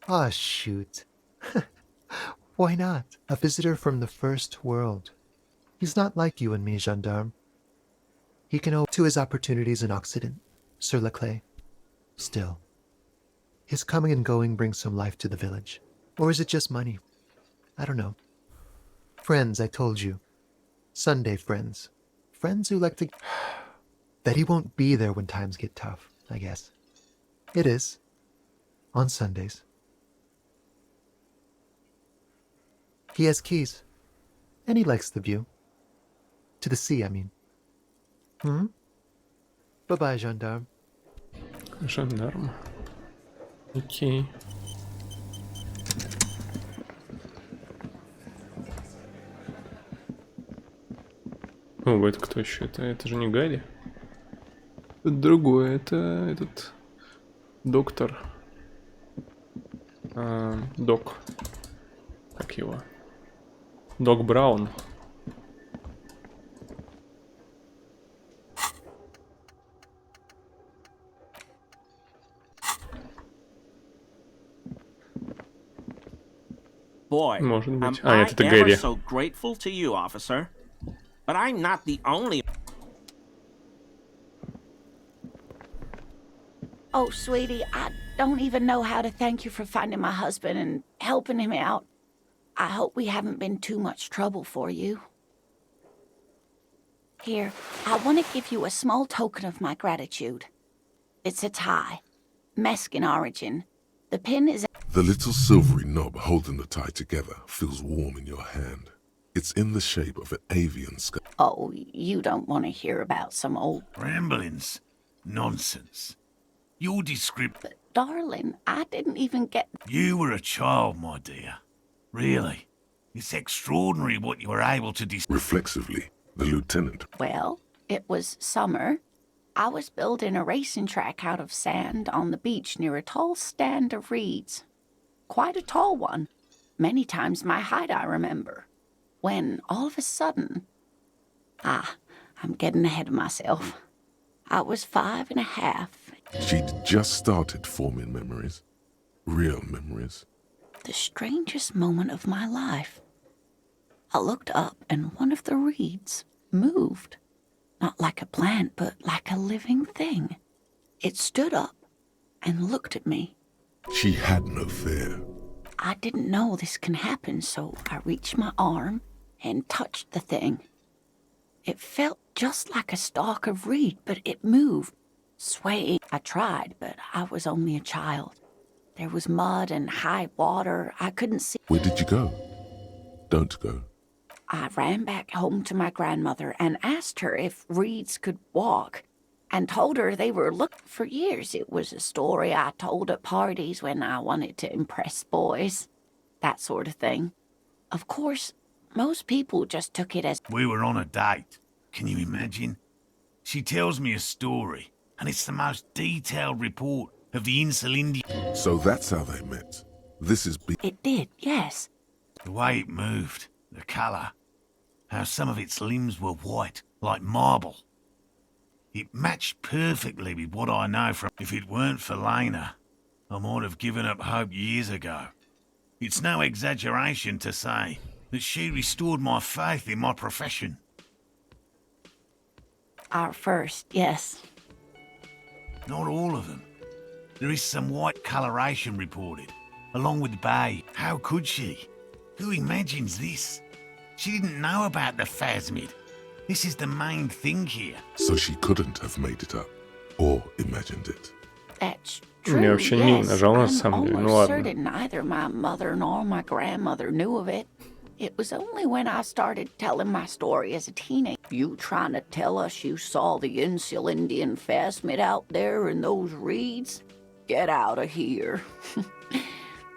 Ah, shoot. Why not? A visitor from the first world. He's not like you and me, gendarme. He can owe to his opportunities in Occident, Sur la Clé. Still, his coming and going brings some life to the village. Or is it just money? I don't know. Friends, I told you. Sunday friends. Friends who like to... That he won't be there when times get tough, I guess. It is. On Sundays. He has keys. And he likes the view. To the sea, I mean. Bye-bye, gendarme. Жандарм. Окей. О, это кто еще? Это же не Гарри. Это другое. Это этот... Доктор. Док. Как его? Док Браун. Boy, Может быть. am Нет, это I ever Гэри. so grateful to you, officer. But I'm not the only... Oh, sweetie, I don't even know how to thank you for finding my husband and helping him out. I hope we haven't been too much trouble for you. Here, I want to give you a small token of my gratitude. It's a tie. Mexican origin. The pin is... The little silvery knob holding the tie together feels warm in your hand. It's in the shape of an avian skull. Oh, you don't want to hear about some old... Ramblings. Nonsense. Your description... Darling, I didn't even get... You were a child, my dear. Really. It's extraordinary what you were able to Reflexively, the lieutenant... Well, it was summer. I was building a racing track out of sand on the beach near a tall stand of reeds. Quite a tall one. Many times my height, I remember. When, all of a sudden... I'm getting ahead of myself. I was 5.5. She'd just started forming memories. Real memories. The strangest moment of my life. I looked up and one of the reeds moved. Not like a plant, but like a living thing. It stood up and looked at me. She had no fear. I didn't know this can happen, so I reached my arm and touched the thing. It felt just like a stalk of reed, but it moved, swaying. I tried, but I was only a child. There was mud and high water. I couldn't see. Where did you go? Don't go. I ran back home to my grandmother and asked her if reeds could walk, and told her they were looking for years. It was a story I told at parties when I wanted to impress boys. That sort of thing. Of course, most people just took it as... We were on a date. Can you imagine? She tells me a story, and it's the most detailed report of the Insulindia. So that's how they met. This is... It did, yes. The way it moved, the colour, how some of its limbs were white, like marble. It matched perfectly with what I know from... If it weren't for Lena, I might have given up hope years ago. It's no exaggeration to say that she restored my faith in my profession. Our first, yes. Not all of them. There is some white coloration reported, along with the bay. How could she? Who imagines this? She didn't know about the phasmid. This is the main thing here. So she couldn't have made it up or imagined it. That's Мне true, вообще не yes. нажал на I'm самом деле, ну almost ладно. certain neither my mother nor my grandmother knew of it. It was only when I started telling my story as a teenager. You trying to tell us you saw the Insul Indian phasmid out there in those reeds? Get out of here.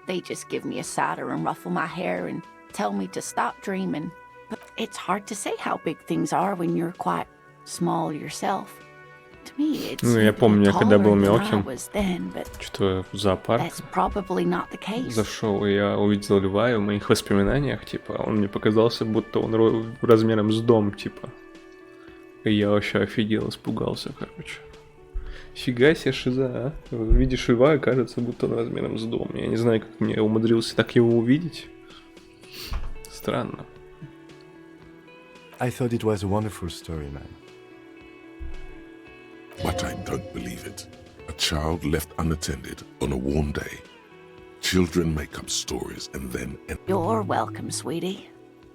They just give me a cider and ruffle my hair and tell me to stop dreaming. But it's hard to say how big things are when you're quite small yourself. To me, it's Ну, я помню, я когда был мелким, then, but что в зоопарк that's probably not the case. зашел, и я увидел льва, и в моих воспоминаниях, типа, он мне показался, будто он размером с дом, типа. И я вообще офигел, испугался, короче. Фига себе шиза, а? Видишь льва, и кажется, будто он размером с дом. Я не знаю, как мне умудрился так его увидеть. Странно. I thought it was a wonderful story, man. But I don't believe it. A child left unattended on a warm day. Children make up stories and then... You're welcome, sweetie.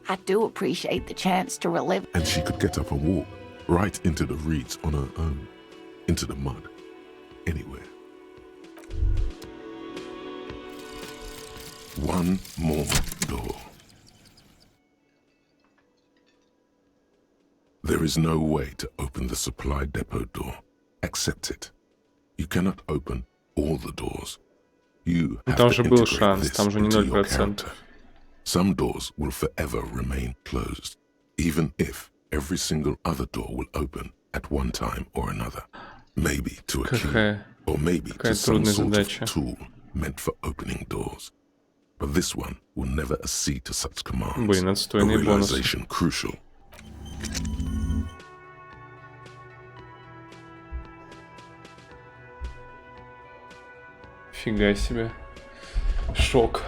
I do appreciate the chance to relive. And she could get up and walk right into the reeds on her own. Into the mud. Anywhere. One more door. There is no way to open the supply depot door. Accept it. You cannot open all the doors. You have Там to же был integrate шанс, this там же не into your 0%. character. Some doors will forever remain closed, even if every single other door will open at one time or another. Maybe to a key, or maybe to some sort of tool meant for opening doors. But this one will never accede to such commands. Блин, отстойный бонус. Realization crucial. Фига себе. Шок.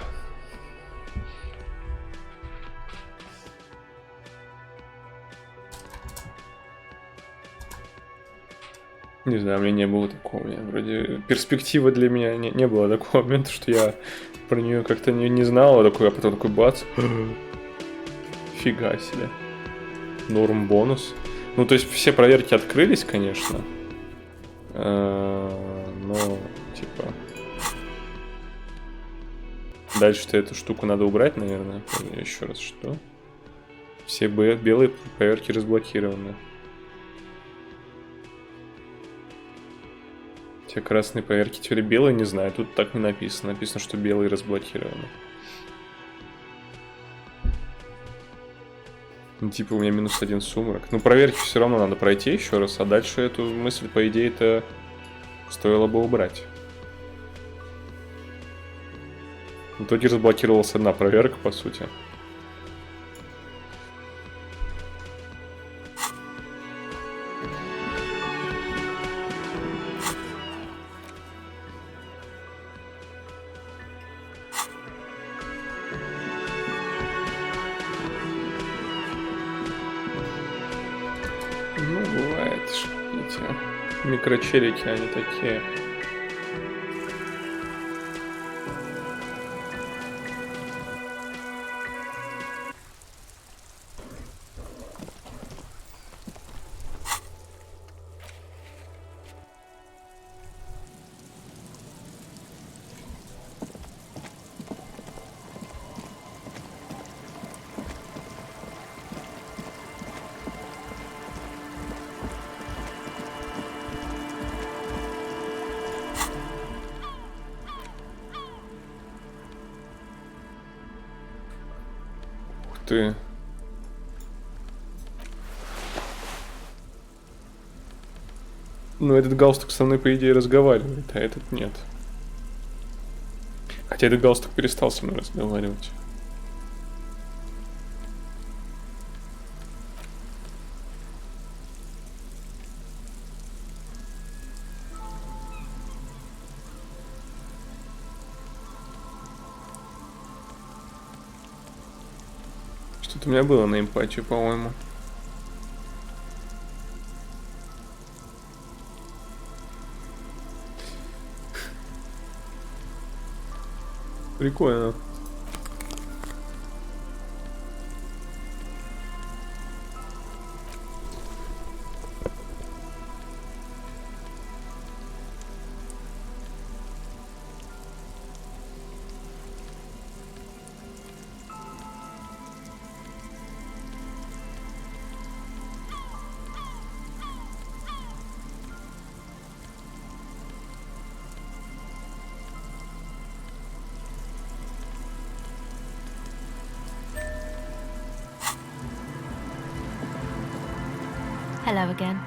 Не знаю, у меня не было такого. Вроде перспектива для меня не было такого момента, что я про нее как-то не знал, а потом такой бац. Фига себе. Норм бонус. Ну, то есть все проверки открылись, конечно. Но, типа... Дальше-то эту штуку надо убрать, наверное. Еще раз, что? Все белые проверки разблокированы. Те красные проверки теперь белые, не знаю. Тут так не написано. Написано, что белые разблокированы. Ну, типа у меня -1 сумрак. Ну, проверки все равно надо пройти еще раз. А дальше эту мысль, по идее-то, стоило бы убрать. В итоге разблокировалась одна проверка, по сути. Ну, бывает, что эти микрочелики, они такие. Ты. Ну, этот галстук со мной, по идее, разговаривает, а этот нет. Хотя этот галстук перестал со мной разговаривать. Что-то у меня было на эмпатию, по-моему. Прикольно. Hello again.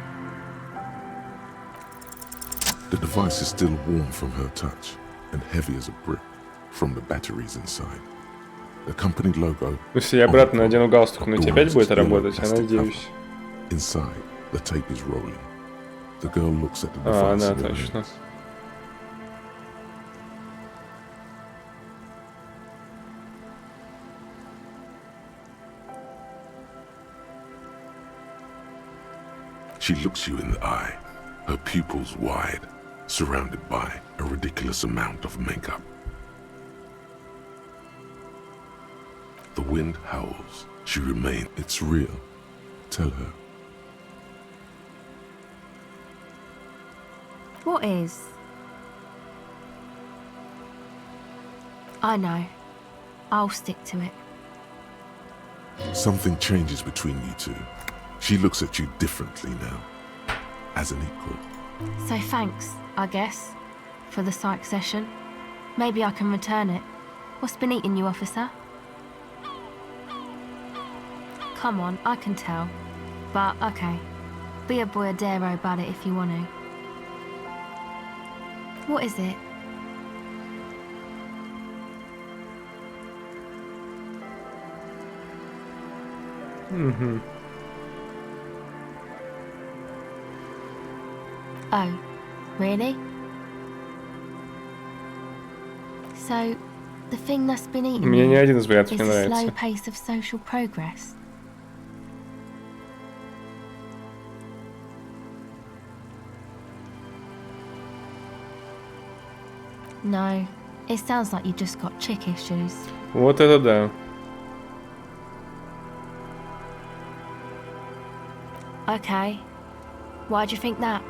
The device is still warm from her touch and heavy as a brick from the batteries inside. The company logo. Если я обратно надену галстук, но тебе опять будет работать, я надеюсь. Inside, the tape is rolling. The girl looks at the device. Да, точно. She looks you in the eye, her pupils wide, surrounded by a ridiculous amount of makeup. The wind howls. She remains. It's real. Tell her. What is? I know. I'll stick to it. Something changes between you two. She looks at you differently now, as an equal. So thanks, I guess, for the psych session. Maybe I can return it. What's been eating you, officer? Come on, I can tell. But, okay. Be a boyadero about it if you want to. What is it? Mm-hmm. Oh, really? So, the thing that's been eating Мне ни you один из вариантов is не the slow нравится. pace of social progress. No, it sounds like you've just got chick issues. Вот это да. Okay. Why do you think that?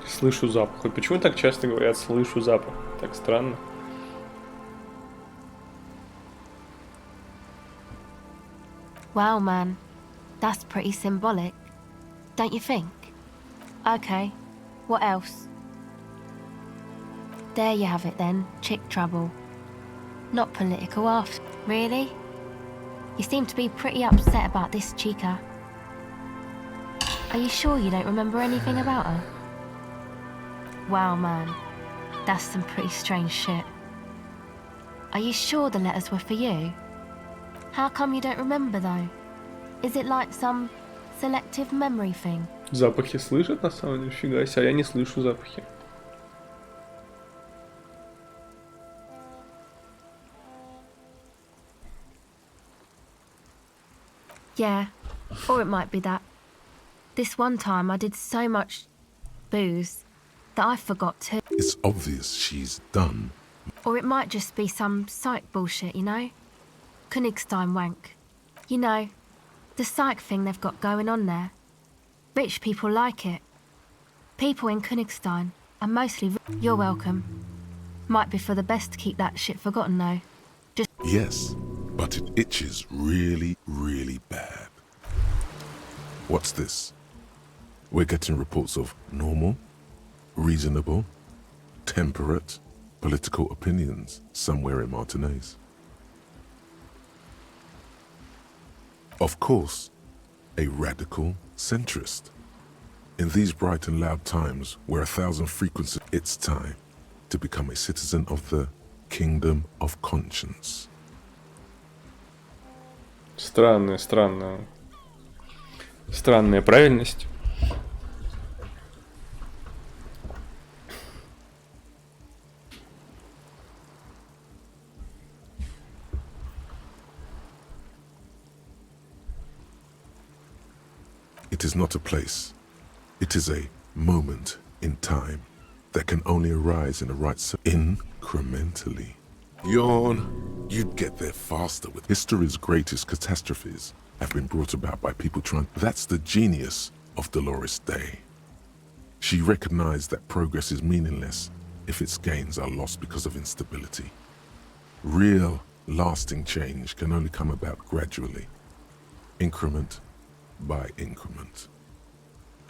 Слышу запах. И почему так часто говорят «слышу запах»? Так странно. Wow, man. That's pretty symbolic. Don't you think? Okay. What else? There you have it then. Chick trouble. Not political after. Really? You seem to be pretty upset about this chica. Are you sure you don't remember anything about her? Wow, man. That's some pretty strange shit. Are you sure the letters were for you? How come you don't remember, though? Is it like some selective memory thing? Запахи слышат на самом деле? Фига себе, а я не слышу запахи. Yeah, or it might be that. This one time I did so much booze that I forgot to. It's obvious she's done. Or it might just be some psych bullshit, you know? Königstein wank. You know, the psych thing they've got going on there. Rich people like it. People in Königstein are mostly... You're welcome. Might be for the best to keep that shit forgotten, though. Just... Yes, but it itches really, really bad. What's this? We're getting reports of normal, reasonable, temperate, political opinions somewhere in Martinez. Of course, a radical centrist. In these bright and loud times where 1,000 frequencies, it's time to become a citizen of the kingdom of conscience. Странная правильность. It is not a place. It is a moment in time that can only arise in the right incrementally. Yawn. You'd get there faster with history's greatest catastrophes have been brought about by people trying. That's the genius of Dolores Day. She recognized that progress is meaningless if its gains are lost because of instability. Real, lasting change can only come about gradually, increment by increment.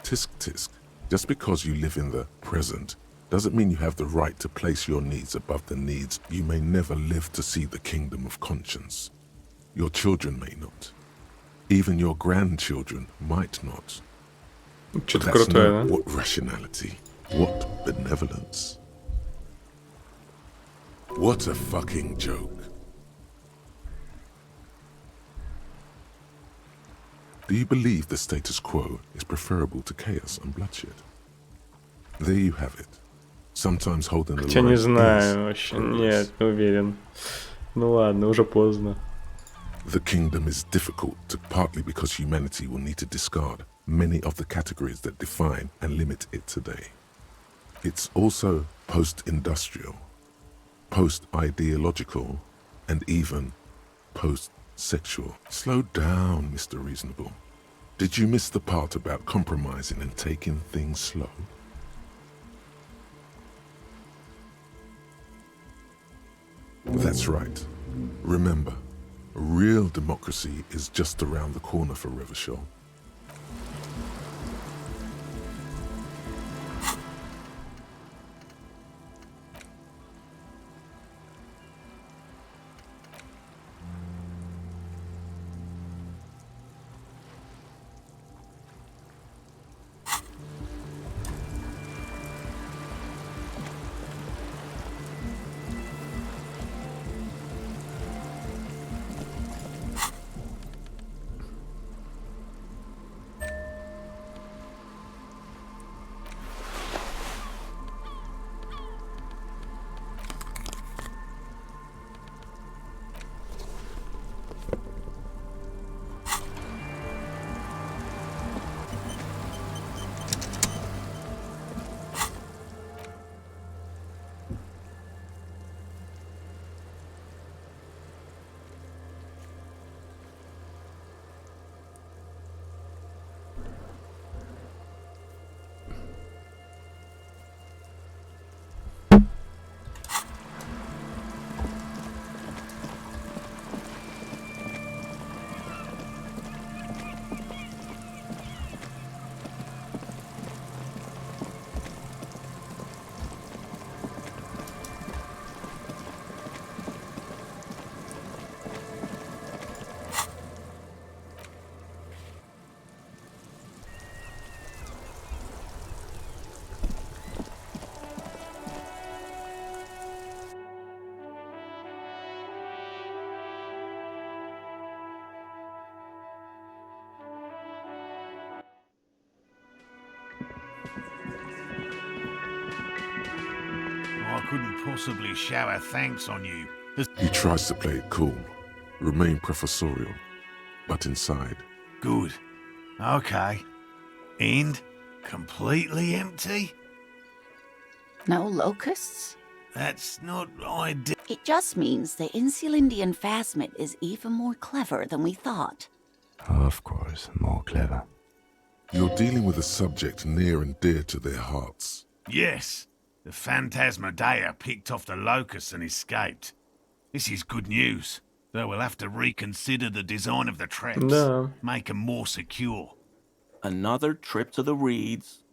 Tisk tisk. Just because you live in the present doesn't mean you have the right to place your needs above the needs. You may never live to see the kingdom of conscience. Your children may not. Even your grandchildren might not. Что-то But that's крутое, not да? what rationality, what benevolence. What a fucking joke. Do you believe the status quo is preferable to chaos and bloodshed? There you have it. Sometimes holding the Хотя line не is знаю, вообще progress. нет, не уверен. Ну ладно, уже поздно. The kingdom is difficult, partly because humanity will need to discard many of the categories that define and limit it today. It's also post-industrial, post-ideological, and even post-sexual. Slow down, Mr. Reasonable. Did you miss the part about compromising and taking things slow? That's right. Remember, real democracy is just around the corner for Revachol. I couldn't possibly shower thanks on you. He tries to play it cool, remain professorial, but inside. Good. Okay. And completely empty? No locusts? That's not ideal. It just means the Insulindian phasmid is even more clever than we thought. Of course, more clever. You're dealing with a subject near and dear to their hearts. Yes. The Phantasmadeia picked off the locusts and escaped. This is good news, though we'll have to reconsider the design of the traps. Да. Make them more secure. Another trip to the reeds.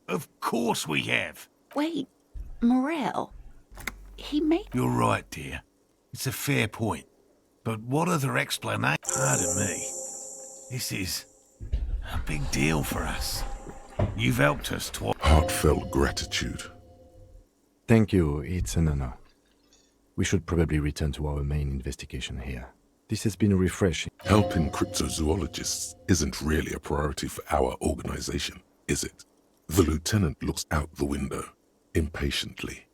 Of course we have. Wait, Morel. He made... You're right, dear. It's a fair point. But what other explanation? Pardon me. This is a big deal for us. You've helped us twice. Heartfelt gratitude. Thank you, it's an honor. We should probably return to our main investigation here. This has been refreshing. Helping cryptozoologists isn't really a priority for our organization, is it? The lieutenant looks out the window, impatiently.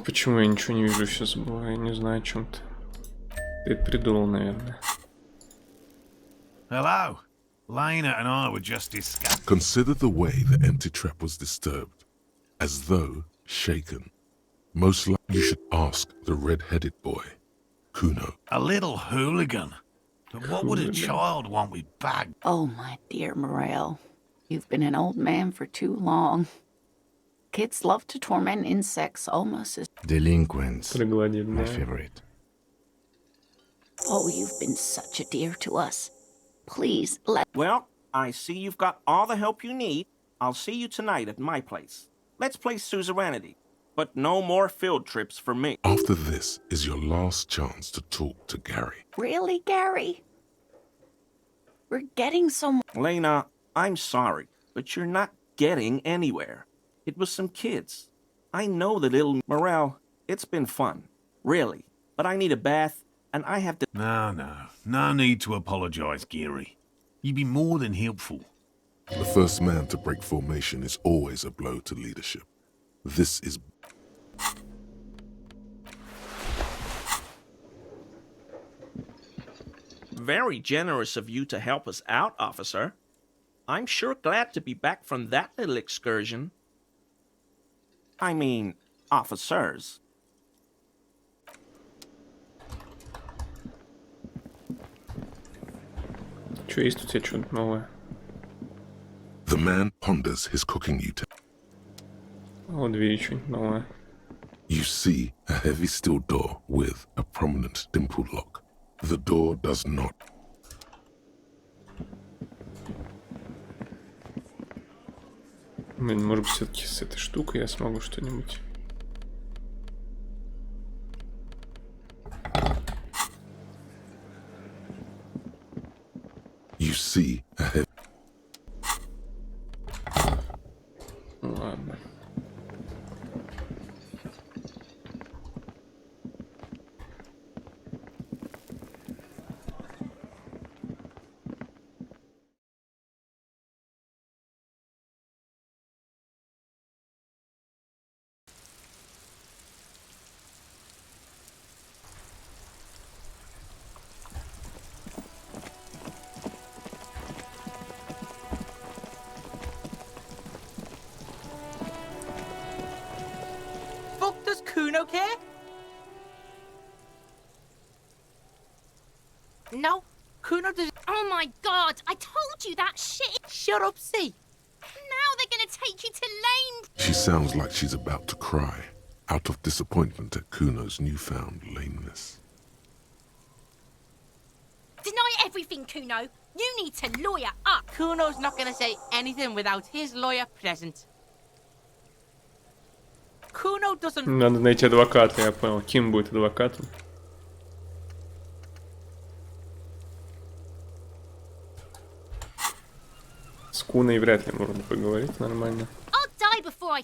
Почему я ничего не вижу, все забываю, я не знаю о чем-то. Ты это придумал, наверное. Hello. Lena and I were just discussing. Consider the way the empty trap was disturbed, as though shaken. Most likely you should ask the red-headed boy, Kuno. A little hooligan. But what would a child want with bugs? Oh, my dear Morel. You've been an old man for too long. Kids love to torment insects almost as... Delinquents. Проглотил, My да. favorite. Oh, you've been such a dear to us. Please, let... Well, I see you've got all the help you need. I'll see you tonight at my place. Let's play suzerainty. But no more field trips for me. After this is your last chance to talk to Gary. Really, Gary? We're getting some... Lena, I'm sorry, but you're not getting anywhere. It was some kids. I know the little... Morel, it's been fun. Really. But I need a bath, and I have to... No need to apologize, Geary. You'd be more than helpful. The first man to break formation is always a blow to leadership. This is... Very generous of you to help us out, officer. I'm sure glad to be back from that little excursion. I mean, officers. Что, есть у тебя что-то новое? The man ponders his cooking utensil. О, двери что-нибудь новое. You see a heavy steel door with a prominent dimpled lock. The door does not. Блин, может быть, все-таки с этой штукой я смогу что-нибудь. You see a heavy... Ладно. Fuck, does Kuno care? No, Kuno does. Oh my god, I told you that shit. Shut up, see. Now they're gonna take you to Lane. She sounds like she's about to cry, out of disappointment at Kuno's newfound lameness. Deny everything, Kuno. You need to lawyer up. Kuno's not gonna say anything without his lawyer present. Kuno doesn't... Надо найти адвоката, я понял. Ким будет адвокатом? С Куной вряд ли можно поговорить нормально. I'll die before I...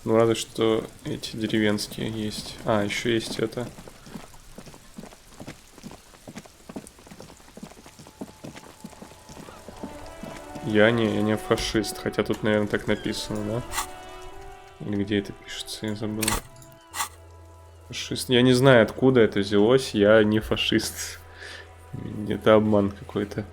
Ну, разве что эти деревенские есть. А, еще есть это. Я не фашист, хотя тут, наверное, так написано, да? Или где это пишется, я забыл. Фашист. Я не знаю, откуда это взялось, я не фашист. Это обман какой-то.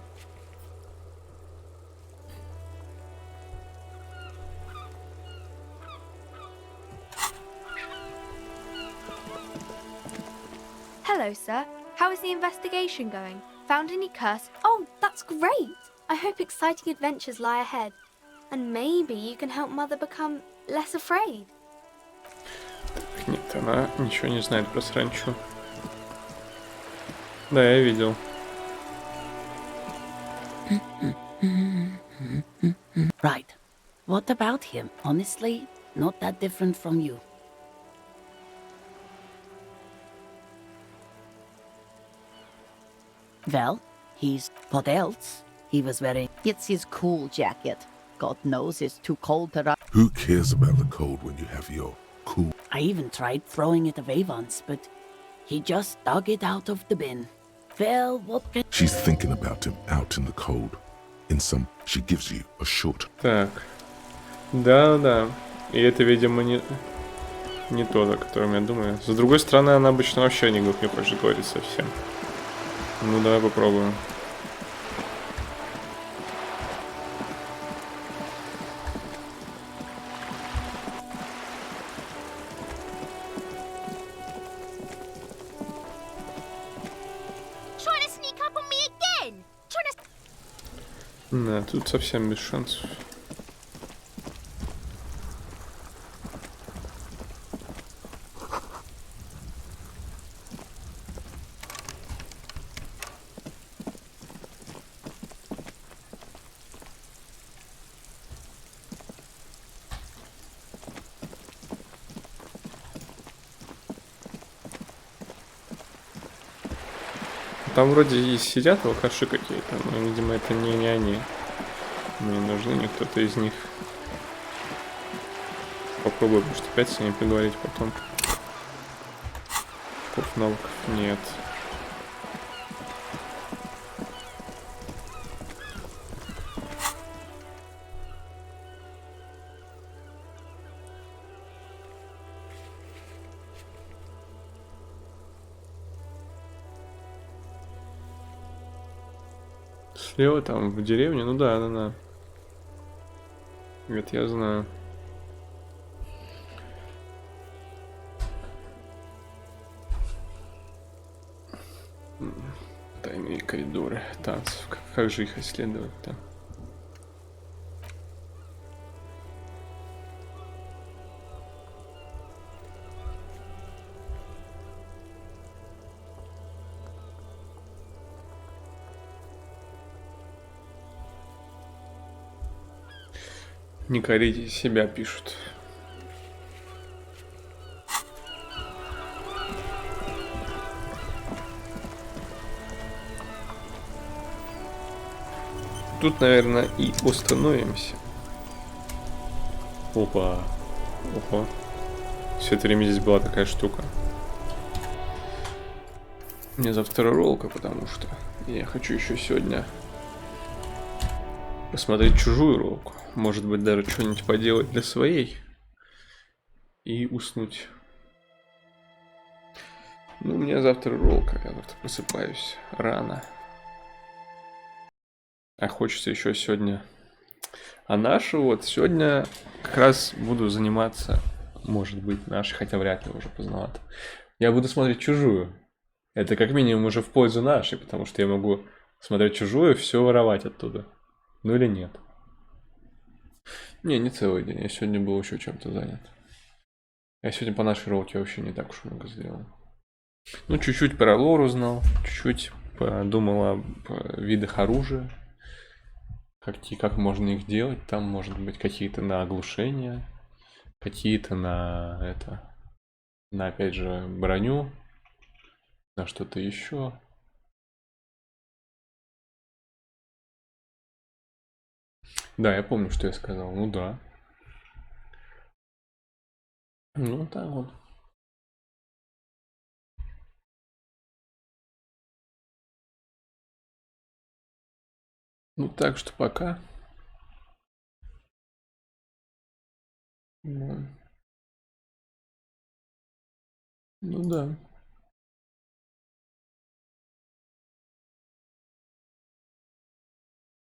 Hello, sir. How is the investigation going? Found any curse? Oh, that's great! I hope exciting adventures lie ahead. And maybe you can help Mother become less afraid. Так, нет, она ничего не знает про сранчу. Да, я видел. Right. What about him? Honestly, not that different from you. Well, he's... what else? He was wearing... It's his cool jacket. God knows it's too cold to run. Who cares about the cold when you have your cool... I even tried throwing it away once, but he just dug it out of the bin. Well, what can... She's thinking about him out in the cold. In some, she gives you a short... Так. Да. И это, видимо, не то, о котором я думаю. С другой стороны, она обычно вообще не хочет говорить совсем. Ну, давай попробуем. Да, тут совсем без шансов. Там вроде и сидят алкаши какие-то, но, видимо, это не они. Мне не нужны ни кто-то из них. Попробую, может, опять с ними поговорить потом. Каков навыков нет. Слева там в деревне, ну да, да. Это я знаю. Тайные коридоры танцев. Как же их исследовать-то? Не корите себя, пишут. Тут, наверное, и остановимся. Опа. Ого. Все это время здесь была такая штука. Мне завтра роллка, потому что я хочу еще сегодня посмотреть чужую роллку. Может быть, даже что-нибудь поделать для своей. И уснуть. Ну, у меня завтра роллка. Я завтра просыпаюсь рано. А хочется еще сегодня. А нашу вот сегодня как раз буду заниматься, может быть, нашей, хотя вряд ли уже поздновато. Я буду смотреть чужую. Это как минимум уже в пользу нашей, потому что я могу смотреть чужую и все воровать оттуда. Ну или нет? Не целый день. Я сегодня был еще чем-то занят. Я сегодня по нашей роллке вообще не так уж много сделал. Ну, чуть-чуть про лор узнал, чуть-чуть подумал об видах оружия. Как можно их делать? Там, может быть, какие-то на оглушение, какие-то на это, на, опять же, броню, на что-то еще. Да, я помню, что я сказал. Ну да. Ну, так вот. Ну, так что пока. Ну да.